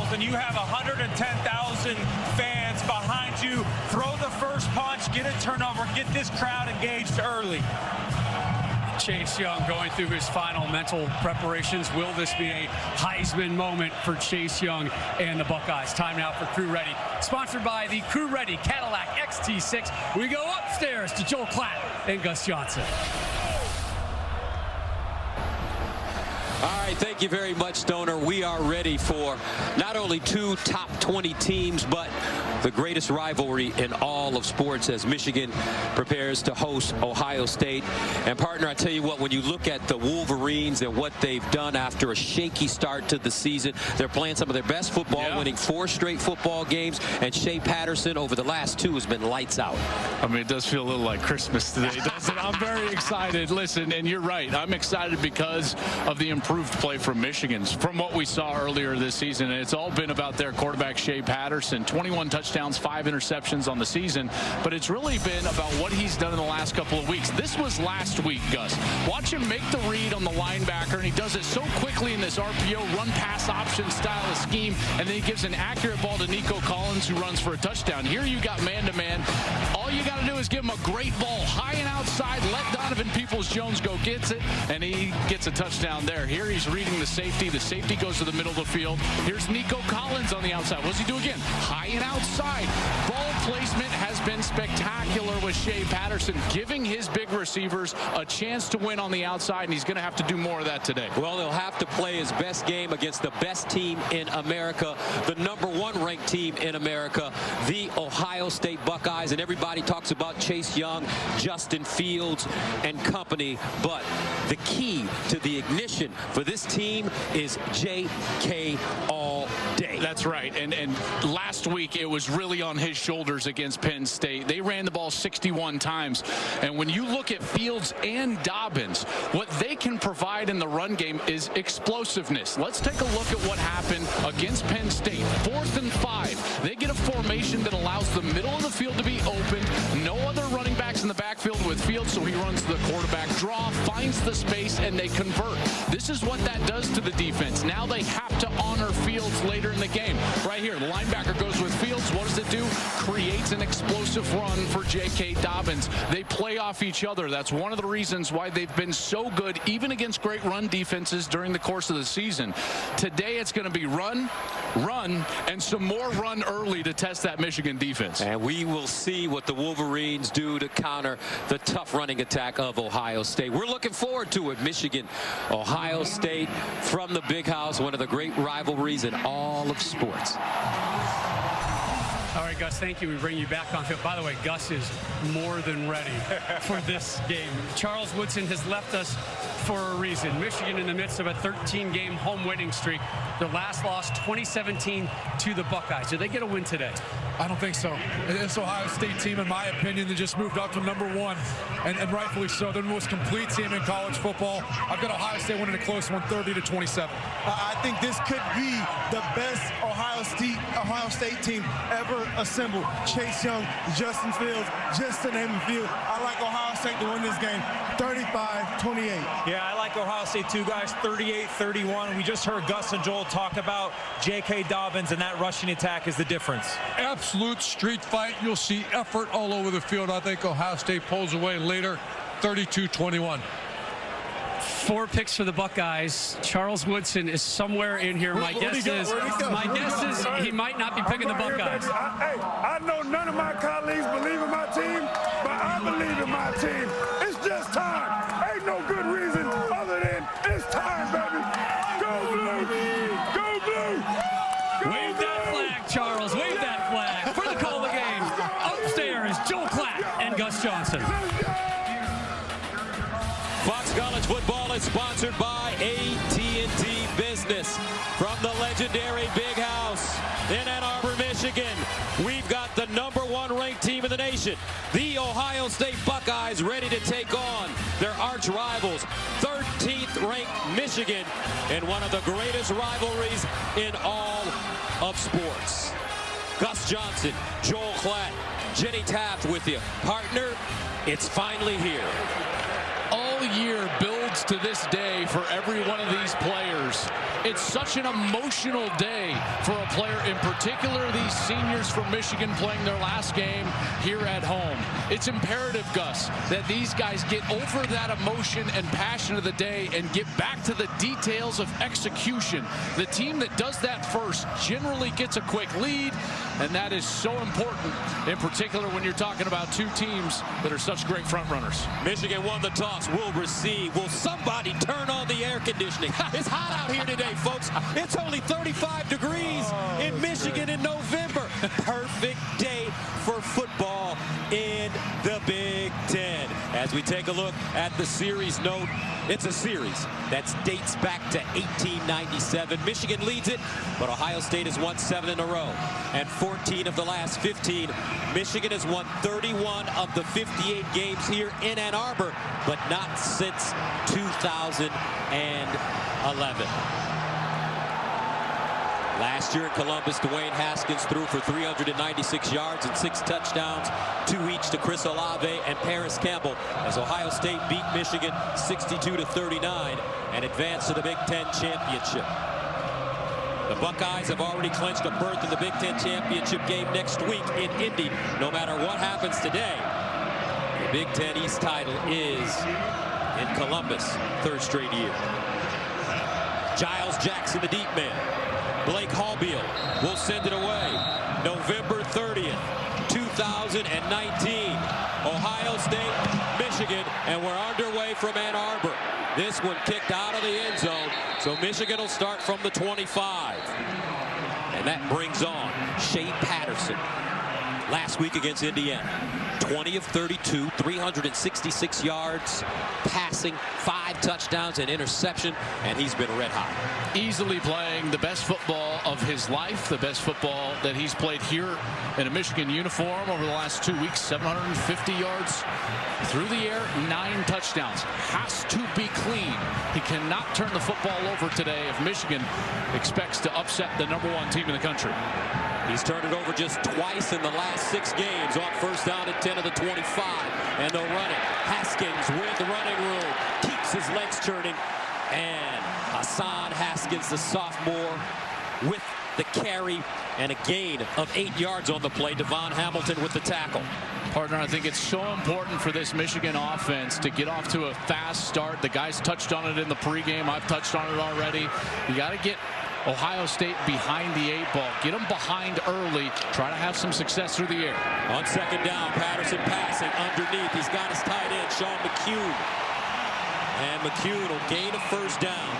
field and you have 110,000 fans behind you, throw the first punch, get a turnover, get this crowd engaged early. Chase Young going through his final mental preparations. Will this be a Heisman moment for Chase Young and the Buckeyes? Time now for Crew Ready. Sponsored by the Crew Ready Cadillac XT6. We go upstairs to Joel Klatt and Gus Johnson. All right, thank you very much, Stoner. We are ready for not only two top 20 teams, but the greatest rivalry in all of sports as Michigan prepares to host Ohio State. And partner, I tell you what, when you look at the Wolverines and what they've done after a shaky start to the season, they're playing some of their best football, winning 4 straight football games, and Shea Patterson over the last 2 has been lights out. I mean, it does feel a little like Christmas today, doesn't it? I'm very excited. Listen, and you're right. I'm excited because of the improved play from Michigan's from what we saw earlier this season. And it's all been about their quarterback, Shea Patterson. 21 touchdowns, 5 interceptions on the season. But it's really been about what he's done in the last couple of weeks. This was last week, Gus. Watch him make the read on the linebacker, and he does it so quickly in this RPO run-pass option style of scheme, and then he gives an accurate ball to Nico Collins, who runs for a touchdown. Here you got man-to-man. All you got to do is give him a great ball high and outside, let Donovan Peoples-Jones go gets it, and he gets a touchdown there. Here he's reading the safety. The safety goes to the middle of the field. Here's Nico Collins on the outside. What does he do again? High and outside. Ball placement has been spectacular with Shea Patterson, giving his big receivers a chance to win on the outside, and he's going to have to do more of that today. Well, he'll have to play his best game against the best team in America, the #1 ranked team in America, the Ohio State Buckeyes. And everybody talks about Chase Young, Justin Fields, and company. But the key to the ignition for this team is J.K. all day. That's right. And last week it was really on his shoulders against Penn State. They ran the ball 61 times. And when you look at Fields and Dobbins, what they can provide in the run game is explosiveness. Let's take a look at what happened against Penn State. 4th and 5. They get a formation that allows the middle of the field to be open. No other running backs in the backfield with Fields, so he runs the quarterback draw, finds the space, and they convert. This is what that does to the defense. Now they have to honor Fields later in the game. Right here, the linebacker goes with Fields. What does it do? Creates an explosive run for J.K. Dobbins. They play off each other. That's one of the reasons why they've been so good, even against great run defenses during the course of the season. Today it's going to be run, and some more run early to test that Michigan defense. And we will see what the Wolverines do to counter the tough running attack of Ohio State. We're looking forward to it. Michigan, Ohio State from the Big House, one of the great rivalries in all of sports. All right, Gus, thank you. We bring you back on field. By the way, Gus is more than ready for this game. Charles Woodson has left us for a reason. Michigan in the midst of a 13-game home winning streak. Their last loss, 2017, to the Buckeyes. Did they get a win today? I don't think so. This Ohio State team, in my opinion, that just moved up to #1, and rightfully so. They're the most complete team in college football. I've got Ohio State winning a close one, 30-27. I think this could be the best Ohio State team ever assembled. Chase Young, Justin Fields, just to name a few. I like Ohio State to win this game, 35-28. Yeah, I like Ohio State too, guys, 38-31. We just heard Gus and Joel talk about J.K. Dobbins, and that rushing attack is the difference. Absolute street fight. You'll see effort all over the field. I think Ohio State pulls away later, 32-21. 4 picks for the Buckeyes. Charles Woodson is somewhere in here. My guess is he might not be picking the Buckeyes. I know none of my colleagues believe in my team, but I believe in my team. It's just time. Ain't no good reason other than it's time, baby. Go blue! Go blue! Wave that flag, Charles. Wave that flag. For the call of the game, upstairs, Joel Klatt and Gus Johnson. Fox College Football is sponsored by AT&T Business. From the legendary Big House in Ann Arbor, Michigan, we've got the #1 ranked team in the nation, the Ohio State Buckeyes, ready to take on their arch rivals, 13th ranked Michigan, in one of the greatest rivalries in all of sports. Gus Johnson, Joel Klatt, Jenny Taft with you. Partner, it's finally here. All year builds to this day for every one of these players. It's such an emotional day for a player. particular these seniors from Michigan playing their last game here at home. It's imperative, Gus, that these guys get over that emotion and passion of the day and get back to the details of execution. The team that does that first generally gets a quick lead, and that is so important, in particular when you're talking about two teams that are such great front runners. Michigan won the toss, will receive. Will somebody turn on the air conditioning? It's hot out here today, folks. It's only 35 degrees in Michigan in November. Perfect day for football in the Big Ten. As we take a look at the series note, it's a series that dates back to 1897. Michigan leads it, but Ohio State has won 7 in a row. And 14 of the last 15. Michigan has won 31 of the 58 games here in Ann Arbor, but not since 2011. Last year in Columbus, Dwayne Haskins threw for 396 yards and 6 touchdowns, 2 each to Chris Olave and Paris Campbell, as Ohio State beat Michigan 62-39 and advanced to the Big Ten championship. The Buckeyes have already clinched a berth in the Big Ten championship game next week in Indy. No matter what happens today, the Big Ten East title is in Columbus, 3rd straight year. Giles Jackson, the deep man. Blake Hallbeal will send it away. November 30th, 2019. Ohio State, Michigan, and we're underway from Ann Arbor. This one kicked out of the end zone, so Michigan will start from the 25. And that brings on Shea Patterson. Last week against Indiana, 20 of 32, 366 yards, passing, 5 touchdowns and interception, and he's been red hot. Easily playing the best football of his life, the best football that he's played here in a Michigan uniform over the last 2 weeks. 750 yards through the air, 9 touchdowns. Has to be clean. He cannot turn the football over today if Michigan expects to upset the #1 team in the country. He's turned it over just twice in the last 6 games, on 1st down at 10 of the 25, and they'll run it. Haskins with the running room, keeps his legs turning, and Hassan Haskins, the sophomore, with the carry and a gain of 8 yards on the play. Devon Hamilton with the tackle. Partner, I think it's so important for this Michigan offense to get off to a fast start. The guys touched on it in the pregame. I've touched on it already. You got to get Ohio State behind the 8 ball. Get them behind early. Try to have some success through the air. On 2nd down, Patterson passing underneath. He's got his tight end, Sean McCune. And McCune will gain a 1st down.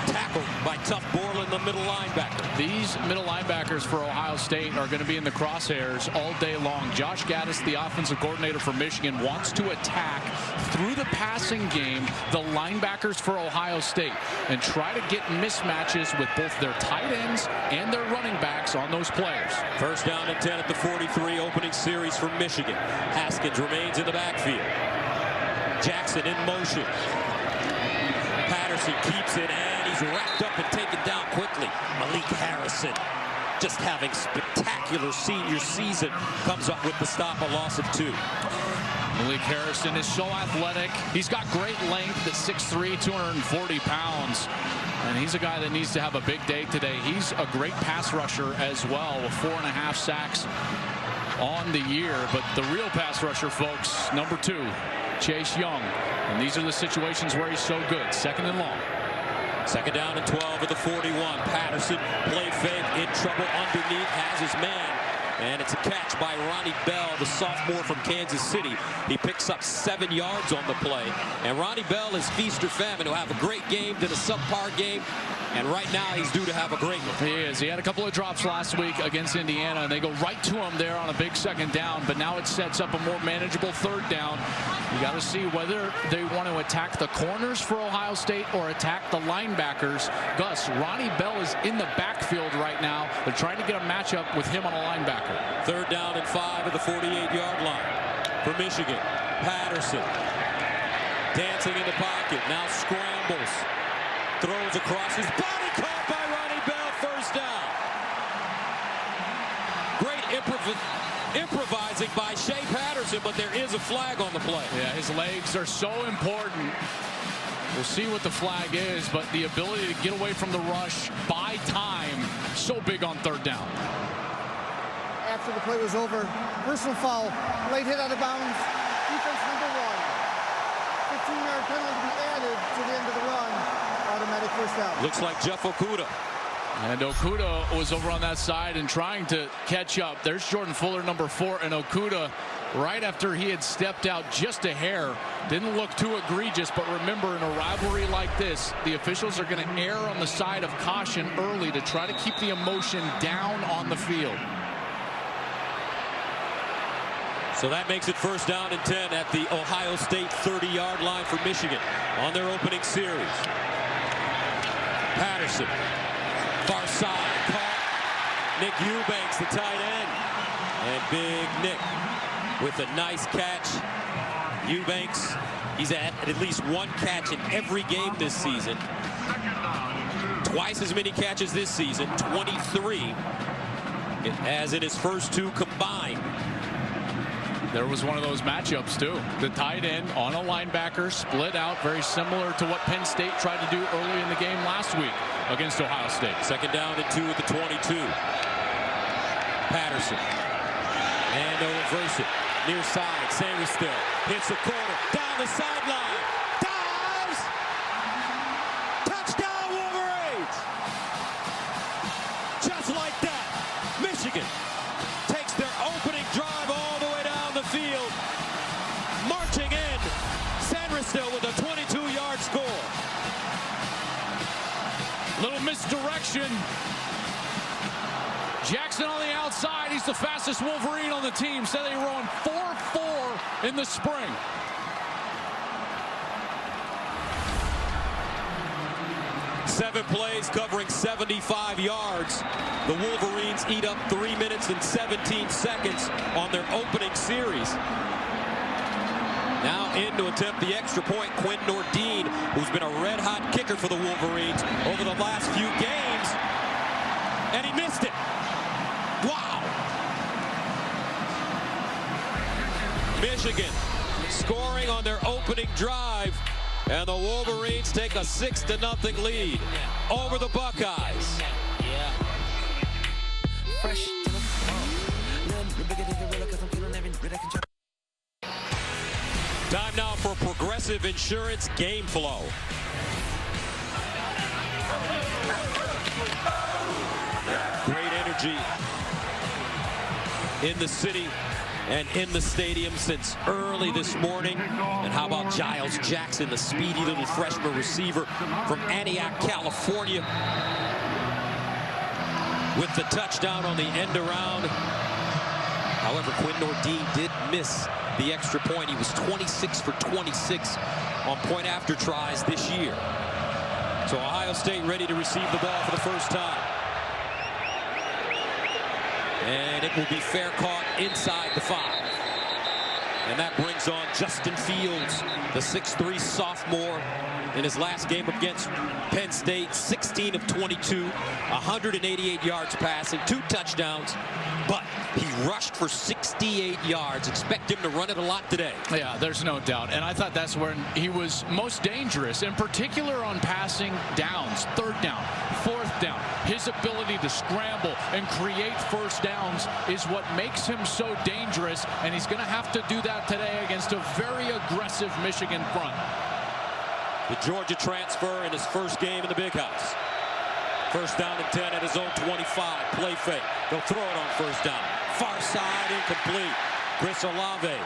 Tackled by Tough Borland, the middle linebacker. These middle linebackers for Ohio State are going to be in the crosshairs all day long. Josh Gaddis, the offensive coordinator for Michigan, wants to attack through the passing game the linebackers for Ohio State and try to get mismatches with both their tight ends and their running backs on those players. 1st down and 10 at the 43, opening series for Michigan. Haskins remains in the backfield. Jackson in motion. Patterson keeps it, and he's wrapped up and taken down quickly. Malik Harrison, just having spectacular senior season, comes up with the stop, a loss of 2. Malik Harrison is so athletic. He's got great length at 6'3", 240 pounds. And he's a guy that needs to have a big day today. He's a great pass rusher as well, with 4.5 sacks on the year. But the real pass rusher, folks, #2. Chase Young, and these are the situations where he's so good. 2nd and long. 2nd down and 12 at the 41. Patterson, play fake, in trouble underneath, has his man, and it's a catch by Ronnie Bell, the sophomore from Kansas City. He picks up 7 yards on the play, and Ronnie Bell is feast or famine. He'll have a great game, then a subpar game, and right now he's due to have a great one. He is. He had a couple of drops last week against Indiana, and they go right to him there on a big 2nd down, but now it sets up a more manageable 3rd down. You got to see whether they want to attack the corners for Ohio State or attack the linebackers. Gus, Ronnie Bell is in the backfield right now. They're trying to get a matchup with him on a linebacker. 3rd down and 5 at the 48-yard line for Michigan. Patterson dancing in the pocket, now scrambles. Throws across his body, caught by Ronnie Bell, 1st down. Great improvising by Shea Patterson, but there is a flag on the play. Yeah, his legs are so important. We'll see what the flag is, but the ability to get away from the rush, buy time, so big on third down. After the play was over, personal foul, late hit out of bounds, defense number 1. 15-yard penalty to be added to the end of the run, automatic first down. Looks like Jeff Okudah. And Okudah was over on that side and trying to catch up. There's Jordan Fuller, number 4, and Okudah, right after he had stepped out just a hair, didn't look too egregious. But remember, in a rivalry like this, the officials are going to err on the side of caution early to try to keep the emotion down on the field. So that makes it first down and 10 at the Ohio State 30-yard line for Michigan on their opening series. Patterson, far side, caught. Nick Eubanks, the tight end. And Big Nick with a nice catch. Eubanks, he's had at least one catch in every game this season. Twice as many catches this season, 23, as in his first 2 combined. There was one of those matchups, too. The tight end on a linebacker split out, very similar to what Penn State tried to do early in the game last week against Ohio State. Second down and 2 at the 22. Patterson. And they'll reverse it. Near side, Sanders still. Hits the corner. Down the sideline. Dives! Touchdown, Wolverines! Just like that, Michigan takes their opening drive all the way down the field. Marching in. Sanders still with a 22-yard score. Little misdirection. Jackson on the outside. He's the fastest Wolverine on the team. Said they were on 4.4 in the spring. Seven plays covering 75 yards. The Wolverines eat up 3 minutes and 17 seconds on their opening series. Now in to attempt the extra point, Quinn Nordine, who's been a red-hot kicker for the Wolverines over the last few games. And he missed it. Wow. Michigan scoring on their opening drive, and the Wolverines take a 6-0 lead over the Buckeyes. Time now for Progressive Insurance Game Flow. Great energy in the city and in the stadium since early this morning. And how about Giles Jackson, the speedy little freshman receiver from Antioch, California, with the touchdown on the end around. However, Quinn Nordine did miss the extra point. He was 26 for 26 on point after tries this year. So Ohio State ready to receive the ball for the first time. And it will be fair caught inside the 5. And that brings on Justin Fields, the 6'3" sophomore, in his last game against Penn State. 16 of 22, 188 yards passing, 2 touchdowns, but he rushed for 68 yards. Expect him to run it a lot today. Yeah, there's no doubt. And I thought that's where he was most dangerous, in particular on passing downs, 3rd down, 4th down. His ability to scramble and create first downs is what makes him so dangerous, and he's going to have to do that today against a very aggressive Michigan front. The Georgia transfer in his first game in the Big House. First down and 10 at his own 25. Play fake. They'll throw it on first down. Far side, incomplete. Chris Olave,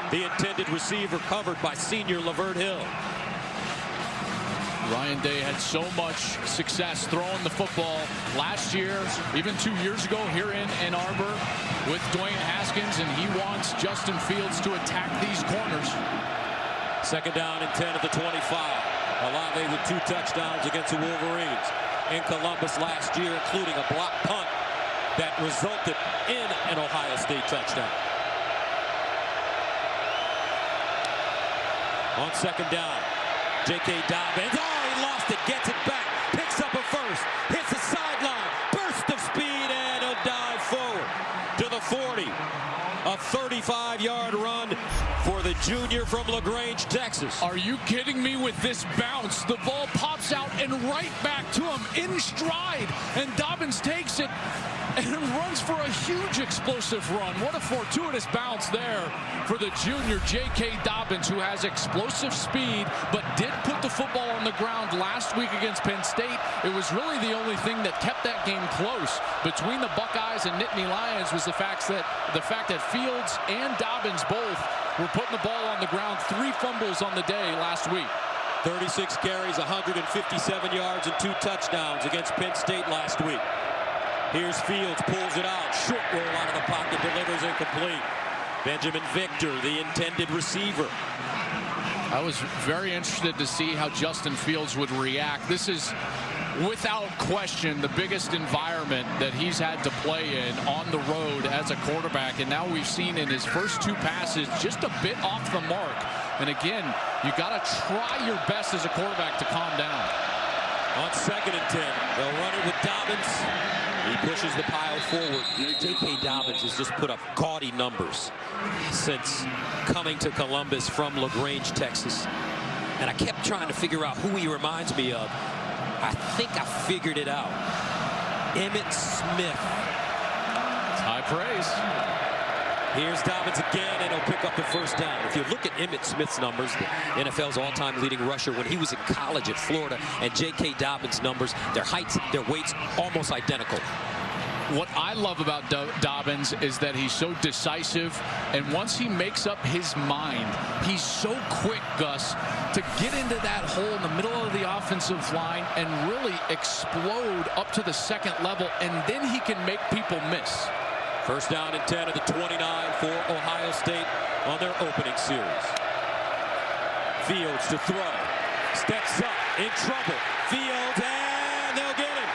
the intended receiver, covered by senior Lavert Hill. Ryan Day had so much success throwing the football last year, even 2 years ago here in Ann Arbor with Dwayne Haskins, and he wants Justin Fields to attack these corners. Second down and 10 at the 25. Olave with 2 touchdowns against the Wolverines in Columbus last year, including a block punt that resulted in an Ohio State touchdown. On second down, J.K. Dobbins. Oh, he lost it, gets it back, picks up a first, hits the sideline, burst of speed, and he'll dive forward to the 40. A 35-yard run for the junior from LaGrange, Texas. Are you kidding me with this bounce? The ball pops out and right back to him in stride, and Dobbins takes it and runs for a huge explosive run. What a fortuitous bounce there for the junior J.K. Dobbins, who has explosive speed but did put the football on the ground last week against Penn State. It was really the only thing that kept that game close between the Buckeyes and Nittany Lions was the fact that Fields and Dobbins both were putting the ball on the ground. 3 fumbles on the day last week. 36 carries, 157 yards, and 2 touchdowns against Penn State last week. Here's Fields, pulls it out, short roll out of the pocket, delivers incomplete. Benjamin Victor, the intended receiver. I was very interested to see how Justin Fields would react. This is, without question, the biggest environment that he's had to play in on the road as a quarterback. And now we've seen in his first 2 passes just a bit off the mark. And again, you got to try your best as a quarterback to calm down. On 2nd and 10, they'll run it with Dobbins. He pushes the pile forward. J.K. Dobbins has just put up gaudy numbers since coming to Columbus from LaGrange, Texas. And I kept trying to figure out who he reminds me of. I think I figured it out. Emmitt Smith. High praise. Here's Dobbins again, and he'll pick up the first down. If you look at Emmitt Smith's numbers, the NFL's all-time leading rusher when he was in college at Florida, and J.K. Dobbins' numbers, their heights, their weights, almost identical. What I love about Dobbins is that he's so decisive, and once he makes up his mind, he's so quick, Gus, to get into that hole in the middle of the offensive line and really explode up to the 2nd level, and then he can make people miss. First down and 10 at the 29 for Ohio State on their opening series. Fields to throw. Steps up, in trouble. Fields, and they'll get him.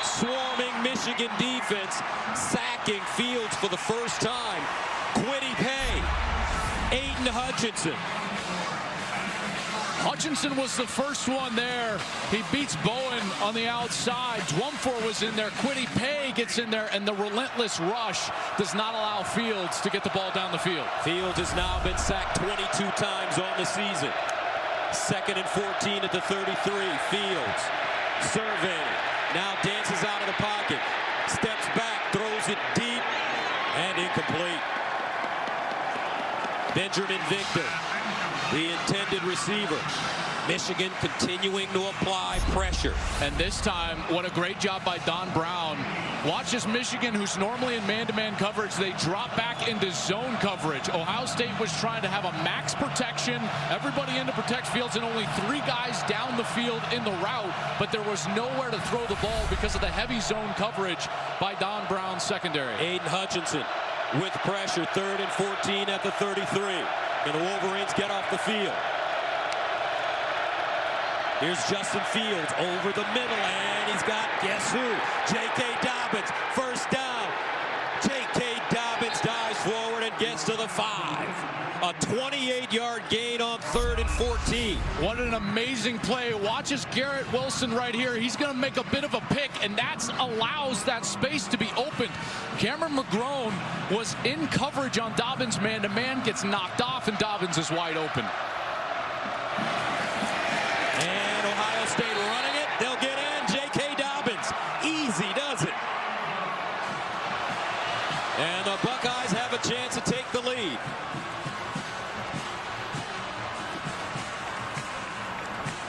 Swarming Michigan defense, sacking Fields for the first time. Quiddy Pay, Aiden Hutchinson. Hutchinson was the first one there. He beats Bowen on the outside. Dwumfor was in there. Quiddy Pay gets in there, and the relentless rush does not allow Fields to get the ball down the field. Fields has now been sacked 22 times on the season. 2nd and 14 at the 33. Fields surveying. Now dances out of the pocket. Steps back, throws it deep, and incomplete. Benjamin Victor, the intended receiver. Michigan continuing to apply pressure. And this time, what a great job by Don Brown. Watch as Michigan, who's normally in man-to-man coverage, they drop back into zone coverage. Ohio State was trying to have a max protection, everybody in to protect Fields, and only 3 guys down the field in the route, but there was nowhere to throw the ball because of the heavy zone coverage by Don Brown's secondary. Aiden Hutchinson with pressure, 3rd and 14 at the 33. And the Wolverines get off the field. Here's Justin Fields over the middle, and he's got, guess who? J.K. Dobbins, first down. J.K. Dobbins dives forward and gets to the 5. A 28-yard gain on 3rd and 14. What an amazing play. Watch as Garrett Wilson right here. He's going to make a bit of a pick, and that allows that space to be opened. Cameron McGrone was in coverage on Dobbins man-to-man, gets knocked off, and Dobbins is wide open. And Ohio State running it. They'll get in. J.K. Dobbins. Easy does it. And the Buckeyes have a chance to take the lead.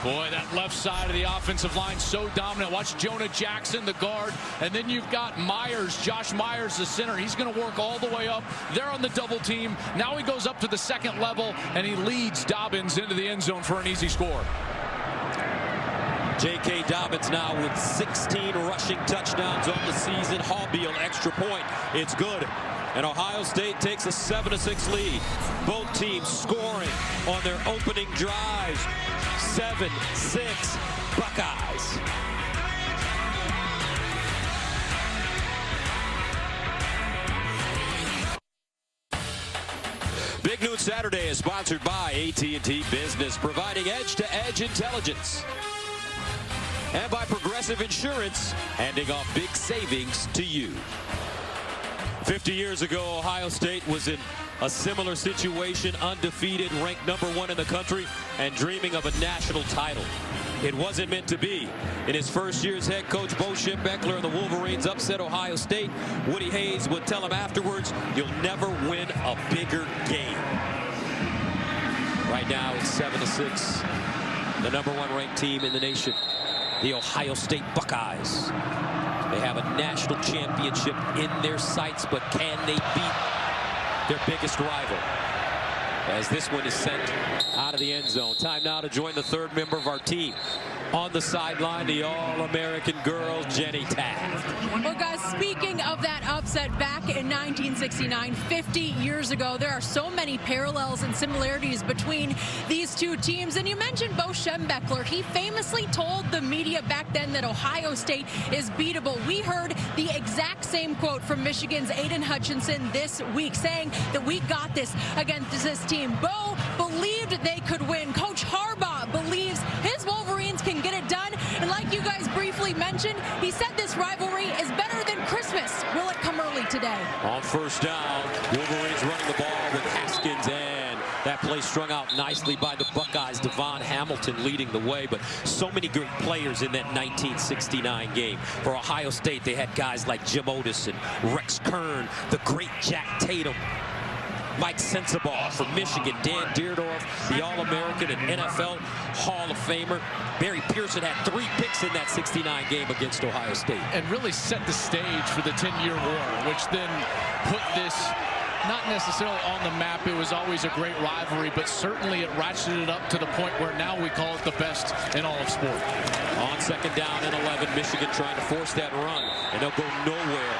Boy, that left side of the offensive line so dominant. Watch Jonah Jackson, the guard, and then you've got Myers, Josh Myers, the center. He's going to work all the way up. They're on the double team. Now he goes up to the 2nd level, and he leads Dobbins into the end zone for an easy score. J.K. Dobbins now with 16 rushing touchdowns on the season. Haubeil extra point. It's good. And Ohio State takes a 7-6 lead. Both teams scoring on their opening drives. 7-6 Buckeyes. Big Noon Saturday is sponsored by AT&T Business, providing edge-to-edge intelligence. And by Progressive Insurance, handing off big savings to you. 50 years ago, Ohio State was in a similar situation, undefeated, ranked #1 in the country, and dreaming of a national title. It wasn't meant to be. In his first year as head coach, Bo Schembechler and the Wolverines upset Ohio State. Woody Hayes would tell him afterwards, "You'll never win a bigger game." Right now it's 7-6. The #1 ranked team in the nation, the Ohio State Buckeyes. They have a national championship in their sights, but can they beat their biggest rival? As this one is sent out of the end zone. Time now to join the third member of our team. On the sideline, the All-American girl, Jenny Taft. Well, guys, speaking of that upset back in 1969, 50 years ago, there are so many parallels and similarities between these two teams. And you mentioned Bo Schembechler. He famously told the media back then that Ohio State is beatable. We heard the exact same quote from Michigan's Aiden Hutchinson this week, saying that we got this against this team. Bo believed they could win. Coach Harbaugh believes his Wolverines can get it done. And like you guys briefly mentioned, he said this rivalry is better than Christmas. Will it come early today? On first down, Wolverines running the ball with Haskins, and that play strung out nicely by the Buckeyes. Devon Hamilton leading the way, but so many great players in that 1969 game. For Ohio State, they had guys like Jim Otis and Rex Kern, the great Jack Tatum, Mike Sensabaugh from Michigan, Dan Dierdorf, the All-American and NFL Hall of Famer. Barry Pearson had 3 picks in that 69 game against Ohio State. And really set the stage for the 10-year war, which then put this not necessarily on the map. It was always a great rivalry, but certainly it ratcheted it up to the point where now we call it the best in all of sport. On second down and 11, Michigan trying to force that run, and they'll go nowhere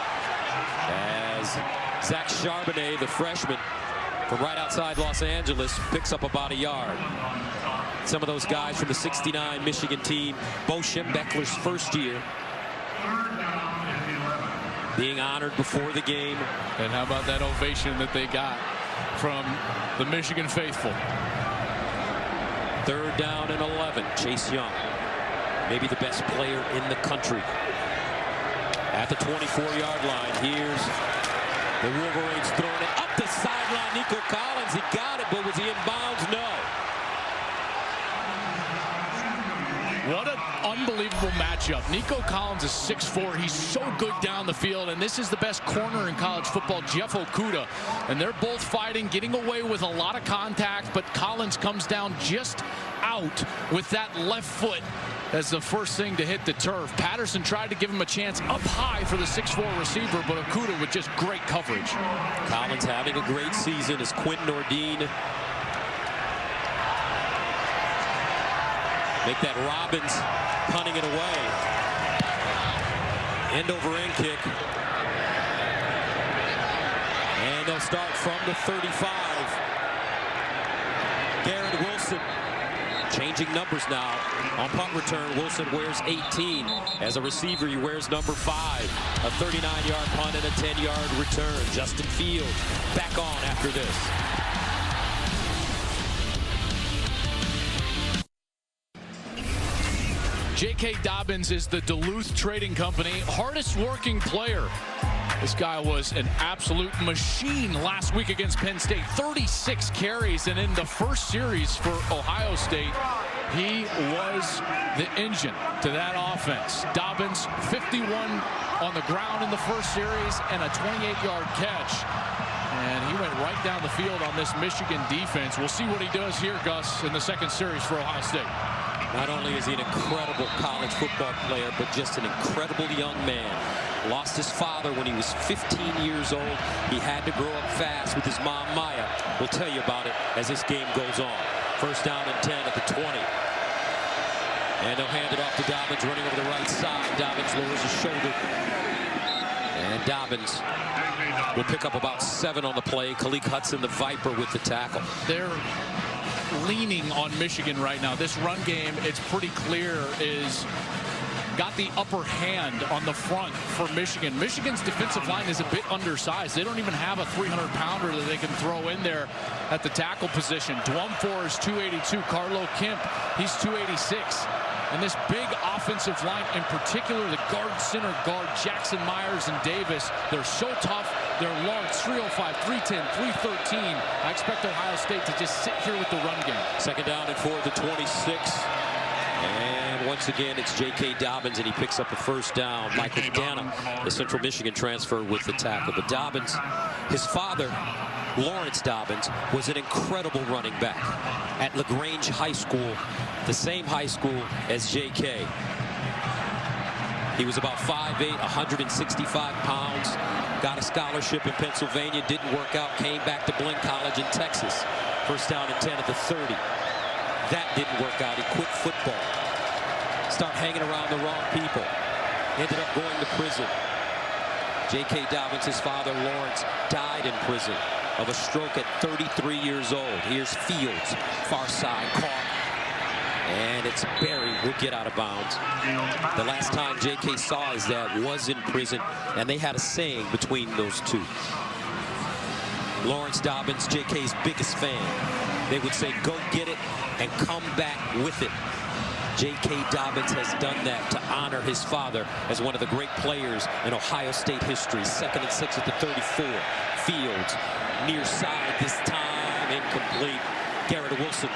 as Zach Charbonnet, the freshman from right outside Los Angeles, picks up about a yard. Some of those guys from the 69 Michigan team, Bo Schembechler's first year, being honored before the game. And how about that ovation that they got from the Michigan faithful? Third down and 11, Chase Young, maybe the best player in the country. At the 24-yard line, here's the Wolverines throwing it up the sideline. Nico Collins, he got it, but was he in bounds? No. What an unbelievable matchup. Nico Collins is 6'4". He's so good down the field, and this is the best corner in college football, Jeff Okudah. And they're both fighting, getting away with a lot of contact, but Collins comes down just out with that left foot as the first thing to hit the turf. Patterson tried to give him a chance up high for the 6'4" receiver, but Okudah with just great coverage. Collins having a great season as Quinn Nordine. Make that Robbins punting it away. End over end kick. And they'll start from the 35. Garrett Wilson changing numbers now. On punt return, Wilson wears 18. As a receiver, he wears number 5. A 39-yard punt and a 10-yard return. Justin Fields back on after this. J.K. Dobbins is the Duluth Trading Company hardest working player. This guy was an absolute machine last week against Penn State. 36 carries, and in the first series for Ohio State, he was the engine to that offense. Dobbins, 51 on the ground in the first series and a 28-yard catch. And he went right down the field on this Michigan defense. We'll see what he does here, Gus, in the second series for Ohio State. Not only is he an incredible college football player, but just an incredible young man. Lost his father when he was 15 years old. He had to grow up fast with his mom, Maya. We'll tell you about it as this game goes on. First down and 10 at the 20. And they'll hand it off to Dobbins running over the right side. Dobbins lowers his shoulder. And Dobbins will pick up about 7 on the play. Khaleke Hudson, the Viper, with the tackle. They're leaning on Michigan right now. This run game, it's pretty clear, is got the upper hand on the front for Michigan. Michigan's defensive line is a bit undersized. They don't even have a 300-pounder that they can throw in there at the tackle position. Dwumfor is 282. Carlo Kemp, he's 286. And this big offensive line, in particular the guard, center guard, Jackson Myers and Davis, they're so tough. They're long, 305, 310, 313. I expect Ohio State to just sit here with the run game. Second down and 4 at the 26. And once again, it's J.K. Dobbins, and he picks up a first down. Michael Dana, the Central Michigan transfer, with the tackle. But Dobbins, his father, Lawrence Dobbins, was an incredible running back at LaGrange High School, the same high school as J.K. He was about 5'8", 165 pounds, got a scholarship in Pennsylvania, didn't work out, came back to Blinn College in Texas. First down and 10 at the 30. That didn't work out. He quit football. Start hanging around the wrong people. Ended up going to prison. J.K. Dobbins, his father, Lawrence, died in prison of a stroke at 33 years old. Here's Fields, far side, caught. And it's Berry, will get out of bounds. The last time J.K. saw his dad was in prison, and they had a saying between those two. Lawrence Dobbins, J.K.'s biggest fan. They would say, go get it and come back with it. J.K. Dobbins has done that to honor his father as one of the great players in Ohio State history. Second and 6 at the 34. Fields, near side this time, incomplete. Garrett Wilson,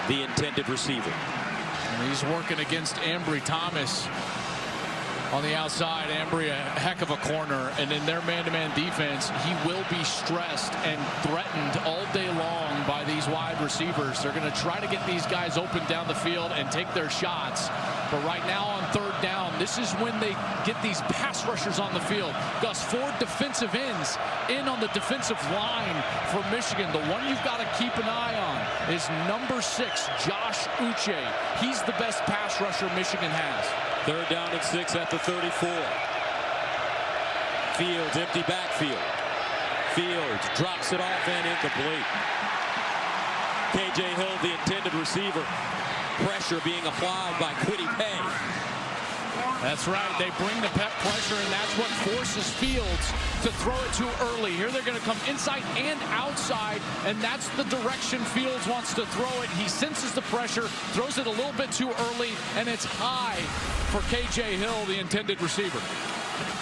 the intended receiver. And he's working against Ambry Thomas on the outside. Ambry, a heck of a corner, and in their man-to-man defense, he will be stressed and threatened all day long by these wide receivers. They're going to try to get these guys open down the field and take their shots. But right now on third down, this is when they get these pass rushers on the field. Gus, 4 defensive ends in on the defensive line for Michigan. The one you've got to keep an eye on is number 6, Josh Uche. He's the best pass rusher Michigan has. Third down and 6 at the 34. Fields, empty backfield. Fields drops it off and incomplete. K.J. Hill, the intended receiver. Pressure being applied by Kwity Paye. That's right. They bring the pressure, and that's what forces Fields to throw it too early. Here they're going to come inside and outside, and that's the direction Fields wants to throw it. He senses the pressure, throws it a little bit too early, and it's high for K.J. Hill, the intended receiver.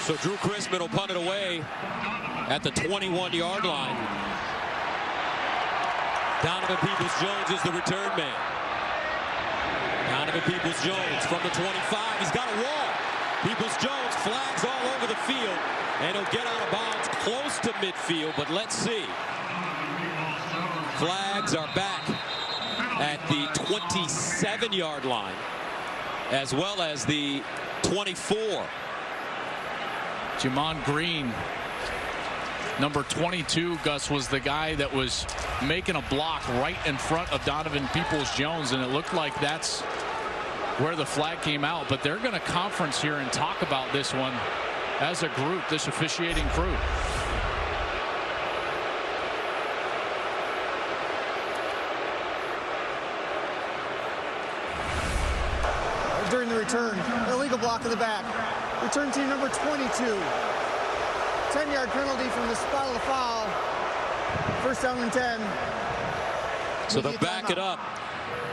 So Drew Chrisman will punt it away at the 21-yard line. Donovan Peoples-Jones is the return man. Donovan Peoples-Jones from the 25. He's got a wall. Peoples-Jones flags all over the field, and he'll get out of bounds close to midfield, but let's see. Flags are back at the 27-yard line, as well as the 24. Jamon Green, number 22, Gus, was the guy that was making a block right in front of Donovan Peoples-Jones, and it looked like that's where the flag came out. But they're going to conference here and talk about this one as a group, this officiating crew. During the return, illegal block in the back. Return team number 22. 10-yard penalty from the spot of the foul. First down and 10. So they'll back it up.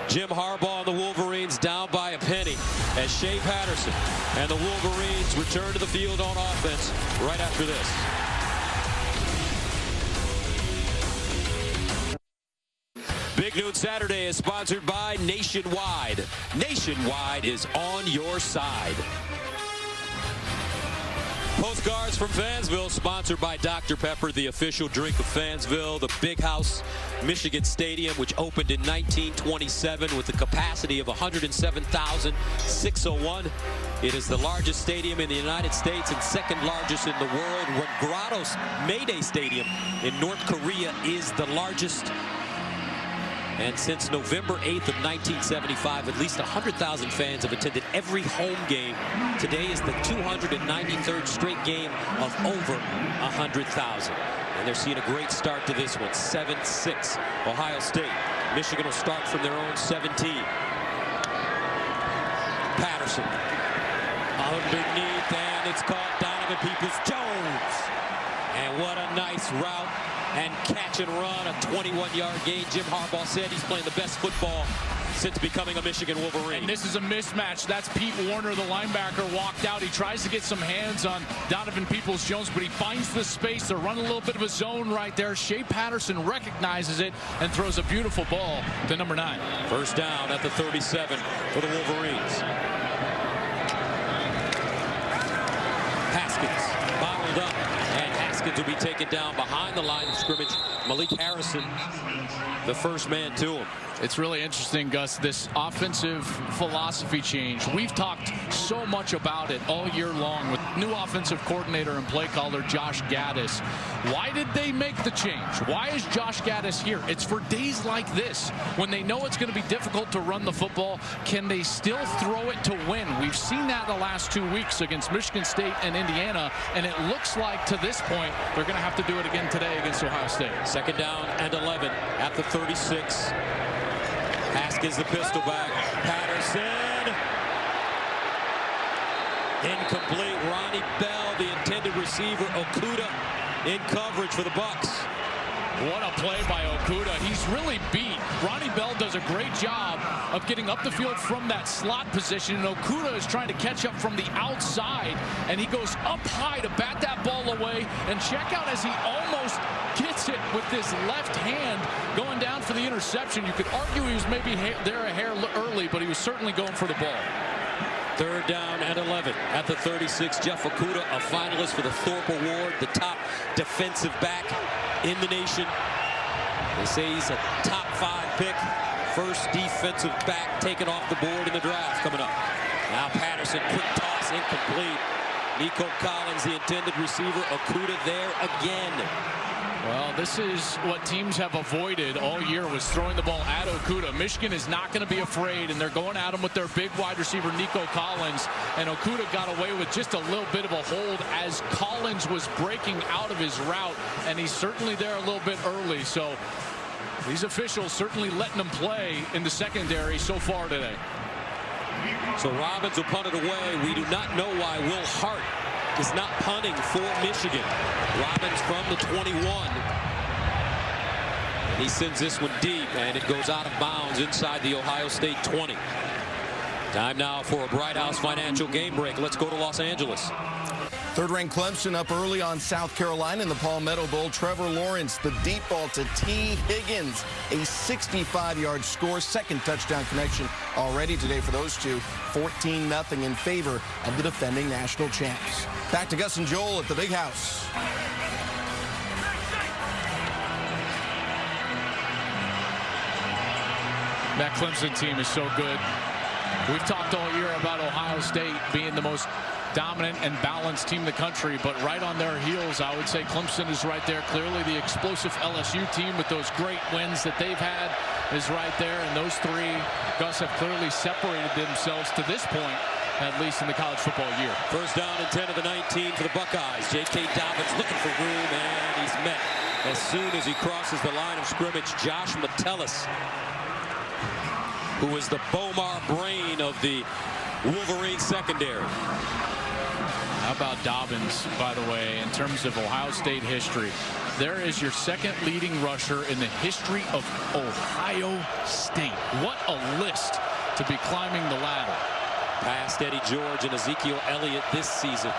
Jim Harbaugh and the Wolverines down by a penny as Shea Patterson and the Wolverines return to the field on offense right after this. Big Noon Saturday is sponsored by Nationwide. Nationwide is on your side. Postcards from Fansville, sponsored by Dr. Pepper, the official drink of Fansville. The Big House Michigan Stadium, which opened in 1927 with a capacity of 107,601. It is the largest stadium in the United States and second largest in the world. Grotto's Mayday Stadium in North Korea is the largest. And since November 8th of 1975, at least 100,000 fans have attended every home game. Today is the 293rd straight game of over 100,000. And they're seeing a great start to this one, 7-6. Ohio State. Michigan will start from their own 17. Patterson underneath, and it's caught. Donovan Peoples-Jones. And what a nice route and catch and run, a 21-yard gain. Jim Harbaugh said he's playing the best football since becoming a Michigan Wolverine. And this is a mismatch. That's Pete Warner, the linebacker, walked out. He tries to get some hands on Donovan Peoples-Jones, but he finds the space. They're running a little bit of a zone right there. Shea Patterson recognizes it and throws a beautiful ball to number 9. First down at the 37 for the Wolverines. Haskins bottled up, and Haskins will be taken down behind the line of scrimmage. Malik Harrison, the first man to him. It's really interesting, Gus, this offensive philosophy change. We've talked so much about it all year long with new offensive coordinator and play caller Josh Gaddis. Why did they make the change? Why is Josh Gaddis here? It's for days like this when they know it's going to be difficult to run the football. Can they still throw it to win? We've seen that the last 2 weeks against Michigan State and Indiana, and it looks like to this point they're going to have to do it again today against Ohio State. Second down and 11 at the 36. Haskins the pistol back. Patterson. Incomplete. Ronnie Bell, the intended receiver. Okudah in coverage for the Bucks. What a play by Okudah. He's really beat. Ronnie Bell does a great job of getting up the field from that slot position, and Okudah is trying to catch up from the outside, and he goes up high to bat that ball away. And check out as he almost gets it with his left hand going down for the interception. You could argue he was maybe there a hair early, but he was certainly going for the ball. Third down and 11 at the 36. Jeff Okudah, a finalist for the Thorpe Award, the top defensive back in the nation. They say he's a top 5 pick. First defensive back taken off the board in the draft coming up. Now Patterson, quick toss, incomplete. Nico Collins, the intended receiver. Okudah there again. Well, this is what teams have avoided all year, was throwing the ball at Okudah. Michigan is not going to be afraid, and they're going at him with their big wide receiver, Nico Collins. And Okudah got away with just a little bit of a hold as Collins was breaking out of his route, and he's certainly there a little bit early. So these officials certainly letting them play in the secondary so far today. So Robbins will punt it away. We do not know why Will Hart is not punting for Michigan. Robbins from the 21. And he sends this one deep, and it goes out of bounds inside the Ohio State 20. Time now for a Bright House Financial game break. Let's go to Los Angeles. Third-ranked Clemson up early on South Carolina in the Palmetto Bowl. Trevor Lawrence, the deep ball to T. Higgins, a 65-yard score. Second touchdown connection already today for those two. 14-0 in favor of the defending national champs. Back to Gus and Joel at the Big House. That Clemson team is so good. We've talked all year about Ohio State being the most dominant and balanced team in the country, but right on their heels, I would say Clemson is right there. Clearly the explosive LSU team with those great wins that they've had is right there, and those three, Gus, have clearly separated themselves to this point, at least in the college football year. First down and 10 of the 19 for the Buckeyes. J.K. Dobbins looking for room, and he's met as soon as he crosses the line of scrimmage. Josh Metellus, who is the Bomar brain of the Wolverine secondary. How about Dobbins, by the way, in terms of Ohio State history? There is your second leading rusher in the history of Ohio State. What a list to be climbing the ladder. Past Eddie George and Ezekiel Elliott this season.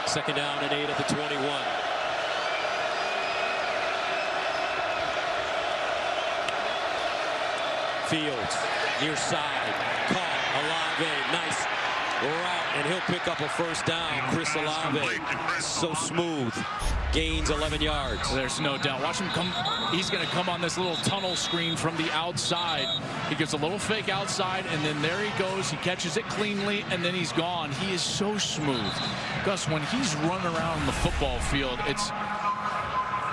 Second down and 8 at the 21. Fields, near side, caught. Olave, nice route, and he'll pick up a first down. Chris Olave, so smooth, gains 11 yards. There's no doubt. Watch him come. He's going to come on this little tunnel screen from the outside. He gives a little fake outside, and then there he goes. He catches it cleanly, and then he's gone. He is so smooth. Gus, when he's running around the football field,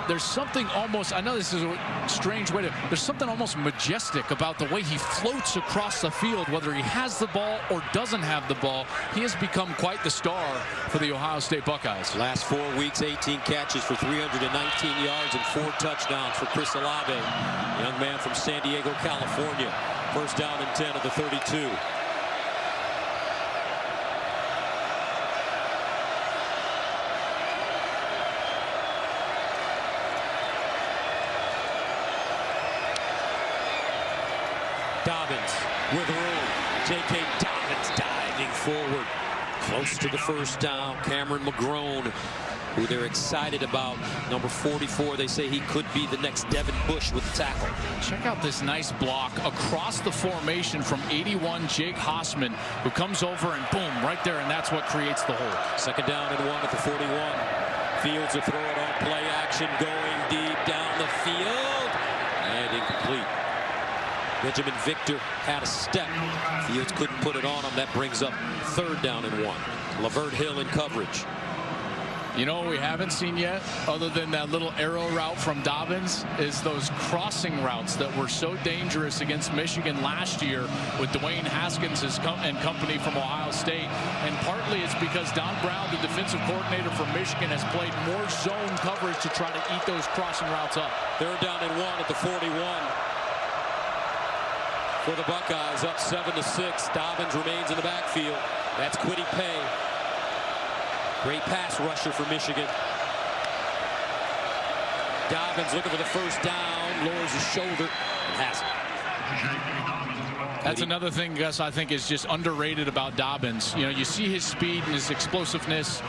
there's something almost, I know this is a strange way to, there's something almost majestic about the way he floats across the field, whether he has the ball or doesn't have the ball. He has become quite the star for the Ohio State Buckeyes. Last 4 weeks, 18 catches for 319 yards and 4 touchdowns for Chris Olave, young man from San Diego, California. First down and 10 of the 32. Dobbins with room. J.K. Dobbins diving forward. Close to the first down. Cameron McGrone, who they're excited about. Number 44, they say he could be the next Devin Bush with the tackle. Check out this nice block across the formation from 81, Jake Hossman, who comes over and boom, right there, and that's what creates the hole. Second down and 1 at the 41. Fields will throw it on play action, going deep down the field, and incomplete. Benjamin Victor had a step. Fields couldn't put it on him. That brings up third down and 1. Lavert Hill in coverage. You know what we haven't seen yet, other than that little arrow route from Dobbins, is those crossing routes that were so dangerous against Michigan last year with Dwayne Haskins and company from Ohio State. And partly it's because Don Brown, the defensive coordinator for Michigan, has played more zone coverage to try to eat those crossing routes up. Third down and 1 at the 41. For the Buckeyes, up 7-6. Dobbins remains in the backfield. That's Kwity Paye. Great pass rusher for Michigan. Dobbins looking for the first down, lowers his shoulder, and has it. That's another thing, Gus, I think is just underrated about Dobbins. You know, you see his speed and his explosiveness,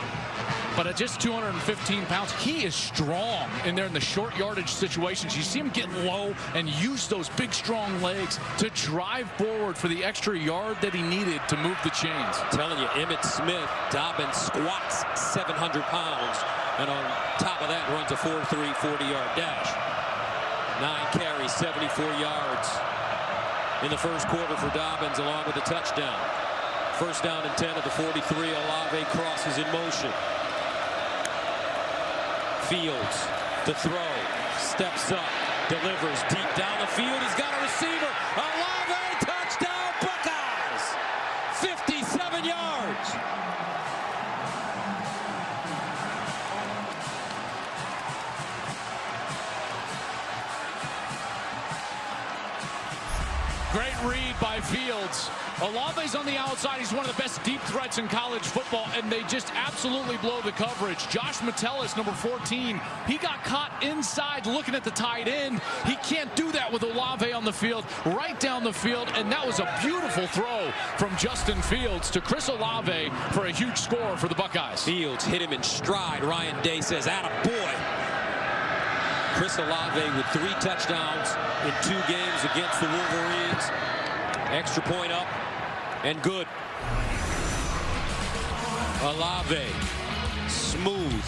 but at just 215 pounds, he is strong in there in the short yardage situations. You see him get low and use those big, strong legs to drive forward for the extra yard that he needed to move the chains. I'm telling you, Emmitt Smith, Dobbins squats 700 pounds, and on top of that runs a 4.3 40-yard dash. 9 carries, 74 yards in the first quarter for Dobbins, along with a touchdown. First down and 10 at the 43. Olave crosses in motion. Fields to throw, steps up, delivers deep down the field. He's got a receiver. Olave, touchdown, Buckeyes! 57 yards. Great read by Fields. Olave's on the outside. He's one of the best deep threats in college football, and they just absolutely blow the coverage. Josh Metellus, number 14, he got caught inside looking at the tight end. He can't do that with Olave on the field, right down the field, and that was a beautiful throw from Justin Fields to Chris Olave for a huge score for the Buckeyes. Fields hit him in stride. Ryan Day says, attaboy. Chris Olave with 3 touchdowns in 2 games against the Wolverines. Extra point up and good. Olave, smooth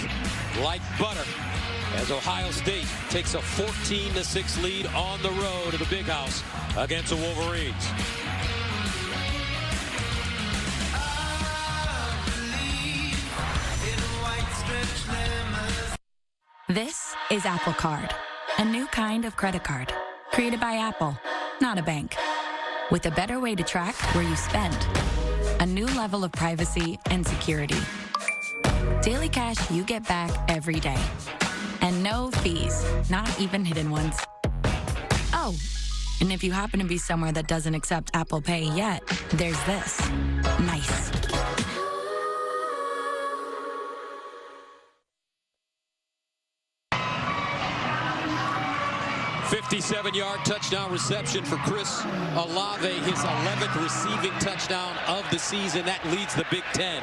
like butter, as Ohio State takes a 14-6 lead on the road to the Big House against the Wolverines. This is Apple Card, a new kind of credit card created by Apple, not a bank. With a better way to track where you spend, a new level of privacy and security. Daily cash you get back every day. And no fees, not even hidden ones. Oh, and if you happen to be somewhere that doesn't accept Apple Pay yet, there's this. Nice. 57-yard touchdown reception for Chris Olave, his 11th receiving touchdown of the season. That leads the Big Ten.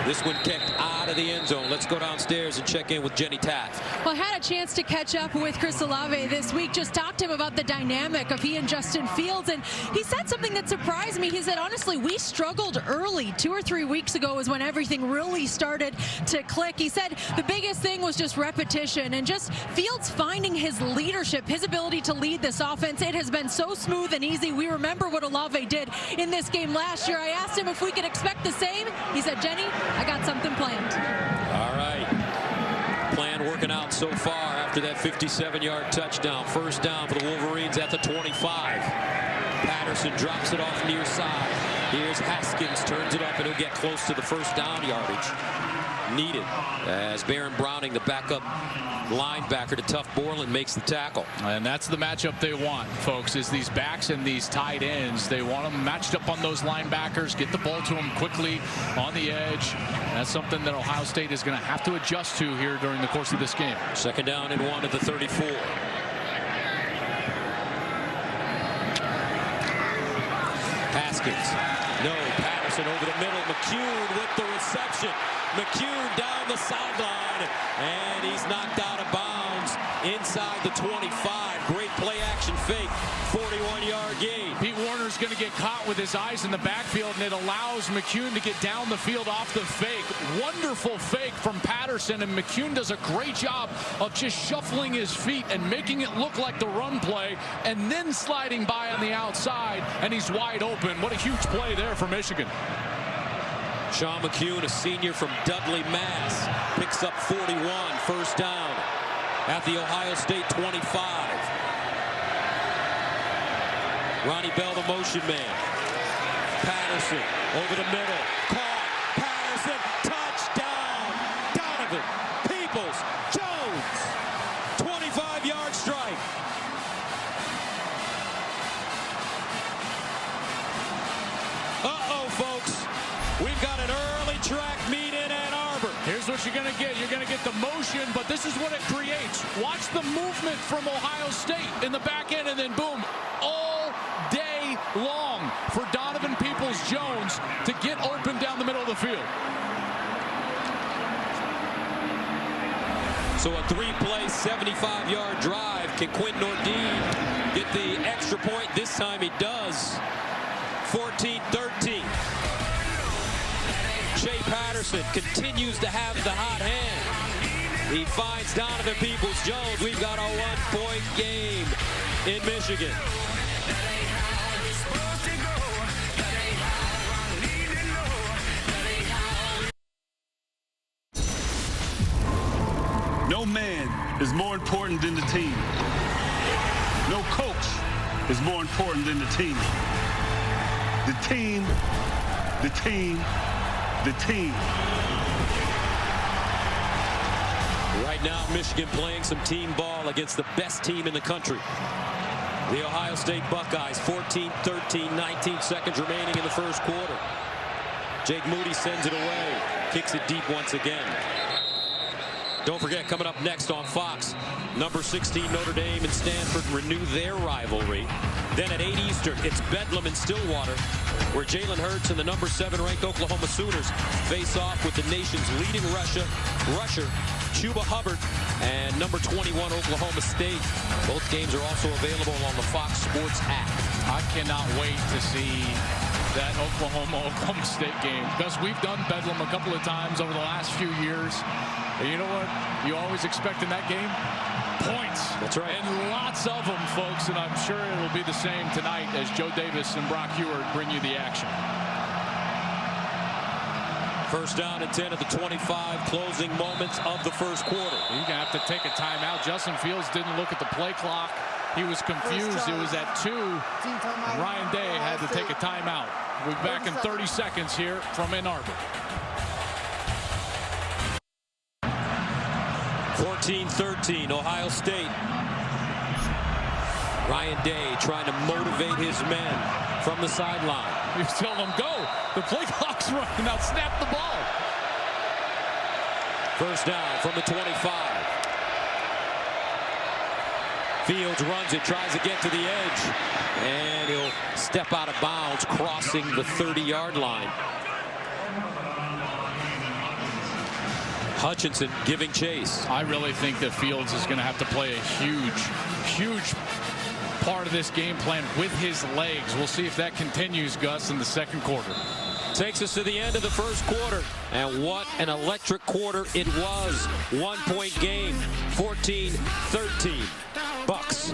This one kicked out of the end zone. Let's go downstairs and check in with Jenny Taft. Well, I had a chance to catch up with Chris Olave this week, just talked to him about the dynamic of he and Justin Fields, and he said something that surprised me. He said, honestly, we struggled early. 2 or 3 weeks ago was when everything really started to click. He said the biggest thing was just repetition and just Fields finding his leadership, his ability to lead this offense. It has been so smooth and easy. We remember what Olave did in this game last year. I asked him if we could expect the same. He said, Jenny, I got something planned. All right. Plan working out so far after that 57-yard touchdown. First down for the Wolverines at the 25. Patterson drops it off near side. Here's Haskins, turns it up, and he'll get close to the first down yardage needed as Baron Browning, the backup linebacker to Tuff Borland, makes the tackle. And that's the matchup they want, folks, is these backs and these tight ends. They want them matched up on those linebackers, get the ball to them quickly on the edge. That's something that Ohio State is going to have to adjust to here during the course of this game. Second down and 1 at the 34. Haskins. No. Patterson over the middle. McCune with the reception. McCune down the sideline. And he's knocked out of bounds inside the 25. Great play action fake. 41-yard gain. Pete Warner's going to get caught with his eyes in the backfield, and it allows McCune to get down the field off the fake. Wonderful fake from Patterson, and McCune does a great job of just shuffling his feet and making it look like the run play, and then sliding by on the outside, and he's wide open. What a huge play there for Michigan. Sean McCune, a senior from Dudley, Mass, picks up 41, first down at the Ohio State 25. Ronnie Bell, the motion man. Patterson over the middle. Caught. Patterson. Touchdown. Donovan Peoples Jones. 25-yard strike. Uh-oh, folks. We've got an early track meet in Ann Arbor. Here's what you're going to get. You're going to get the motion, but this is what it creates. Watch the movement from Ohio State in the back end, and then boom, all day long for Donovan Peoples-Jones to get open down the middle of the field. So a three-play, 75-yard drive. Can Quinn Nordin get the extra point? This time he does. 14-13. Shea Patterson continues to have the hot hand. He finds Donovan Peoples-Jones. We've got a one-point game in Michigan. No man is more important than the team. No coach is more important than the team. The team, the team, the team. Right now, Michigan playing some team ball against the best team in the country. The Ohio State Buckeyes, 14-13, 19 seconds remaining in the first quarter. Jake Moody sends it away, kicks it deep once again. Don't forget, coming up next on Fox, number 16 Notre Dame and Stanford renew their rivalry. Then at 8 Eastern, it's Bedlam and Stillwater, where Jalen Hurts and the number 7 ranked Oklahoma Sooners face off with the nation's leading rusher, Chuba Hubbard, and number 21 Oklahoma State. Both games are also available on the Fox Sports app. I cannot wait to see that Oklahoma State game, because we've done Bedlam a couple of times over the last few years. And you know what you always expect in that game? Points. That's right. And lots of them, folks, and I'm sure it will be the same tonight as Joe Davis and Brock Heward bring you the action. First down and 10 at the 25, closing moments of the first quarter. You're going to have to take a timeout. Justin Fields didn't look at the play clock. He was confused. It was at 2. Ryan Day had to take a timeout. We'll be back in 30 seconds here from Ann Arbor. 14-13, Ohio State. Ryan Day trying to motivate his men from the sideline. He's telling them, go. The play clock's running. Now snap the ball. First down from the 25. Fields runs it, tries to get to the edge, and he'll step out of bounds, crossing the 30-yard line. Hutchinson giving chase. I really think that Fields is going to have to play a huge part of this game plan with his legs. We'll see if that continues, Gus, in the second quarter. Takes us to the end of the first quarter, and what an electric quarter it was. 1-point game, 14-13, Bucks.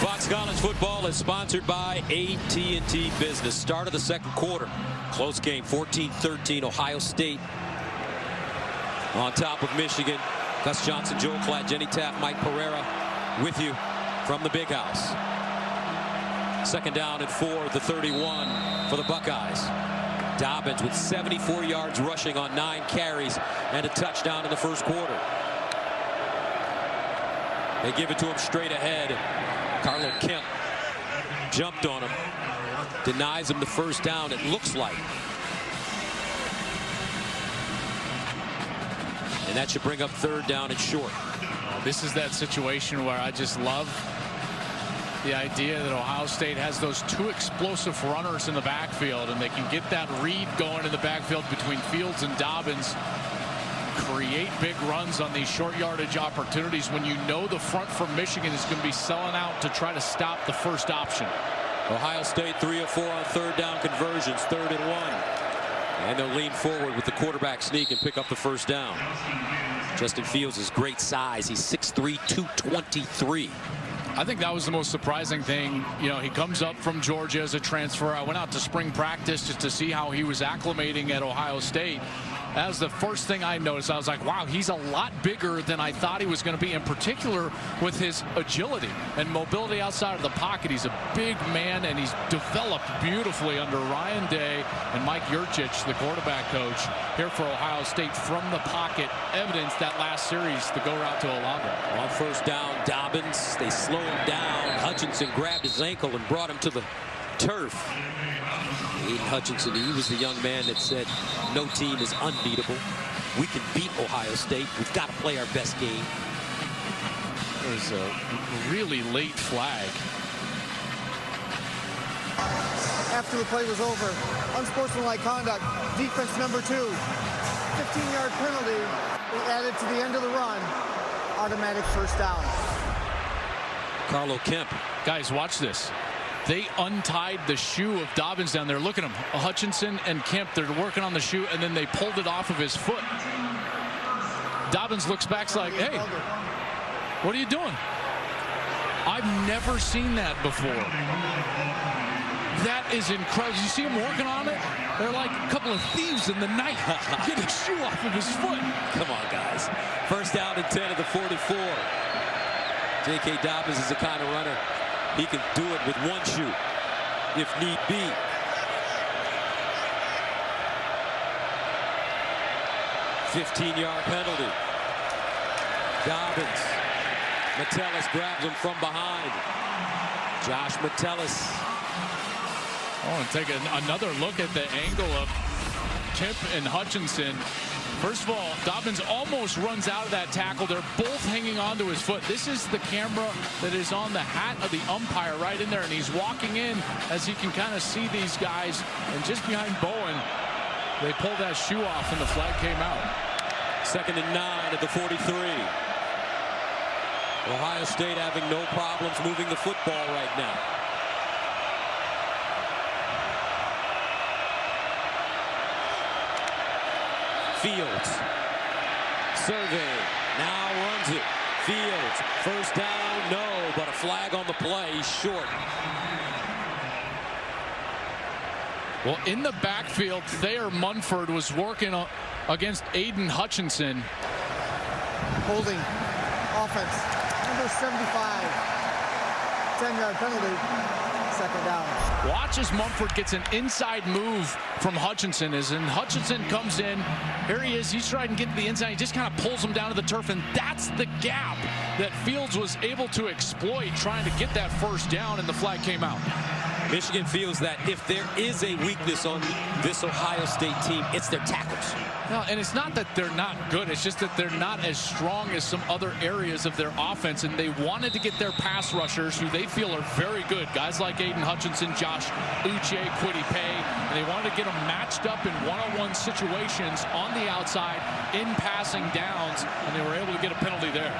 Fox College football is sponsored by AT&T Business. Start of the second quarter. Close game, 14-13, Ohio State on top of Michigan. Gus Johnson, Joel Klatt, Jenny Taft, Mike Pereira with you from the Big House. Second down and 4, the 31 for the Buckeyes. Dobbins with 74 yards rushing on 9 carries and a touchdown in the first quarter. They give it to him straight ahead. Carlo Kemp jumped on him, denies him the first down, it looks like. And that should bring up 3rd down and short. This is that situation where I just love the idea that Ohio State has those 2 explosive runners in the backfield, and they can get that read going in the backfield between Fields and Dobbins, create big runs on these short yardage opportunities when you know the front from Michigan is going to be selling out to try to stop the first option. Ohio State 3 of 4 on 3rd down conversions, 3rd and 1. And they'll lean forward with the quarterback sneak and pick up the 1st down. Justin Fields is great size. He's 6'3", 223. I think that was the most surprising thing. You know, he comes up from Georgia as a transfer. I went out to spring practice just to see how he was acclimating at Ohio State. That was the first thing I noticed. I was like, wow, he's a lot bigger than I thought he was going to be, in particular with his agility and mobility outside of the pocket. He's a big man, and he's developed beautifully under Ryan Day and Mike Yurcich, the quarterback coach, here for Ohio State from the pocket. Evidence that last series, the go route to Olave. On 1st down, Dobbins, they slow him down. Hutchinson grabbed his ankle and brought him to the turf. Aiden Hutchinson, he was the young man that said no team is unbeatable. We can beat Ohio State. We've got to play our best game. There's a really late flag. After the play was over, unsportsmanlike conduct, defense number 2, 15-yard penalty added to the end of the run, automatic 1st down. Carlo Kemp. Guys, watch this. They untied the shoe of Dobbins down there. Look at him. Hutchinson and Kemp, they're working on the shoe, and then they pulled it off of his foot. Dobbins looks back like, hey, what are you doing? I've never seen that before. That is incredible. You see him working on it? They're like a couple of thieves in the night. Get a shoe off of his foot. Come on, guys. 1st down and 10 at the 44. J.K. Dobbins is the kind of runner. He can do it with 1 shoe, if need be. $15-yard penalty. Dobbins. Metellus grabs him from behind. Josh Metellus. I want to take another look at the angle of Kemp and Hutchinson. First of all, Dobbins almost runs out of that tackle. They're both hanging onto his foot. This is the camera that is on the hat of the umpire right in there, and he's walking in as he can kind of see these guys. And just behind Bowen, they pulled that shoe off, and the flag came out. 2nd and 9 at the 43. Ohio State having no problems moving the football right now. Fields. Survey. Now runs it. Fields. 1st down. No, but a flag on the play. He's short. Well, in the backfield, Thayer Munford was working against Aiden Hutchinson. Holding. Offense. Number 75. 10-yard penalty. 2nd down. Watch as Munford gets an inside move from Hutchinson. Hutchinson comes in. Here he is. He's trying to get to the inside. He just kind of pulls him down to the turf, and that's the gap that Fields was able to exploit, trying to get that 1st down, and the flag came out. Michigan feels that if there is a weakness on this Ohio State team, it's their tackles. No, and it's not that they're not good. It's just that they're not as strong as some other areas of their offense, and they wanted to get their pass rushers, who they feel are very good, guys like Aiden Hutchinson, Josh Uche, Kwity Paye, and they wanted to get them matched up in one-on-one situations on the outside in passing downs, and they were able to get a penalty there.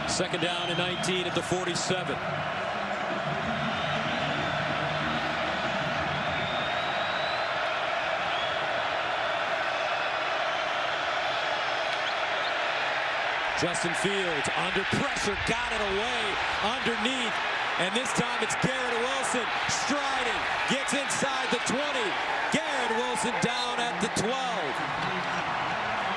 2nd down and 19 at the 47. Justin Fields under pressure, got it away underneath, and this time it's Garrett Wilson striding, gets inside the 20. Garrett Wilson down at the 12.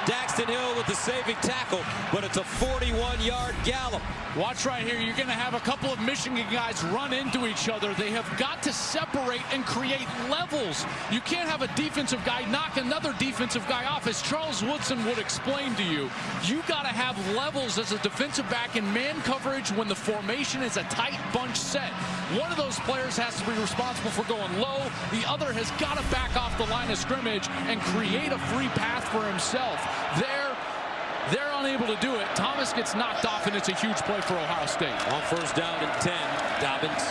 Daxton Hill with the saving tackle, but it's a 41-yard gallop. Watch right here. You're going to have a couple of Michigan guys run into each other. They have got to separate and create levels. You can't have a defensive guy knock another defensive guy off. As Charles Woodson would explain to you, you got to have levels as a defensive back in man coverage when the formation is a tight bunch set. One of those players has to be responsible for going low. The other has got to back off the line of scrimmage and create a free path for himself. There, They're unable to do it. Thomas gets knocked off, and it's a huge play for Ohio State. On first down and 10, Dobbins.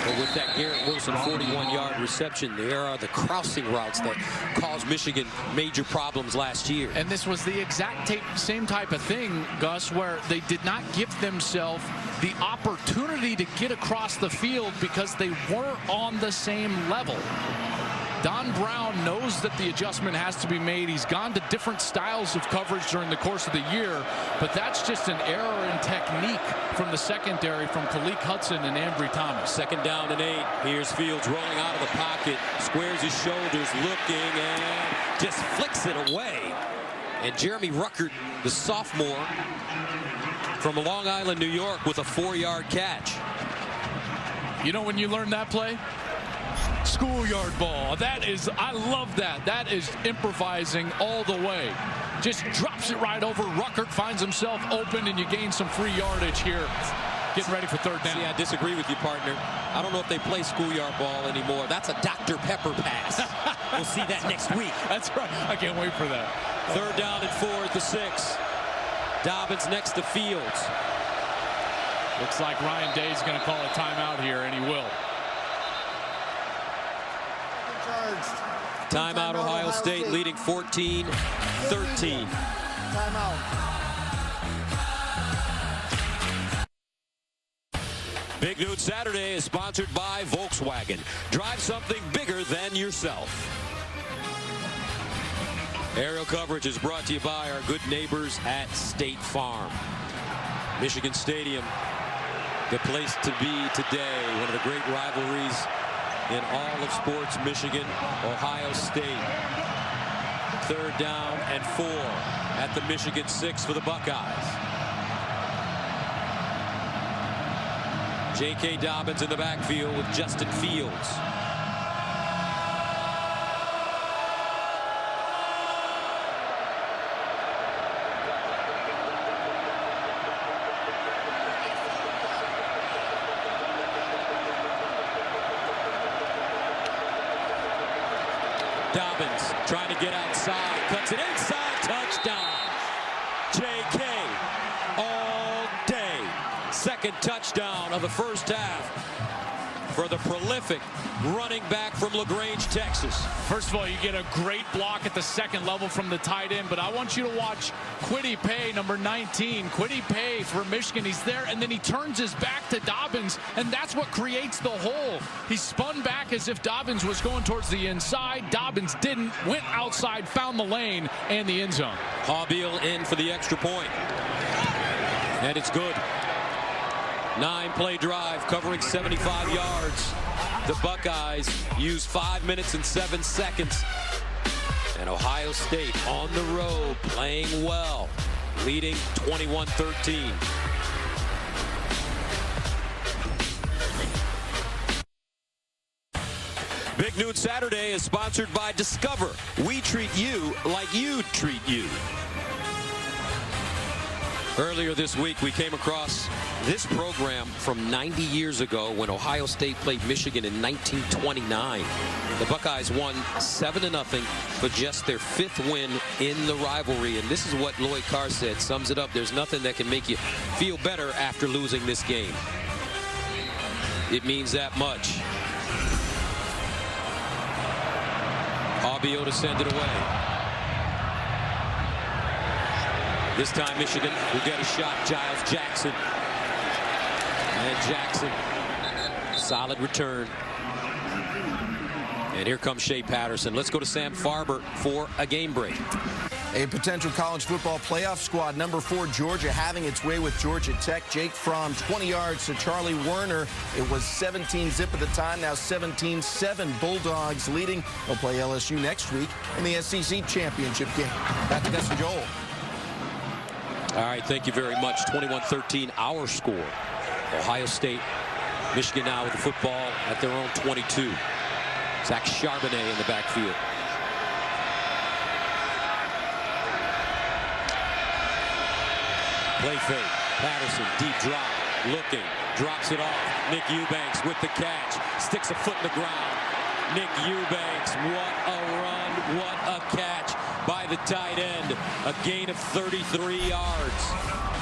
But with that Garrett Wilson 41-yard reception, there are the crossing routes that caused Michigan major problems last year. And this was the exact same type of thing, Gus, where they did not give themselves the opportunity to get across the field because they weren't on the same level. Don Brown knows that the adjustment has to be made. He's gone to different styles of coverage during the course of the year, but that's just an error in technique from the secondary from Khaleke Hudson and Ambry Thomas. Second down and 8. Here's Fields rolling out of the pocket, squares his shoulders, looking, and just flicks it away. And Jeremy Ruckert, the sophomore from Long Island, New York, with a 4-yard catch. You know when you learn that play? Schoolyard ball. That is, I love that. That is improvising all the way. Just drops it right over. Ruckert finds himself open, and you gain some free yardage here. Getting ready for third down. See, I disagree with you, partner. I don't know if they play schoolyard ball anymore. That's a Dr. Pepper pass. We'll see that next week. That's right. I can't wait for that. Third down and 4 at the 6. Dobbins next to Fields. Looks like Ryan Day's going to call a timeout here, and he will. Timeout, Ohio State leading 14-13. Timeout. Big Noon Saturday is sponsored by Volkswagen. Drive something bigger than yourself. Aerial coverage is brought to you by our good neighbors at State Farm. Michigan Stadium, the place to be today. One of the great rivalries in all of sports. Michigan, Ohio State. Third down and 4 at the Michigan 6 for the Buckeyes. J.K. Dobbins in the backfield with Justin Fields. Dobbins trying to get outside, cuts it inside, touchdown. J.K. all day. Second touchdown of the first half for the prolific running back from LaGrange, Texas. First of all, you get a great block at the second level from the tight end, but I want you to watch Kwity Paye, number 19. Kwity Paye for Michigan, he's there, and then he turns his back to Dobbins, and that's what creates the hole. He spun back as if Dobbins was going towards the inside. Dobbins didn't, went outside, found the lane and the end zone. Haubeil in for the extra point. And it's good. 9-play drive covering 75 yards. The Buckeyes use 5 minutes and 7 seconds. And Ohio State on the road playing well, leading 21-13. Big Noon Saturday is sponsored by Discover. We treat you like you'd treat you. Earlier this week, we came across this program from 90 years ago when Ohio State played Michigan in 1929. The Buckeyes won 7-0 for just their 5th win in the rivalry. And this is what Lloyd Carr said, sums it up. There's nothing that can make you feel better after losing this game. It means that much. Haubeil to send it away. This time Michigan will get a shot. Giles Jackson. And Jackson, solid return. And here comes Shea Patterson. Let's go to Sam Farber for a game break. A potential college football playoff squad. Number 4, Georgia, having its way with Georgia Tech. Jake Fromm, 20 yards to Charlie Werner. It was 17-zip at the time, now 17-7. Bulldogs leading. They'll play LSU next week in the SEC championship game. Back to Gus and Joel. All right, thank you very much. 21-13, our score. Ohio State, Michigan now with the football at their own 22. Zach Charbonnet in the backfield. Play fake. Patterson, deep drop, looking, drops it off. Nick Eubanks with the catch, sticks a foot in the ground. Nick Eubanks, what a run, what a catch. by the tight end. A gain of 33 yards.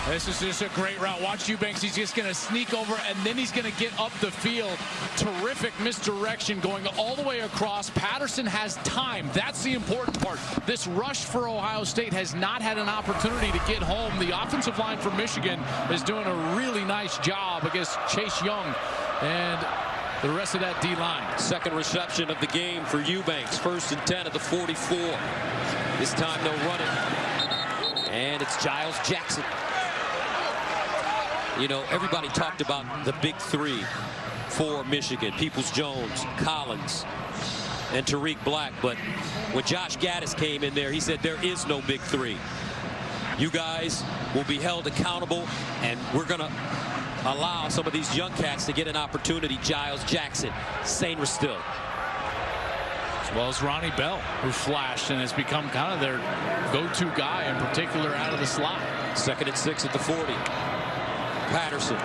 This is just a great route. Watch Eubanks. He's just going to sneak over, and then he's going to get up the field. Terrific misdirection going all the way across. Patterson has time. That's the important part. This rush for Ohio State has not had an opportunity to get home. The offensive line for Michigan is doing a really nice job against Chase Young and the rest of that D-line. Second reception of the game for Eubanks. 1st and 10 at the 44. This time they'll run it. And it's Giles Jackson. You know, everybody talked about the big three for Michigan. Peoples-Jones, Collins, and Tariq Black. But when Josh Gaddis came in there, he said there is no big three. You guys will be held accountable, and we're going to allow some of these young cats to get an opportunity. Giles Jackson, same still. As well as Ronnie Bell, who flashed and has become kind of their go-to guy, in particular out of the slot. 2nd and 6 at the 40. Patterson.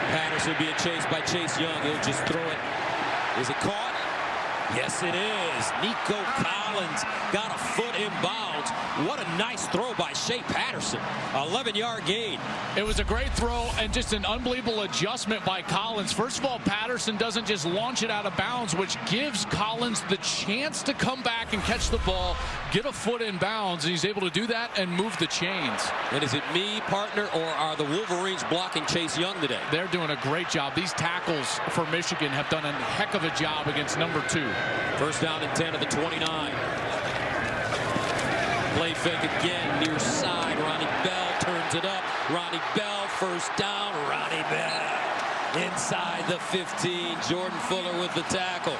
Patterson being chased by Chase Young. He'll just throw it. Is it caught? Yes, it is. Nico Collins got a foot in bounds. What a nice throw by Shea Patterson. 11-yard gain. It was a great throw and just an unbelievable adjustment by Collins. First of all, Patterson doesn't just launch it out of bounds, which gives Collins the chance to come back and catch the ball, get a foot in bounds, and he's able to do that and move the chains. And is it me, partner, or are the Wolverines blocking Chase Young today? They're doing a great job. These tackles for Michigan have done a heck of a job against number 2. 1st down and 10 at the 29. Play fake again, near side. Ronnie Bell turns it up. Ronnie Bell, 1st down. Ronnie Bell inside the 15. Jordan Fuller with the tackle.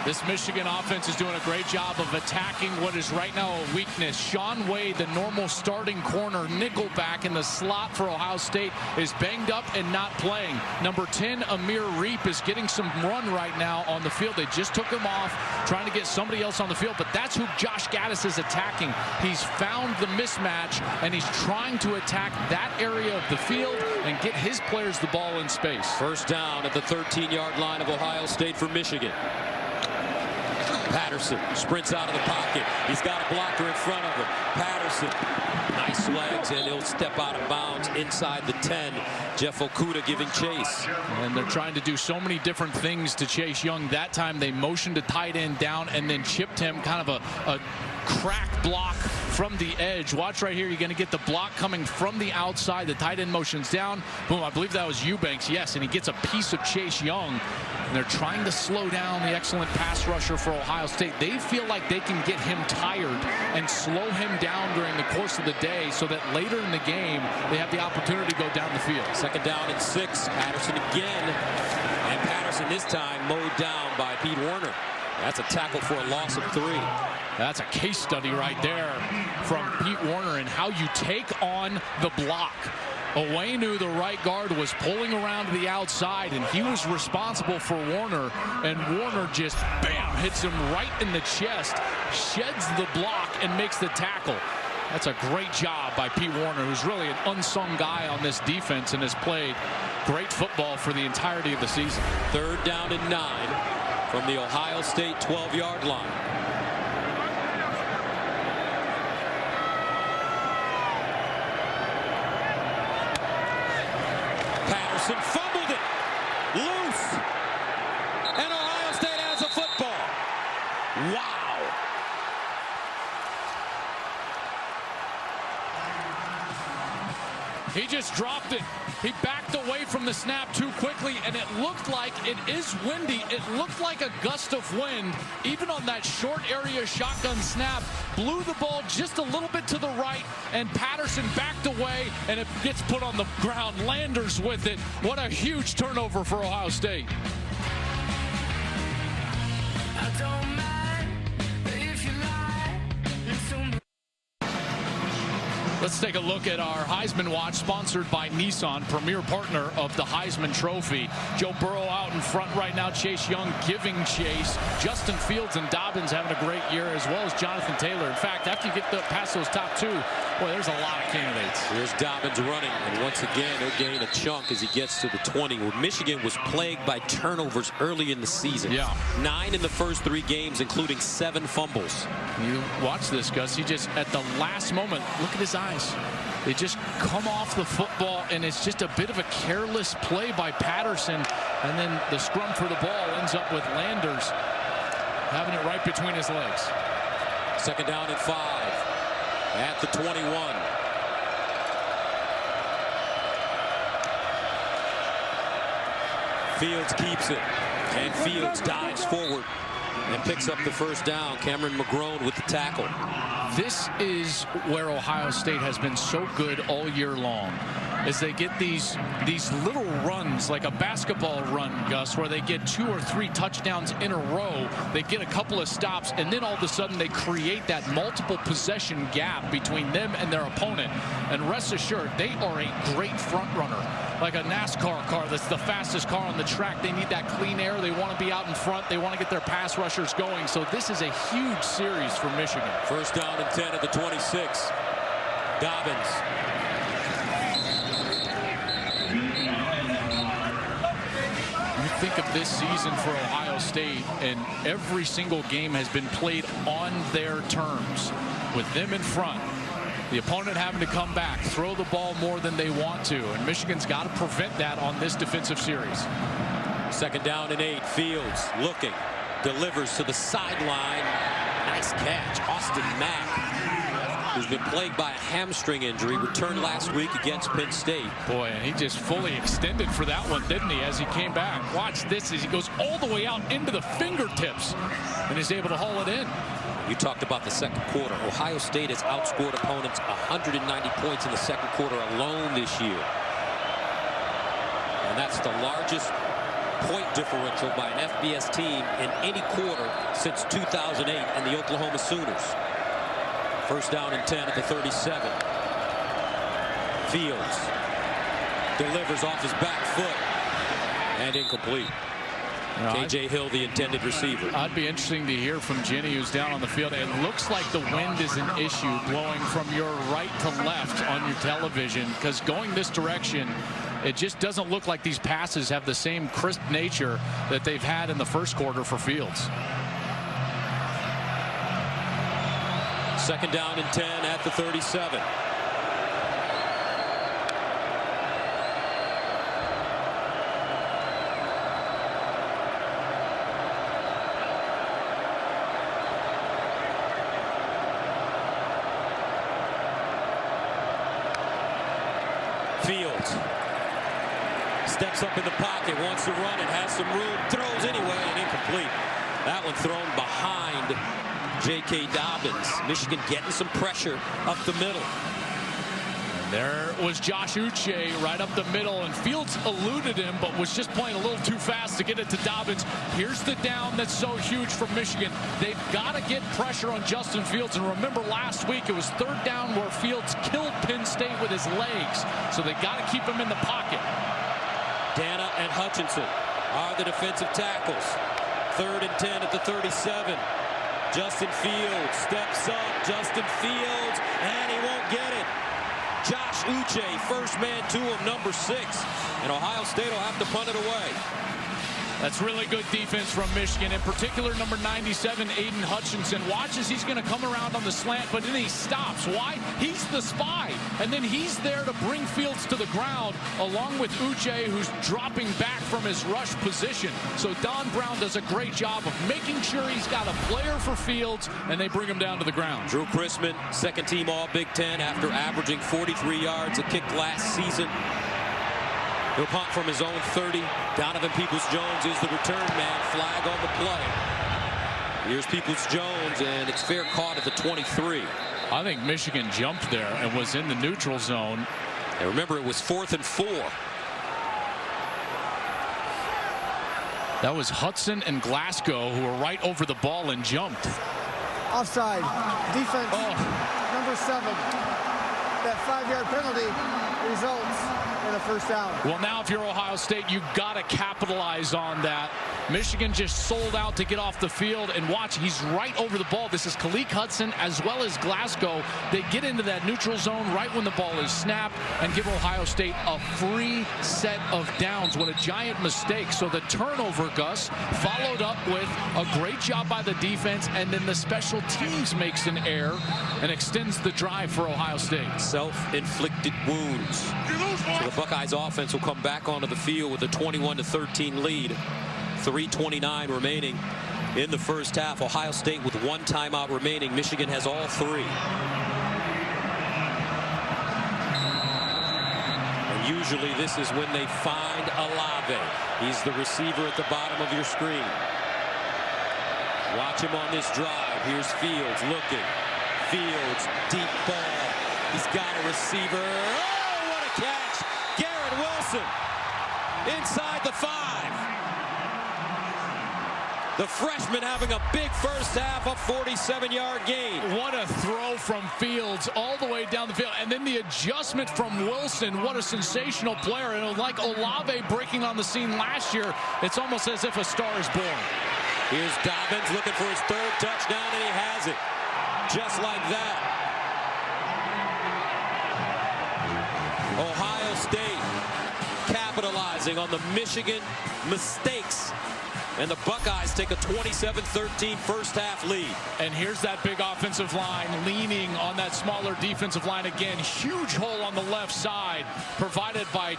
This Michigan offense is doing a great job of attacking what is right now a weakness. Shaun Wade, the normal starting corner, nickel back in the slot for Ohio State, is banged up and not playing. Number 10, Amir Reep, is getting some run right now on the field. They just took him off, trying to get somebody else on the field, but that's who Josh Gaddis is attacking. He's found the mismatch, and he's trying to attack that area of the field and get his players the ball in space. 1st down at the 13-yard line of Ohio State for Michigan. Patterson sprints out of the pocket. He's got a blocker in front of him. Patterson, nice legs, and he'll step out of bounds inside the 10. Jeff Okudah giving chase. And they're trying to do so many different things to Chase Young. That time they motioned a tight end down and then chipped him, kind of a crack block from the edge. Watch right here. You're going to get the block coming from the outside. The tight end motions down. Boom, I believe that was Eubanks. Yes, and he gets a piece of Chase Young. And they're trying to slow down the excellent pass rusher for Ohio State. They feel like they can get him tired and slow him down during the course of the day so that later in the game they have the opportunity to go down the field. 2nd down and 6. Patterson again. And Patterson this time mowed down by Pete Werner. That's a tackle for a loss of 3. That's a case study right there from Pete Werner and how you take on the block. Owenu, the right guard, was pulling around to the outside, and he was responsible for Warner, and Warner just, bam, hits him right in the chest, sheds the block, and makes the tackle. That's a great job by Pete Werner, who's really an unsung guy on this defense and has played great football for the entirety of the season. 3rd down and 9 from the Ohio State 12-yard line. Patterson fumbled it loose, and Ohio State has a football. Wow. He just dropped it. He backed away from the snap too quickly, and it looked like, it is windy, it looked like a gust of wind, even on that short area shotgun snap, blew the ball just a little bit to the right, and Patterson backed away, and it gets put on the ground. Landers with it. What a huge turnover for Ohio State. Let's take a look at our Heisman Watch, sponsored by Nissan, premier partner of the Heisman Trophy. Joe Burrow out in front right now. Chase Young giving chase. Justin Fields and Dobbins having a great year, as well as Jonathan Taylor. In fact, after you get past those top 2, Boy, there's a lot of candidates. Here's Dobbins running, and once again, he'll gain a chunk as he gets to the 20. Where Michigan was plagued by turnovers early in the season. Yeah. 9 in the first 3 games, including 7 fumbles. You watch this, Gus. He just, at the last moment, look at his eyes. They just come off the football, and it's just a bit of a careless play by Patterson. And then the scrum for the ball ends up with Landers having it right between his legs. 2nd down and 5 at the 21. Fields keeps it, and Fields dives forward and picks up the first down. Cameron McGrone with the tackle. This is where Ohio State has been so good all year long, as they get these little runs, like a basketball run, Gus, where they get 2 or 3 touchdowns in a row. They get a couple of stops, and then all of a sudden they create that multiple possession gap between them and their opponent. And rest assured, they are a great front runner, like a NASCAR car that's the fastest car on the track. They need that clean air. They want to be out in front. They want to get their pass rushers going. So this is a huge series for Michigan. 1st down and 10 at the 26. Dobbins. You think of this season for Ohio State, and every single game has been played on their terms, with them in front. The opponent having to come back, throw the ball more than they want to, and Michigan's got to prevent that on this defensive series. 2nd down and 8. Fields looking, delivers to the sideline. Nice catch. Austin Mack, who's been plagued by a hamstring injury, returned last week against Penn State. Boy, and he just fully extended for that one, didn't he, as he came back. Watch this as he goes all the way out into the fingertips and is able to haul it in. You talked about the 2nd quarter. Ohio State has outscored opponents 190 points in the 2nd quarter alone this year. And that's the largest point differential by an FBS team in any quarter since 2008 and the Oklahoma Sooners. 1st down and 10 at the 37. Fields delivers off his back foot and incomplete. K.J. Hill, the intended receiver. I'd be interesting to hear from Jenny, who's down on the field. It looks like the wind is an issue blowing from your right to left on your television, because going this direction, it just doesn't look like these passes have the same crisp nature that they've had in the 1st quarter for Fields. 2nd down and 10 at the 37. Fields steps up in the pocket, wants to run it, has some room, throws anyway, and incomplete. That one thrown behind J.K. Dobbins. Michigan getting some pressure up the middle. There was Josh Uche right up the middle, and Fields eluded him, but was just playing a little too fast to get it to Dobbins. Here's the down that's so huge for Michigan. They've got to get pressure on Justin Fields. And remember, last week it was 3rd down where Fields killed Penn State with his legs. So they got to keep him in the pocket. Dana and Hutchinson are the defensive tackles. 3rd and 10 at the 37. Justin Fields steps up. Justin Fields, and he won't get it. Josh Uche, first man to him, number 6. And Ohio State will have to punt it away. That's really good defense from Michigan, in particular number 97, Aiden Hutchinson. Watches, he's going to come around on the slant, but then he stops. Why? He's the spy, and then he's there to bring Fields to the ground, along with Uche, who's dropping back from his rush position. So Don Brown does a great job of making sure he's got a player for Fields, and they bring him down to the ground. Drew Chrisman, 2nd team All-Big Ten after averaging 43 yards a kick last season. He'll punt from his own 30. Donovan Peoples-Jones is the return man. Flag on the play. Here's Peoples-Jones, and it's fair caught at the 23. I think Michigan jumped there and was in the neutral zone. And remember, it was 4th and 4. That was Hudson and Glasgow who were right over the ball and jumped. Offside. Defense. Number 7. That 5-yard penalty results in a first down. Well, now if you're Ohio State, you've got to capitalize on that. Michigan just sold out to get off the field, and watch, he's right over the ball. This is Khaleke Hudson as well as Glasgow. They get into that neutral zone right when the ball is snapped and give Ohio State a free set of downs. What a giant mistake. So the turnover, Gus, followed up with a great job by the defense, and then the special teams makes an error and extends the drive for Ohio State. Self-inflicted wounds. So the Buckeyes offense will come back onto the field with a 21-13 lead. 3:29 remaining in the first half. Ohio State with one timeout remaining. Michigan has all three. And usually this is when they find Olave. He's the receiver at the bottom of your screen. Watch him on this drive. Here's Fields looking. Fields, deep ball. He's got a receiver. Oh, what a catch. Garrett Wilson inside the 5. The freshman having a big first half, a 47-yard gain. What a throw from Fields all the way down the field. And then the adjustment from Wilson. What a sensational player. And like Olave breaking on the scene last year, it's almost as if a star is born. Here's Dobbins looking for his third touchdown, and he has it. Just like that. Ohio State capitalizing on the Michigan mistakes. And the Buckeyes take a 27-13 first half lead. And here's that big offensive line leaning on that smaller defensive line again. Huge hole on the left side provided by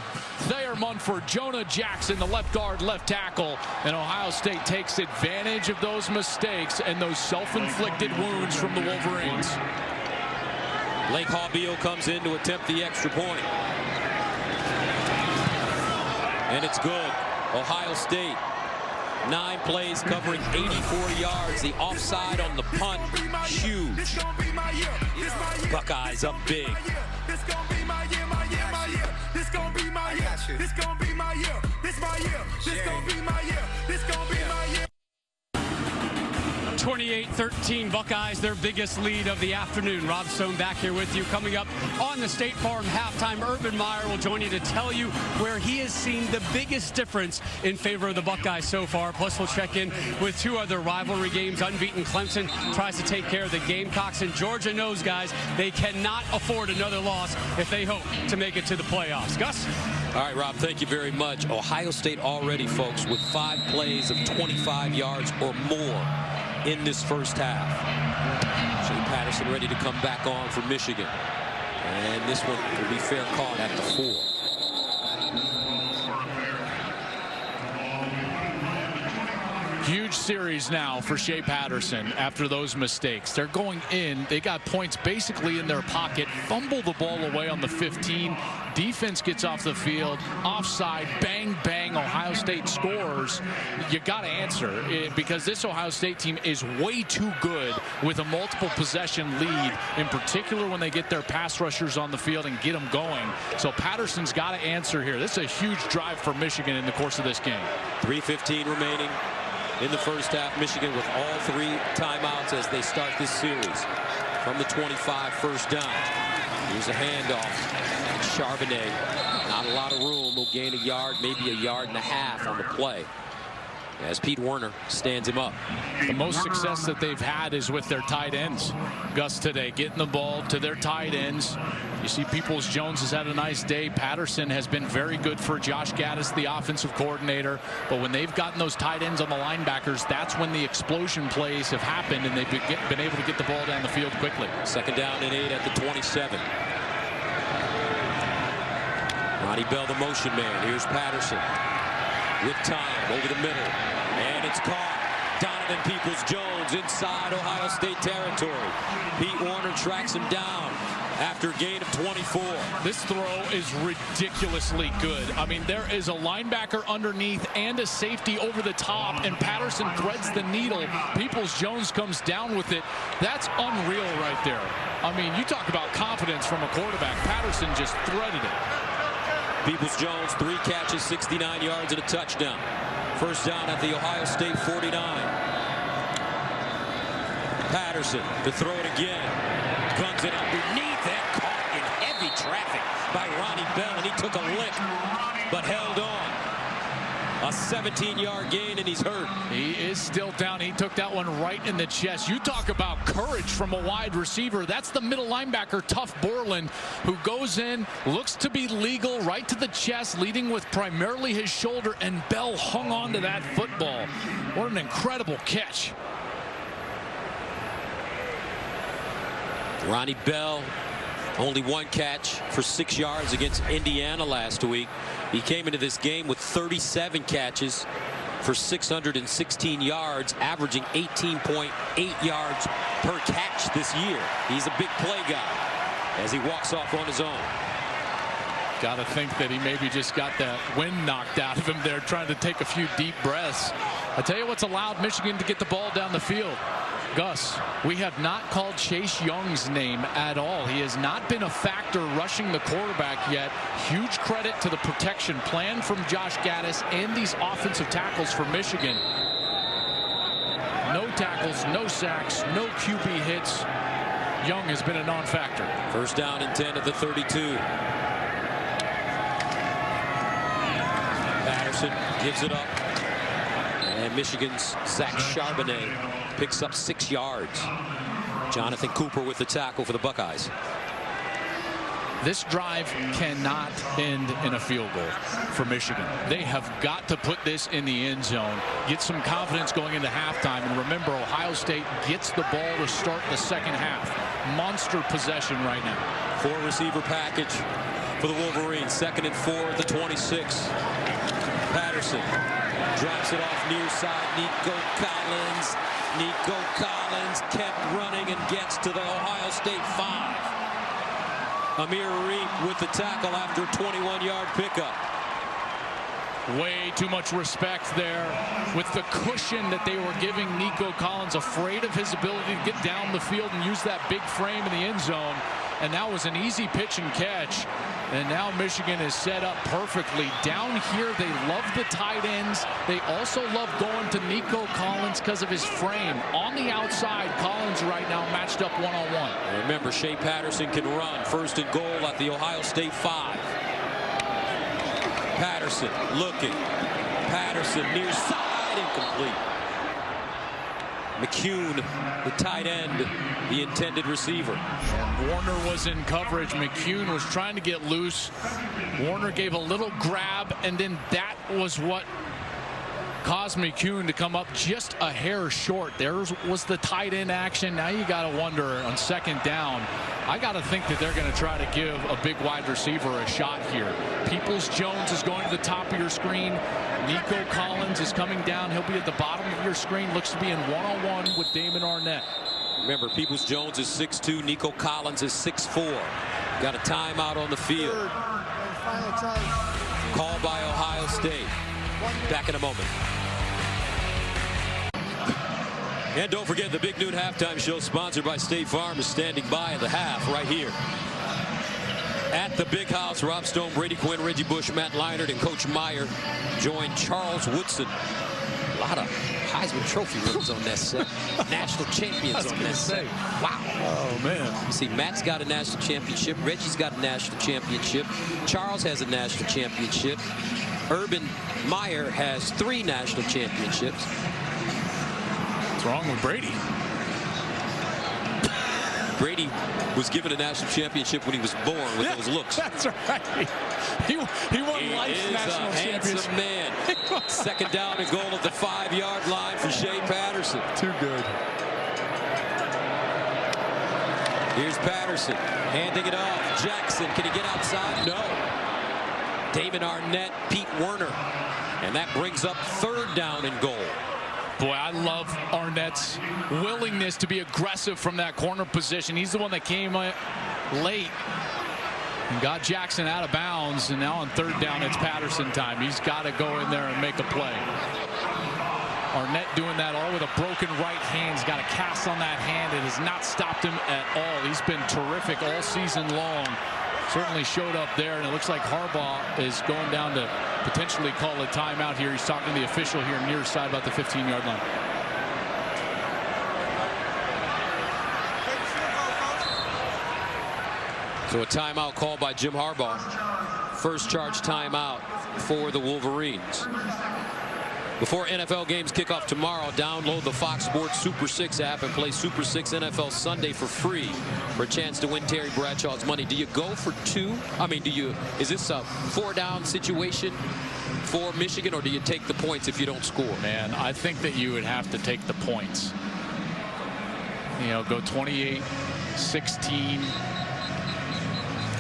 Thayer Munford, Jonah Jackson, the left guard, left tackle. And Ohio State takes advantage of those mistakes and those self-inflicted wounds from the Wolverines. Blake Haubeil comes in to attempt the extra point. And it's good. Ohio State. 9 plays covering 84 yards. The offside on the punt, huge. Buckeyes up big. 28-13 Buckeyes, their biggest lead of the afternoon. Rob Stone back here with you. Coming up on the State Farm halftime, Urban Meyer will join you to tell you where he has seen the biggest difference in favor of the Buckeyes so far. Plus, we'll check in with 2 other rivalry games. Unbeaten Clemson tries to take care of the Gamecocks, and Georgia knows, guys, they cannot afford another loss if they hope to make it to the playoffs. Gus? All right, Rob, thank you very much. Ohio State already, folks, with 5 plays of 25 yards or more in this first half. Shea Patterson ready to come back on for Michigan. And this one will be fair caught at the 4. Huge series now for Shea Patterson after those mistakes. They're going in. They got points basically in their pocket. Fumble the ball away on the 15. Defense gets off the field. Offside. Bang, bang. Ohio State scores. You got to answer because this Ohio State team is way too good with a multiple possession lead, in particular when they get their pass rushers on the field and get them going. So Patterson's got to answer here. This is a huge drive for Michigan in the course of this game. 3:15 remaining in the first half. Michigan with all 3 timeouts as they start this series. From the 25, first down. Here's a handoff. Charbonnet, not a lot of room. Will gain a yard, maybe a yard and a half on the play, as Pete Werner stands him up. The most success that they've had is with their tight ends, Gus, today, getting the ball to their tight ends. You see Peoples-Jones has had a nice day. Patterson has been very good for Josh Gaddis, the offensive coordinator. But when they've gotten those tight ends on the linebackers, that's when the explosion plays have happened, and they've been able to get the ball down the field quickly. Second down and 8 at the 27. Ronnie Bell, the motion man. Here's Patterson with time over the middle, and it's caught. Donovan Peoples-Jones inside Ohio State territory. Pete Werner tracks him down after a gain of 24. This throw is ridiculously good. I mean, there is a linebacker underneath and a safety over the top, and Patterson threads the needle. Peoples-Jones comes down with it. That's unreal right there. I mean, you talk about confidence from a quarterback. Patterson just threaded it. Peoples-Jones, 3 catches, 69 yards, and a touchdown. First down at the Ohio State 49. Patterson to throw it again. Guns it underneath and caught in heavy traffic by Ronnie Bell, and he took a lick, but held on. A 17-yard gain, and he's hurt. He is still down. He took that one right in the chest. You talk about courage from a wide receiver. That's the middle linebacker, Tough Borland, who goes in, looks to be legal, right to the chest, leading with primarily his shoulder, and Bell hung on to that football. What an incredible catch. Ronnie Bell, only one catch for 6 yards against Indiana last week. He came into this game with 37 catches for 616 yards, averaging 18.8 yards per catch this year. He's a big play guy as he walks off on his own. Got to think that he maybe just got that wind knocked out of him there, trying to take a few deep breaths. I tell you what's allowed Michigan to get the ball down the field. Gus, we have not called Chase Young's name at all. He has not been a factor rushing the quarterback yet. Huge credit to the protection plan from Josh Gaddis and these offensive tackles for Michigan. No tackles, no sacks, no QB hits. Young has been a non-factor. First down and 10 at the 32. Patterson gives it up. And Michigan's Zach Charbonnet picks up 6 yards. Jonathan Cooper with the tackle for the Buckeyes. This drive cannot end in a field goal for Michigan. They have got to put this in the end zone, get some confidence going into halftime. And remember, Ohio State gets the ball to start the second half. Monster possession right now. 4-receiver package for the Wolverines. 2nd and 4 at the 26. Patterson drops it off near side. Nico Collins kept running and gets to the Ohio State 5. Amir Reep with the tackle after a 21-yard pickup. Way too much respect there with the cushion that they were giving Nico Collins, afraid of his ability to get down the field and use that big frame in the end zone. And that was an easy pitch and catch. And now Michigan is set up perfectly. Down here, they love the tight ends. They also love going to Nico Collins because of his frame. On the outside, Collins right now matched up one-on-one. Remember, Shea Patterson can run. 1st and goal at the Ohio State 5. Patterson looking. Patterson near side, incomplete. McCune, the tight end, the intended receiver. And Warner was in coverage. McCune was trying to get loose. Warner gave a little grab, and then that was what caused McCune to come up just a hair short. There was the tight end action. Now you got to wonder on 2nd down. I got to think that they're going to try to give a big wide receiver a shot here. Peoples-Jones is going to the top of your screen. Nico Collins is coming down. He'll be at the bottom of your screen. Looks to be in one-on-one with Damon Arnett. Remember, Peoples-Jones is 6'2". Nico Collins is 6'4". Got a timeout on the field. Called by Ohio State. Back in a moment. And don't forget, the Big Noon Halftime Show, sponsored by State Farm, is standing by at the half right here. At the Big House, Rob Stone, Brady Quinn, Reggie Bush, Matt Leinart, and Coach Meyer join Charles Woodson. A lot of Heisman Trophy winners on that set. National champions on that set. Wow. Oh, man. You see, Matt's got a national championship. Reggie's got a national championship. Charles has a national championship. Urban Meyer has 3 national championships. What's wrong with Brady? Brady was given a national championship when he was born with those looks. That's right. He won life's national championship. Man. 2nd down and goal at the 5-yard line for Shea Patterson. Too good. Here's Patterson handing it off. Jackson, can he get outside? No. Damon Arnett, Pete Werner. And that brings up 3rd down and goal. Boy, I love Arnett's willingness to be aggressive from that corner position. He's the one that came late and got Jackson out of bounds. And now on 3rd down, it's Patterson time. He's got to go in there and make a play. Arnett doing that all with a broken right hand. He's got a cast on that hand. It has not stopped him at all. He's been terrific all season long. Certainly showed up there, and it looks like Harbaugh is going down to potentially call a timeout here. He's talking to the official here near side about the 15-yard line. So a timeout called by Jim Harbaugh. First charge timeout for the Wolverines. Before NFL games kick off tomorrow, download the Fox Sports Super 6 app and play Super 6 NFL Sunday for free for a chance to win Terry Bradshaw's money. Do you go for two? I mean, is this a 4-down situation for Michigan, or do you take the points if you don't score? Man, I think that you would have to take the points. You know, go 28-16.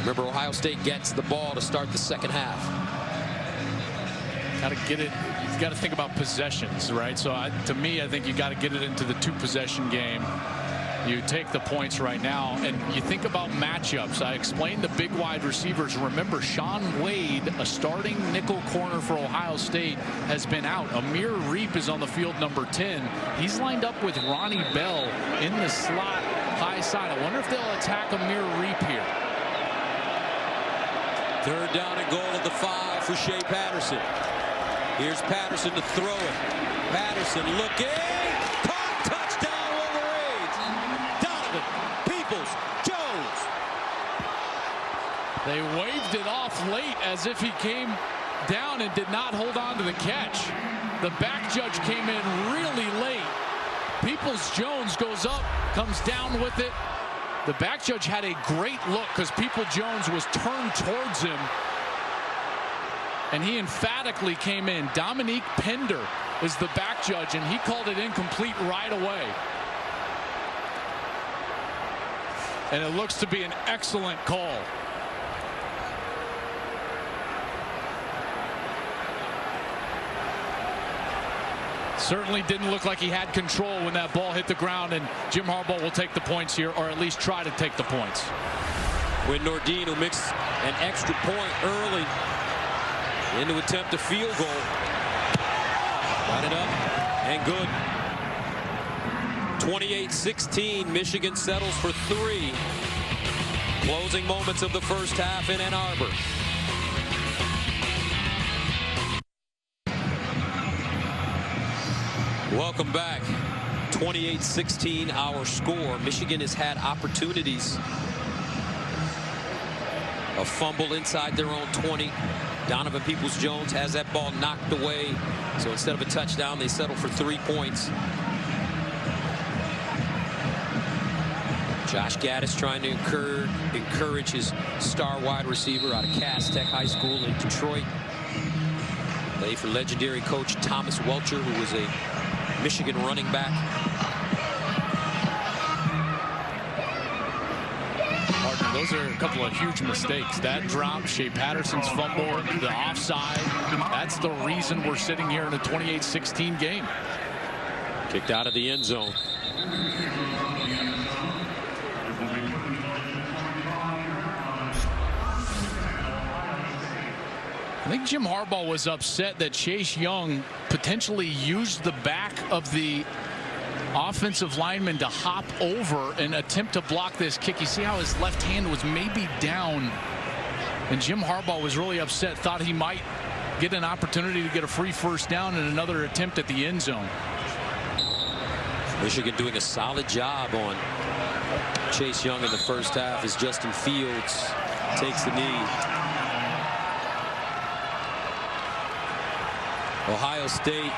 Remember, Ohio State gets the ball to start the second half. Got to get it. You've got to think about possessions, right? So to me, I think you got to get it into the 2-possession game. You take the points right now, and you think about matchups. I explained the big wide receivers. Remember, Sean Wade, a starting nickel corner for Ohio State, has been out. Amir Reep is on the field, number 10. He's lined up with Ronnie Bell in the slot high side. I wonder if they'll attack Amir Reep here. Third down and goal at the 5 for Shea Patterson. Here's Patterson to throw it. Patterson looking. Caught. Touchdown Wolverines. Donovan Peoples-Jones. They waved it off late as if he came down and did not hold on to the catch. The back judge came in really late. Peoples-Jones goes up, comes down with it. The back judge had a great look because Peoples-Jones was turned towards him, and he emphatically came in. Dominique Pender is the back judge, and he called it incomplete right away. And it looks to be an excellent call. Certainly didn't look like he had control when that ball hit the ground, and Jim Harbaugh will take the points here, or at least try to take the points. When Nordin, who mixed an extra point early into attempt a field goal. Line it up and good. 28-16, Michigan settles for 3. Closing moments of the first half in Ann Arbor. Welcome back. 28-16 our score. Michigan has had opportunities. A fumble inside their own 20. Donovan Peoples-Jones has that ball knocked away. So instead of a touchdown, they settle for 3 points. Josh Gaddis trying to encourage his star wide receiver out of Cass Tech High School in Detroit. Played for legendary coach Thomas Welcher, who was a Michigan running back. Partner, those are a couple of huge mistakes. That drop, Shea Patterson's fumble, the offside. That's the reason we're sitting here in a 28-16 game. Kicked out of the end zone. I think Jim Harbaugh was upset that Chase Young potentially used the back of the offensive lineman to hop over and attempt to block this kick. You see how his left hand was maybe down, and Jim Harbaugh was really upset, thought he might get an opportunity to get a free first down and another attempt at the end zone. Michigan doing a solid job on Chase Young in the first half as Justin Fields takes the knee. Ohio State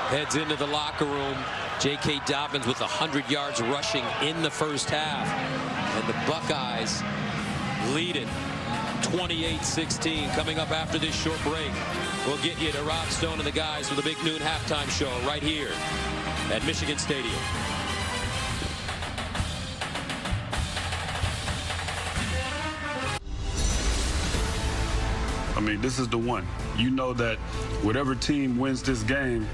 heads into the locker room. J.K. Dobbins with 100 yards rushing in the first half. And the Buckeyes lead it 28-16. Coming up after this short break, we'll get you to Rob Stone and the guys for the big noon halftime show right here at Michigan Stadium. I mean, this is the one. You know that whatever team wins this game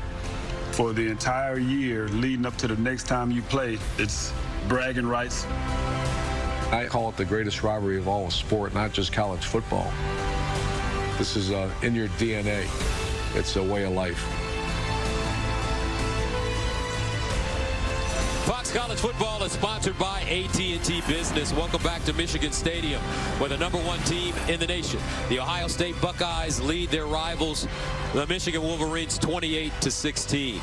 for the entire year leading up to the next time you play, it's bragging rights. I call it the greatest rivalry of all sport, not just college football. This is in your DNA. It's a way of life. Fox College Football is sponsored by AT&T Business. Welcome back to Michigan Stadium, where the #1 team in the nation, the Ohio State Buckeyes, lead their rivals, the Michigan Wolverines, 28-16.